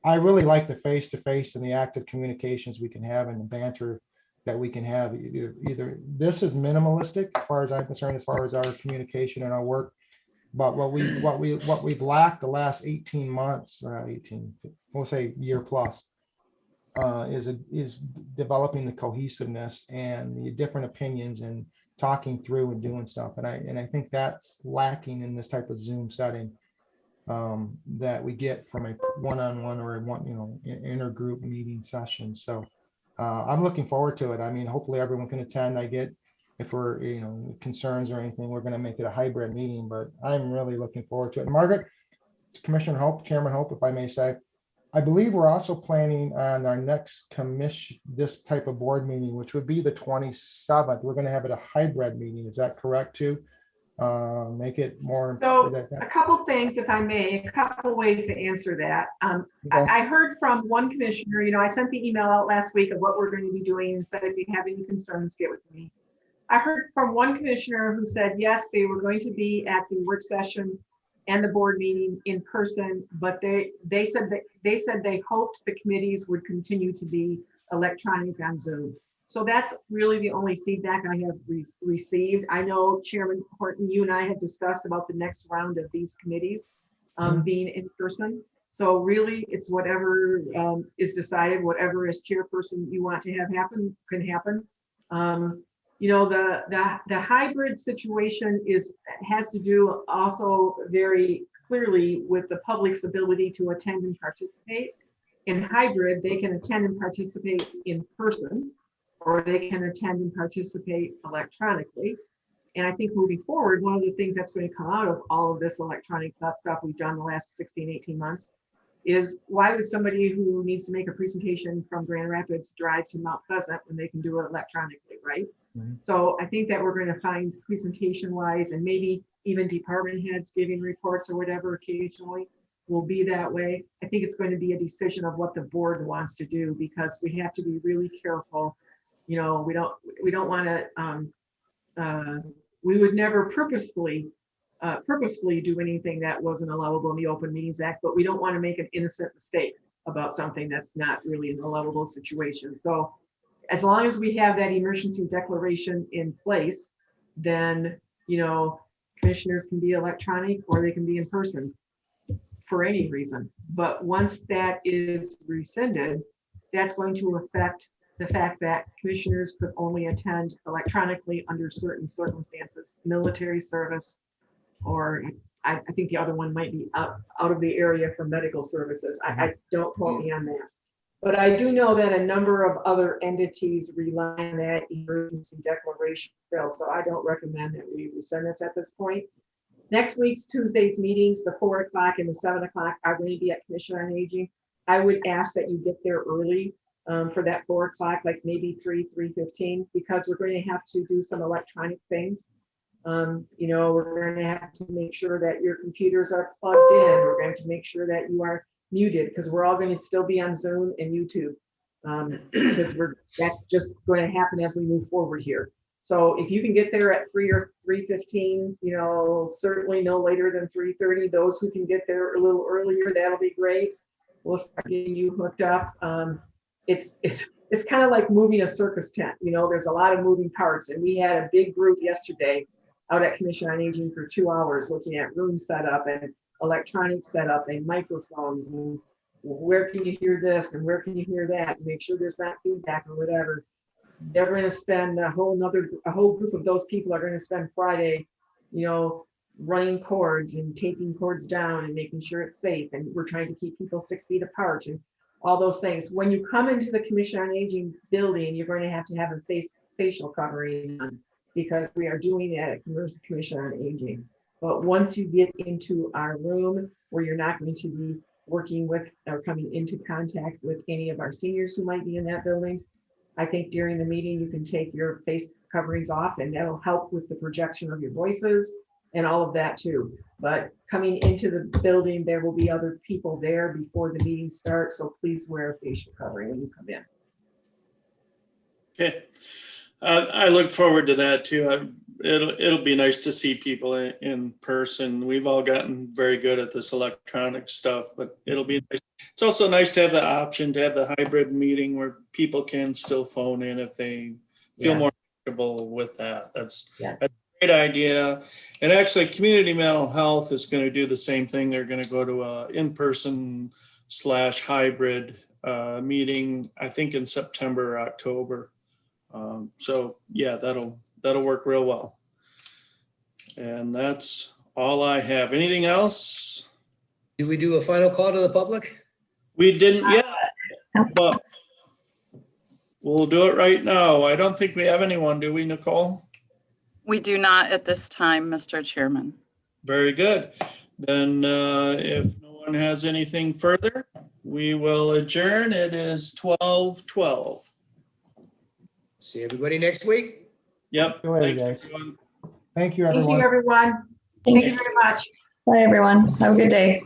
I really like the face-to-face and the active communications we can have and the banter that we can have. Either this is minimalistic as far as I'm concerned, as far as our communication and our work. But what we've lacked the last 18 months, we'll say year plus, is developing the cohesiveness and the different opinions and talking through and doing stuff. And I think that's lacking in this type of Zoom setting that we get from a one-on-one or intergroup meeting session. So I'm looking forward to it. I mean, hopefully everyone can attend. If we're, concerns or anything, we're going to make it a hybrid meeting, but I'm really looking forward to it. Margaret, Commissioner Hope, Chairman Hope, if I may say, I believe we're also planning on our next this type of board meeting, which would be the 27th. We're going to have it a hybrid meeting. Is that correct too? Make it more. So a couple things, if I may, a couple ways to answer that. I heard from one commissioner, I sent the email out last week of what we're going to be doing, and said if you have any concerns, get with me. I heard from one commissioner who said, yes, they were going to be at the work session and the board meeting in person, but they said they hoped the committees would continue to be electronic on Zoom. So that's really the only feedback I have received. I know Chairman Horton, you and I had discussed about the next round of these committees being in person. So really, it's whatever is decided, whatever as chairperson you want to have happen can happen. The hybrid situation has to do also very clearly with the public's ability to attend and participate. In hybrid, they can attend and participate in person, or they can attend and participate electronically. And I think moving forward, one of the things that's going to come out of all of this electronic stuff we've done the last 16, 18 months is why would somebody who needs to make a presentation from Grand Rapids drive to Mount Pleasant when they can do it electronically, right? Mhm. So I think that we're going to find presentation wise, and maybe even department heads giving reports or whatever occasionally will be that way. I think it's going to be a decision of what the board wants to do, because we have to be really careful. You know, we don't want to, we would never purposefully do anything that wasn't allowable in the Open Meetings Act, but we don't want to make an innocent mistake about something that's not really an allowable situation. So as long as we have that emergency declaration in place, then, you know, commissioners can be electronic or they can be in person for any reason. But once that is rescinded, that's going to affect the fact that commissioners could only attend electronically under certain circumstances, military service, or I think the other one might be out of the area for medical services. I don't quote me on that. But I do know that a number of other entities rely on that emergency declaration still, so I don't recommend that we rescind this at this point. Next week's Tuesday's meetings, the 4 o'clock and the 7 o'clock are going to be at Commission on Aging. I would ask that you get there early for that 4 o'clock, like maybe 3:15, because we're going to have to do some electronic things. You know, we're going to have to make sure that your computers are plugged in. We're going to make sure that you are muted, because we're all going to still be on Zoom and YouTube. Because that's just going to happen as we move forward here. So if you can get there at 3 or 3:15, you know, certainly no later than 3:30. Those who can get there a little earlier, that'll be great. We'll start getting you hooked up. It's kind of like moving a circus tent. You know, there's a lot of moving parts, and we had a big group yesterday out at Commission on Aging for 2 hours looking at room setup and electronic setup and microphones and where can you hear this and where can you hear that, and make sure there's not feedback or whatever. They're going to spend a whole group of those people are going to spend Friday, you know, running cords and taping cords down and making sure it's safe. And we're trying to keep people 6 feet apart and all those things. When you come into the Commission on Aging building, you're going to have a facial covering on, because we are doing that at Commission on Aging. But once you get into our room, where you're not going to be working with or coming into contact with any of our seniors who might be in that building, I think during the meeting, you can take your face coverings off, and that'll help with the projection of your voices and all of that too. But coming into the building, there will be other people there before the meeting starts. So please wear a facial covering when you come in. Okay. I look forward to that too. It'll be nice to see people in person. We've all gotten very good at this electronic stuff, but it'll be nice. It's also nice to have the option to have the hybrid meeting where people can still phone in if they feel more comfortable with that. That's a great idea. And actually, Community Mental Health is going to do the same thing. They're going to go to a in-person / hybrid meeting, I think in September or October. So yeah, that'll work real well. And that's all I have. Anything else? Do we do a final call to the public? We didn't yet, but we'll do it right now. I don't think we have anyone, do we, Nicole? We do not at this time, Mr. Chairman. Very good. Then if no one has anything further, we will adjourn. It is 12:12. See everybody next week. Yep. See you later, Thanks, guys. everyone. Thank you, Thank everyone. you, everyone. Thank you very much. Bye, everyone. Have a good day.